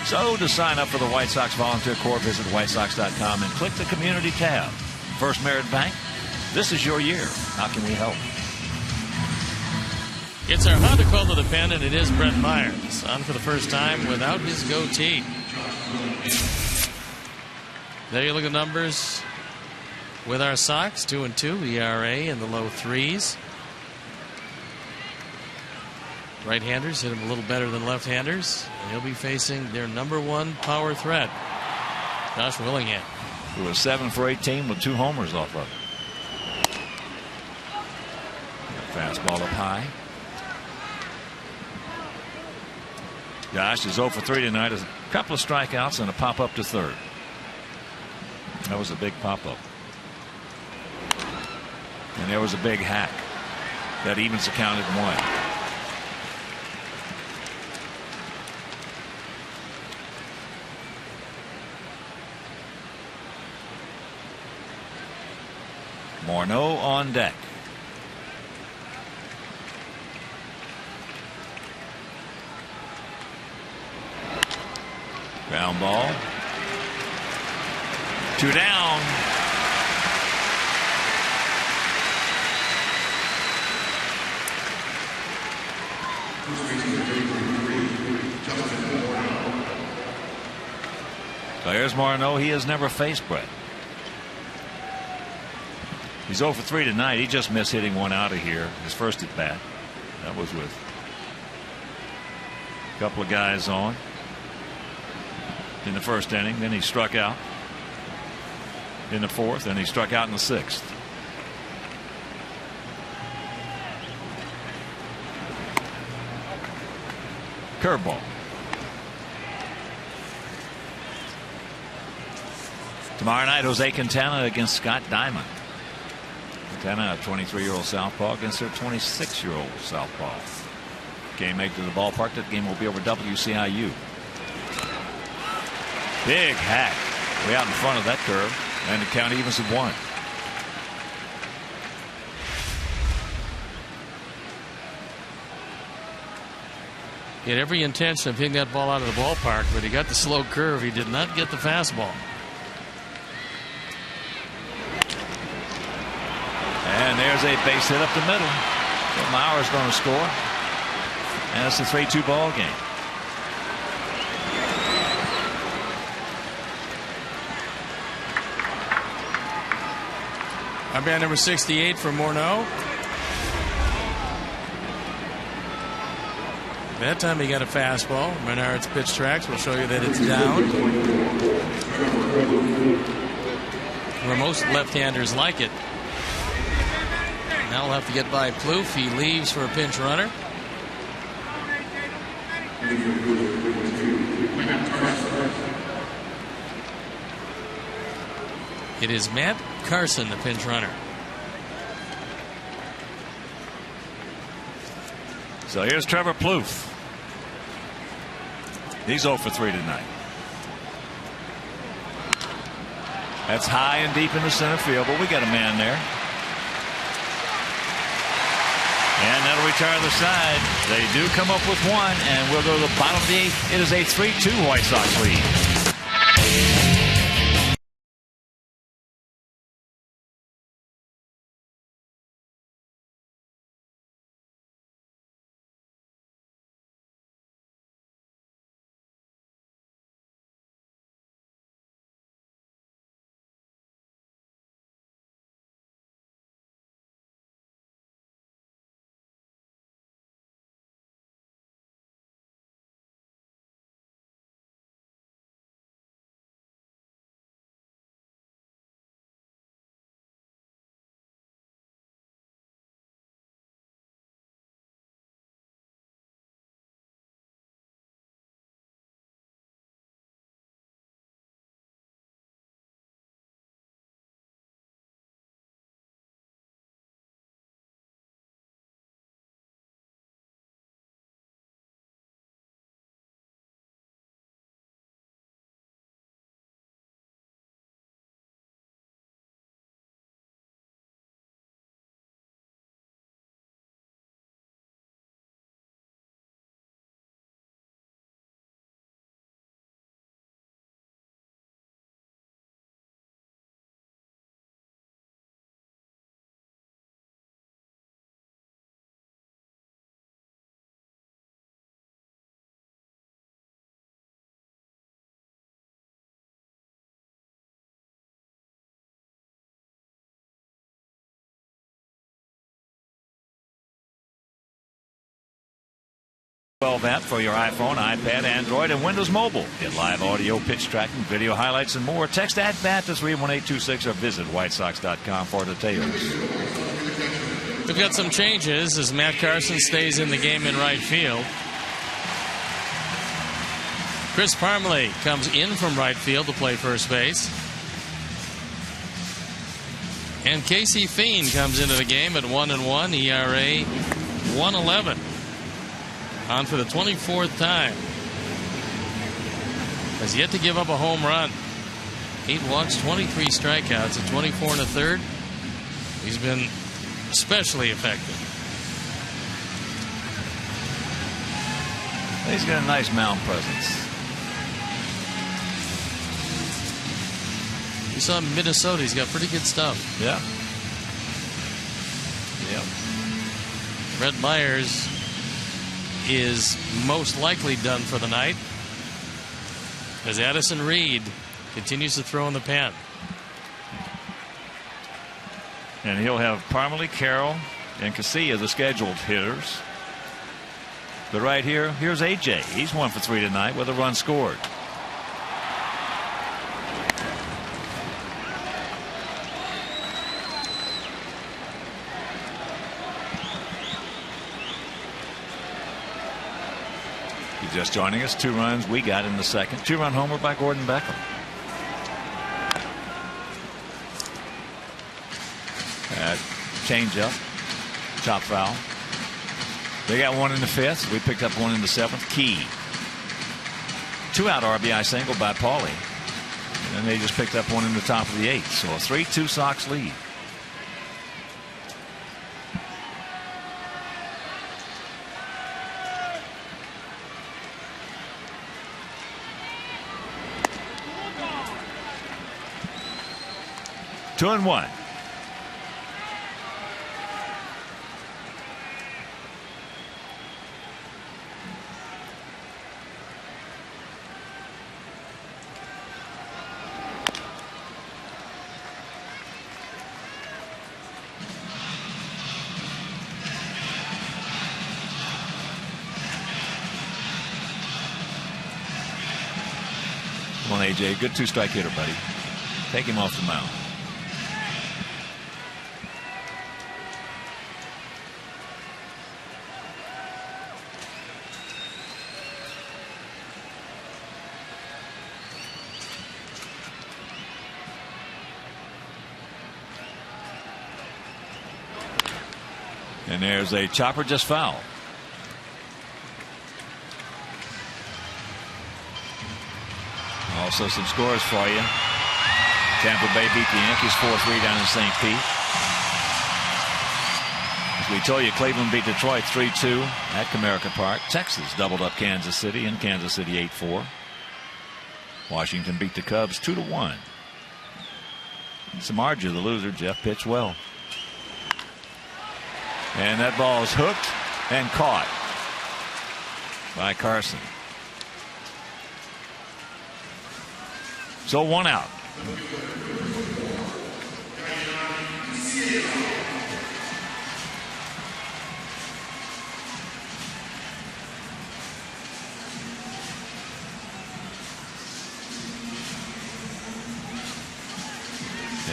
So to sign up for the White Sox Volunteer Corps, visit whitesox.com and click the Community tab. First Merit Bank, this is your year. How can we help? It's our Honda call to the pen, and it is Brett Myers on for the first time without his goatee. There you look at the numbers with our Sox, 2-2, ERA in the low 3s. Right-handers hit him a little better than left-handers, and he'll be facing their #1 power threat, Josh Willingham. Who was 7 for 18 with 2 homers off of it. Fastball up high. Josh is 0 for 3 tonight. A couple of strikeouts and a pop-up to third. That was a big pop-up. And there was a big hack. That evens the count at 1. Morneau on deck. Ground ball. 2 down. So here's Morneau. He has never faced Brett. He's 0 for 3 tonight. He just missed hitting one out of here. His first at bat. That was with a couple of guys on in the first inning. Then he struck out in the 4th, and he struck out in the 6th. Curveball. Tomorrow night, Jose Quintana against Scott Diamond. Quintana, a 23-year-old southpaw against their 26-year-old southpaw. Game made to the ballpark. That game will be over WCIU. Big hack way out in front of that curve, and the count evens at 1. He had every intention of hitting that ball out of the ballpark, but he got the slow curve. He did not get the fastball. And there's a base hit up the middle. So Mauer's going to score. And it's a 3-2 ball game. RBI number 68 for Morneau. That time he got a fastball. Menard's pitch tracks will show you that it's down. Where most left-handers like it. Now we'll have to get by Plouffe. He leaves for a pinch runner. It is Matt Carson, the pinch runner. So here's Trevor Plouffe. He's 0 for 3 tonight. That's high and deep in the center field, but we got a man there. And that'll retire the side. They do come up with one, and we'll go to the bottom of the 8th. It is a 3-2 White Sox lead. App for your iPhone, iPad, Android, and Windows Mobile. Get live audio, pitch tracking, video highlights, and more. Text at-bat to 31826 or visit whitesox.com for details. We've got some changes as Matt Carson stays in the game in right field. Chris Parmelee comes in from right field to play first base. And Casey Fiend comes into the game at 1-1, ERA 1.11. On for the 24th time. Has yet to give up a home run. 8 walks, 23 strikeouts at 24 1/3. He's been especially effective. He's got a nice mound presence. You saw him in Minnesota. He's got pretty good stuff. Yeah. Yep. Red Myers is most likely done for the night as Addison Reed continues to throw in the pen. And he'll have Parmelee, Carroll, and Casilla the scheduled hitters. But right here, here's AJ. He's 1 for 3 tonight with a run scored. Just joining us, 2 runs we got in the second. 2-run homer by Gordon Beckham. Change up, chop foul. They got 1 in the 5th. We picked up 1 in the 7th. Key. 2-out RBI single by Paulie. And then they just picked up 1 in the top of the 8th. So a 3-2 Sox lead. Two and 1. A.J. Good 2-strike hitter, buddy. Take him off the mound. And there's a chopper just foul. Also some scores for you. Tampa Bay beat the Yankees 4-3 down in St. Pete. As we told you, Cleveland beat Detroit 3-2 at Comerica Park. Texas doubled up Kansas City, and Kansas City 8-4. Washington beat the Cubs 2-1. Samardzija, the loser. Jeff pitched well. And that ball is hooked and caught by Carson. So 1 out.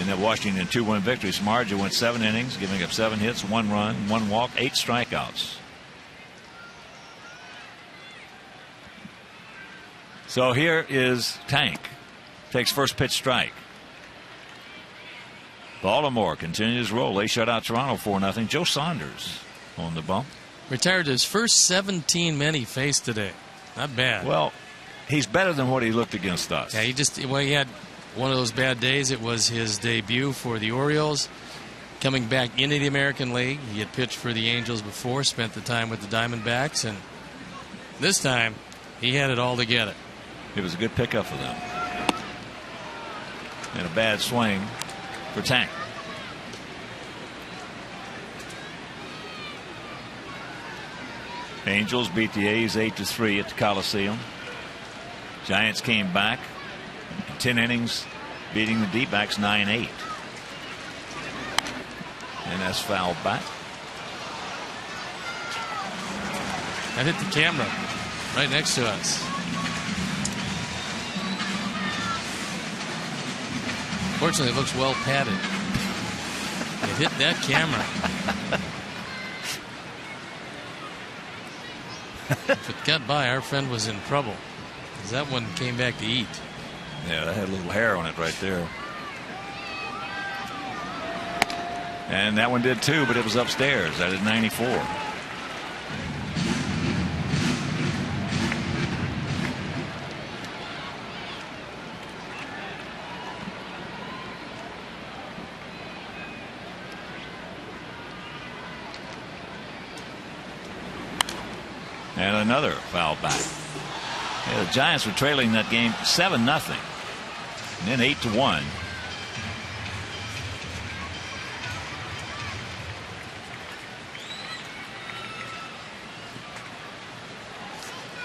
In that Washington 2-1 victory, Samardzija went 7 innings, giving up 7 hits, 1 run, 1 walk, 8 strikeouts. So here is Tank. Takes first pitch strike. Baltimore continues his roll. They shut out Toronto 4-0. Joe Saunders on the bump. Retired his first 17 men he faced today. Not bad. Well, he's better than what he looked against us. Yeah, he had one of those bad days. It was his debut for the Orioles. Coming back into the American League. He had pitched for the Angels before, spent the time with the Diamondbacks, and this time he had it all together. It was a good pickup for them. And a bad swing for Tank. Angels beat the A's 8-3 at the Coliseum. Giants came back in 10 innings, beating the D-backs 9-8. And that's fouled back. That hit the camera right next to us. Fortunately, it looks well padded. It hit that camera. If it got by, our friend was in trouble, because that one came back to eat. Yeah, that had a little hair on it right there. And that one did too, but it was upstairs. That is 94. And another foul back. Yeah, the Giants were trailing that game 7-0, and then 8-1.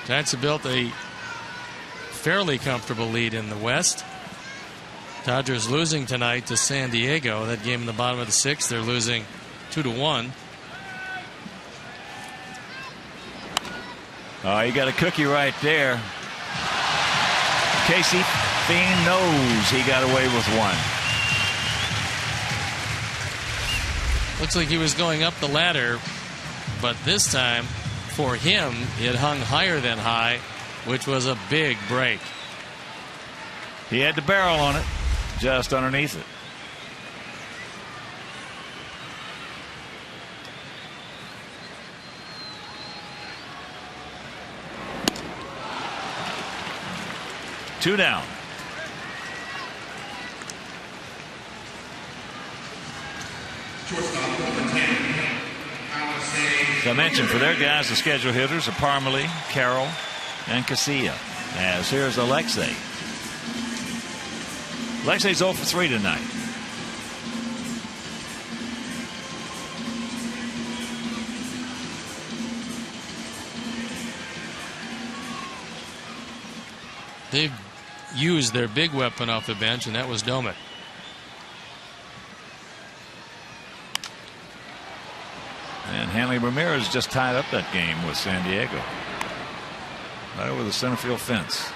Giants have built a fairly comfortable lead in the West. Dodgers losing tonight to San Diego. That game in the bottom of the 6th, they're losing 2-1. Oh, you got a cookie right there. Casey Fiend knows he got away with one. Looks like he was going up the ladder, but this time for him it hung higher than high, which was a big break. He had the barrel on it, just underneath it. Two down. As I mentioned, for their guys, the schedule hitters are Parmelee, Carroll, and Casilla. As here's Alexei. Alexei's 0 for 3 tonight. They've used their big weapon off the bench, and that was Domet. And Hanley Ramirez just tied up that game with San Diego. Right over the center field fence.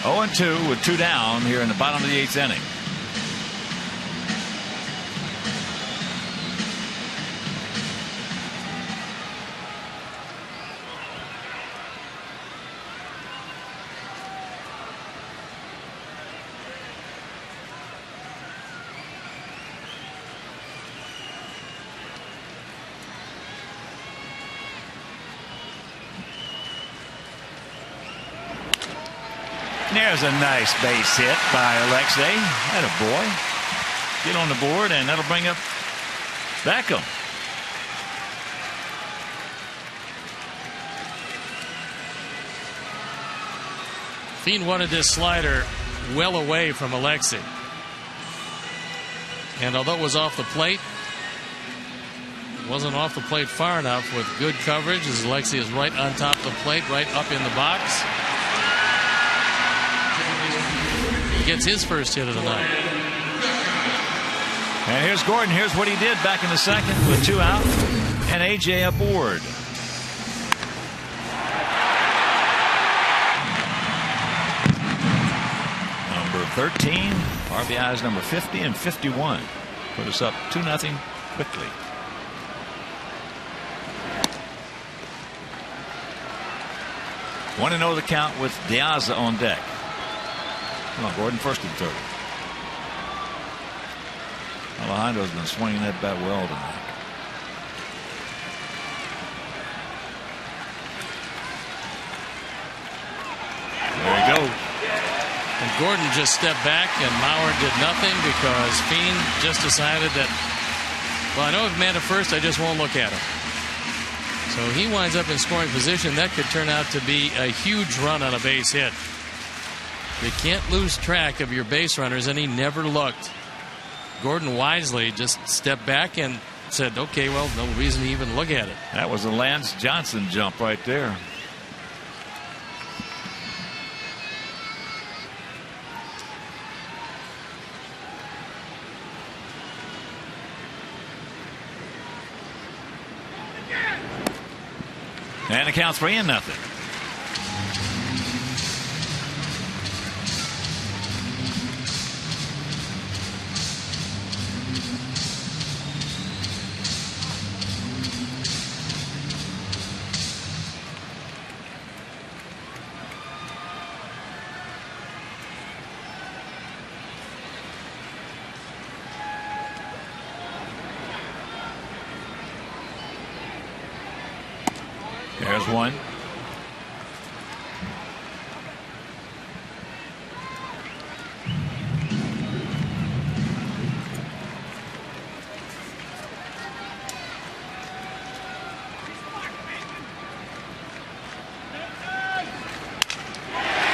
0-2 with 2 down here in the bottom of the 8th inning. There's a nice base hit by Alexei. Atta boy. Get on the board, and that'll bring up Beckham. Fein wanted this slider well away from Alexei. And although it was off the plate, it wasn't off the plate far enough with good coverage, as Alexei is right on top of the plate, right up in the box. Gets his first hit of the night. And here's Gordon. Here's what he did back in the second with 2 out and A.J. aboard. Number 13, RBIs number 50 and 51. Put us up 2-0 quickly. Want to know the count with Diaz on deck. Come on, Gordon, first and third. Alejandro's been swinging that bat well tonight. There you go. And Gordon just stepped back, and Mauer did nothing because Fein just decided that, well, I know if man at first, I just won't look at him. So he winds up in scoring position. That could turn out to be a huge run on a base hit. You can't lose track of your base runners, and he never looked. Gordon wisely just stepped back and said, okay, well, no reason to even look at it. That was a Lance Johnson jump right there. And the count's 3-0. There's one.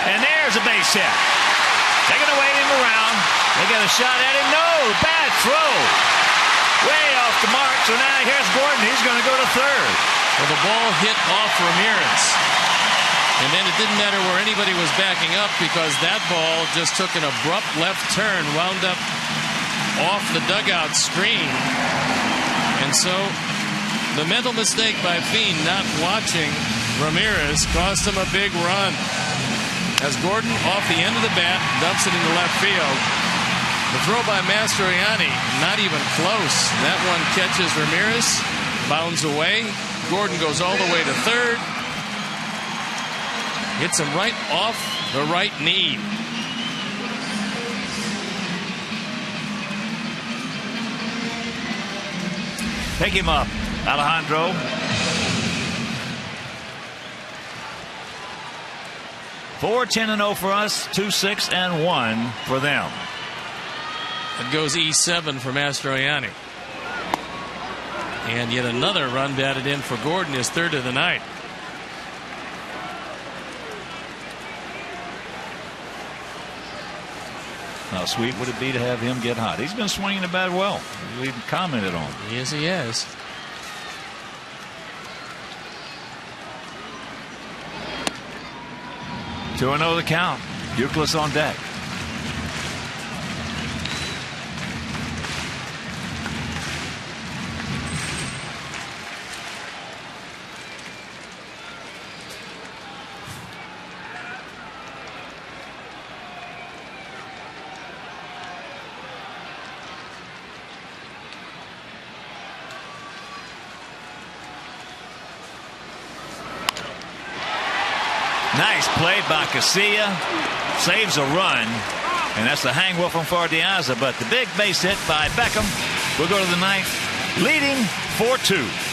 And there's a base hit. They're going to wave him around. They got a shot at him. No, bad throw. Way off the mark. So now here's Gordon. He's going to go to third. Well, the ball hit off Ramirez. And then it didn't matter where anybody was backing up because that ball just took an abrupt left turn, wound up off the dugout screen. And so the mental mistake by Fein not watching Ramirez cost him a big run. As Gordon, off the end of the bat, dumps it into left field. The throw by Mastroianni, not even close. That one catches Ramirez, bounds away. Gordon goes all the way to third. Hits him right off the right knee. Pick him up, Alejandro. Four 10-0 for us, 2-6-1 for them. It goes E7 for Mastroianni. And yet another run batted in for Gordon, his third of the night. How sweet would it be to have him get hot? He's been swinging the bat well. We've commented on. Yes, he has. To 2-0 the count. Youkilis on deck. Nice play by Casilla. Saves a run. And that's the hang from Fardiaza. But the big base hit by Beckham will go to the ninth, leading 4-2.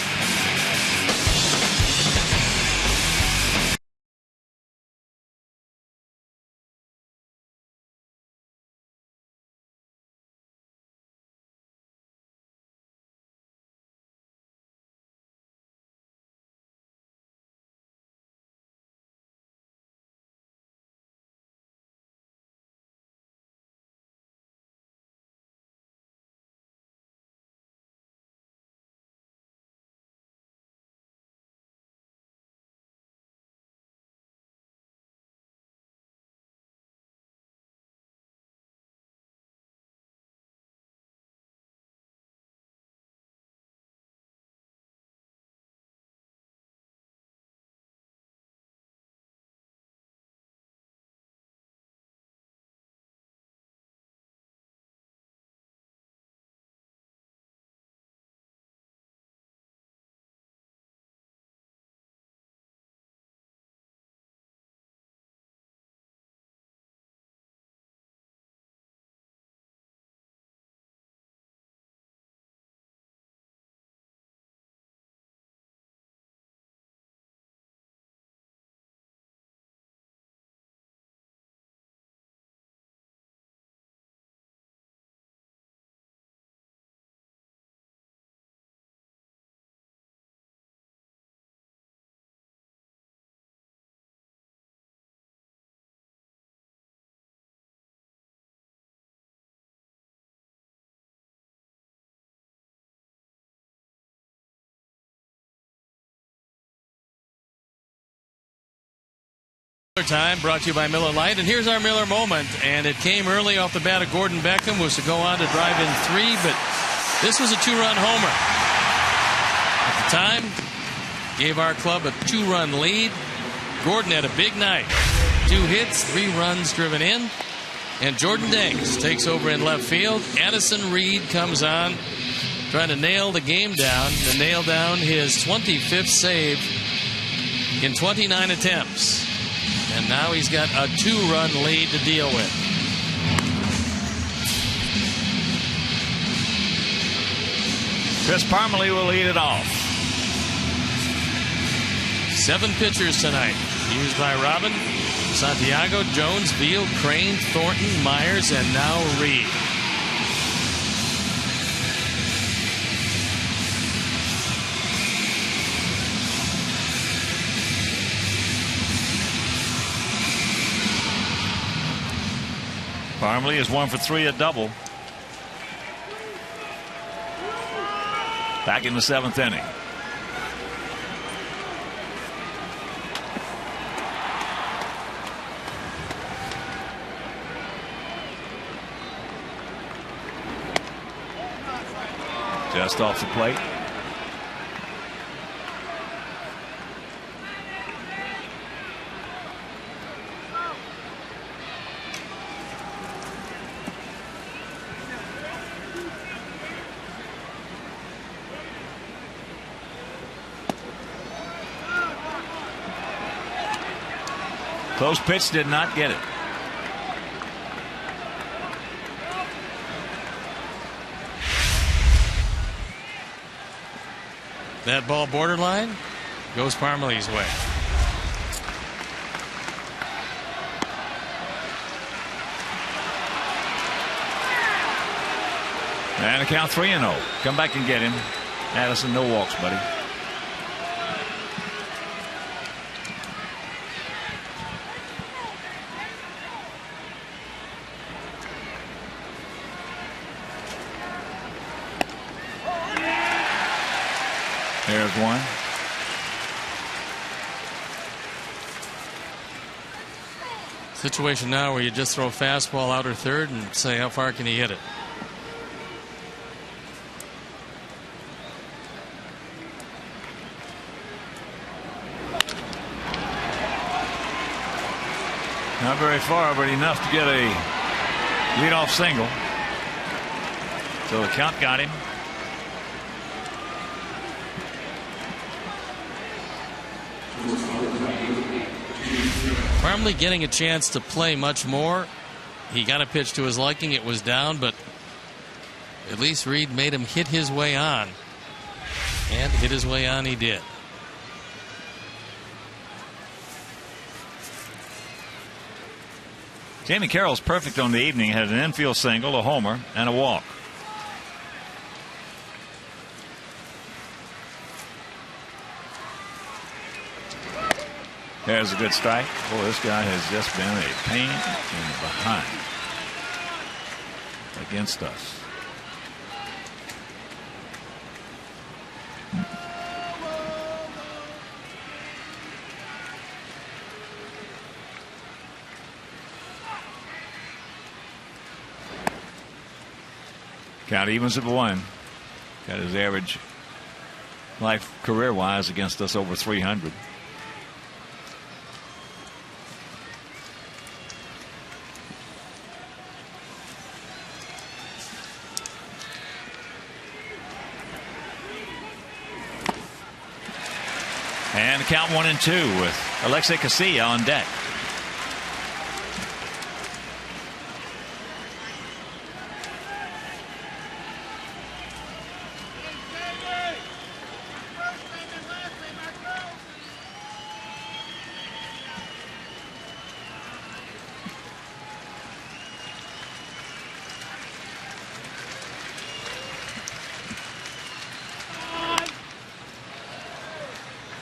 Time brought to you by Miller Lite, and here's our Miller moment, and it came early off the bat of Gordon Beckham, was to go on to drive in 3, but this was a 2-run homer. At the time, gave our club a 2-run lead. Gordon had a big night. 2 hits, 3 runs driven in, and Jordan Danks takes over in left field. Addison Reed comes on, trying to nail the game down, to nail down his 25th save in 29 attempts. And now he's got a 2-run lead to deal with. Chris Parmelee will lead it off. 7 pitchers tonight. Used by Robin, Santiago, Jones, Beal, Crane, Thornton, Myers, and now Reed. Parmelee is 1 for 3, a double. Back in the 7th inning. Just off the plate. Close pitch, did not get it. That ball borderline goes Parmelee's way. And a count 3-0. Come back and get him. Addison, no walks, buddy. There's one. Situation now where you just throw a fastball outer third and say how far can he hit it. Not very far, but enough to get a leadoff single. So the count got him. Parmley getting a chance to play much more. He got a pitch to his liking. It was down, but at least Reed made him hit his way on. And hit his way on he did. Jamie Carroll's perfect on the evening. Had an infield single, a homer, and a walk. There's a good strike. Boy, this guy has just been a pain in the behind against us. Count evens at 1. Got his average life career-wise against us over 300. And count 1-2 with Alexei Casilla on deck.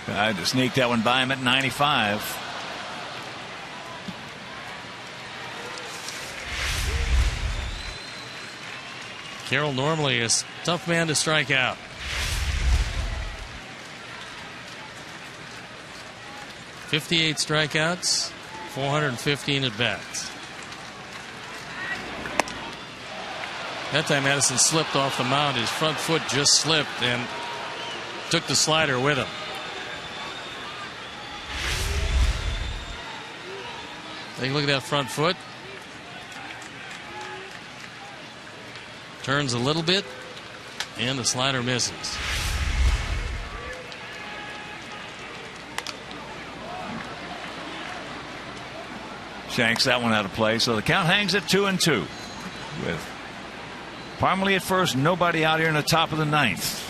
Tried to sneak that one by him at 95. Carroll normally a tough man to strike out. .58 strikeouts, 415 at bats. That time Addison slipped off the mound. His front foot just slipped and took the slider with him. Take a look at that front foot. Turns a little bit, and the slider misses. Shanks that one out of play, so the count hangs at 2-2. With Parmley at first, nobody out here in the top of the 9th.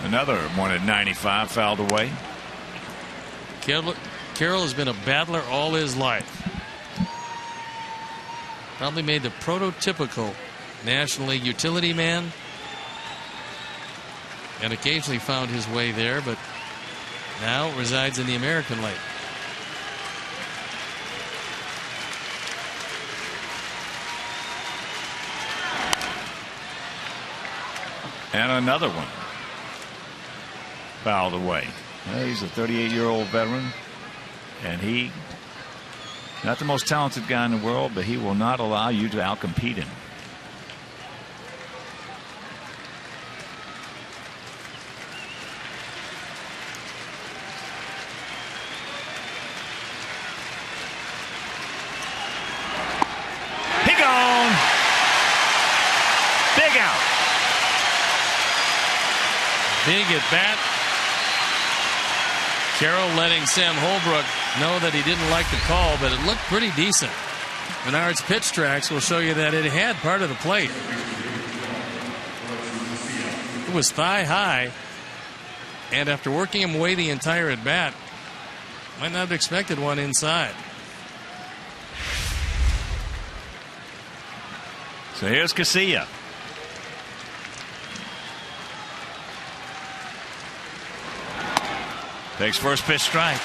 Another one at 95 fouled away. Carroll has been a battler all his life. Probably made the prototypical National League utility man. And occasionally found his way there, but now resides in the American League. And another one fouled away. Well, he's a 38-year-old veteran, and he, not the most talented guy in the world, but he will not allow you to outcompete him. He gone. Big out. Big at bat. Carroll letting Sam Holbrook know that he didn't like the call, but it looked pretty decent. Menard's pitch tracks will show you that it had part of the plate. It was thigh high, and after working him away the entire at bat, might not have expected one inside. So here's Casilla. Takes first pitch strike.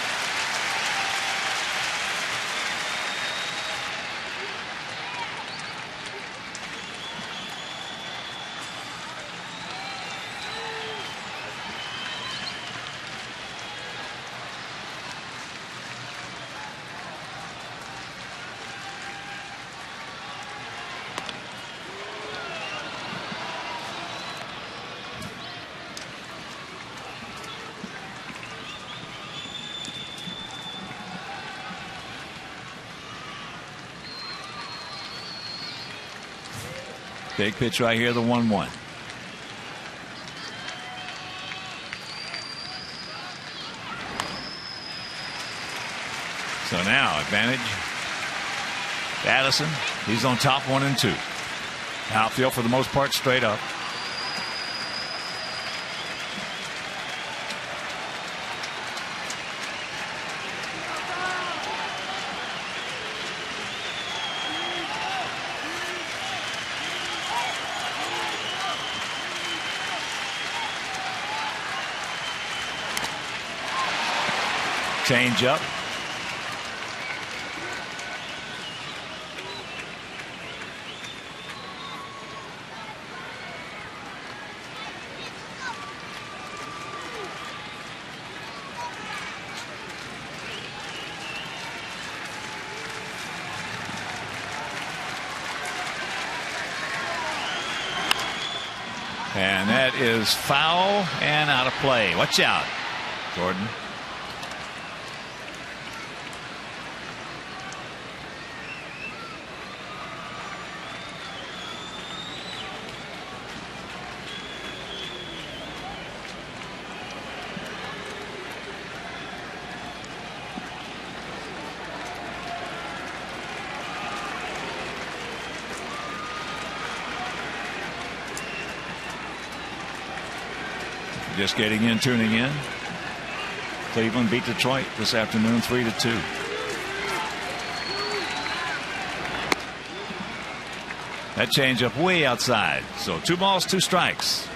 Big pitch right here, the 1-1. So now advantage. Addison, he's on top 1-2. Outfield for the most part straight up. Change up. And that is foul and out of play. Watch out, Gordon. Just getting in, tuning in. Cleveland beat Detroit this afternoon 3-2. That changeup way outside. So 2 balls, 2 strikes.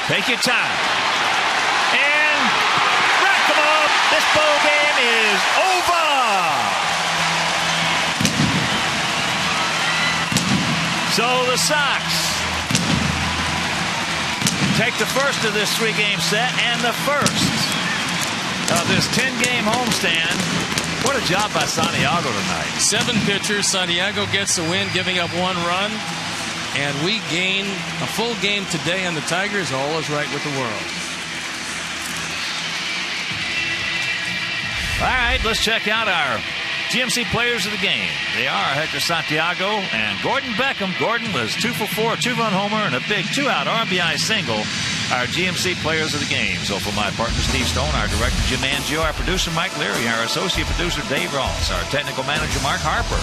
Take your time. And rack them up. This ball game is over. So the Sox take the first of this 3-game set and the first of this 10-game homestand. What a job by Santiago tonight. 7 pitchers. Santiago gets the win, giving up 1 run. And we gain a full game today, and the Tigers all is right with the world. All right, let's check out our GMC players of the game. They are Hector Santiago and Gordon Beckham. Gordon was 2 for 4, 2-run homer, and a big 2-out RBI single. Our GMC players of the game. So for my partner Steve Stone, our director Jim Angio, our producer Mike Leary, our associate producer Dave Ross, our technical manager Mark Harper,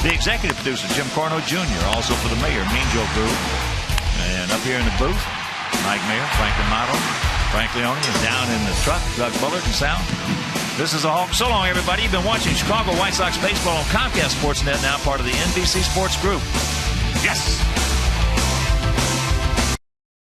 the executive producer, Jim Corno Jr., also for the mayor, Mean Joe Crew. And up here in the booth, Mike Mayer, Frank D'Amato, Frank Leone is down in the truck, Doug Bullard and sound. This is a Hawk. So long, everybody. You've been watching Chicago White Sox baseball on Comcast Sportsnet, now part of the NBC Sports Group. Yes!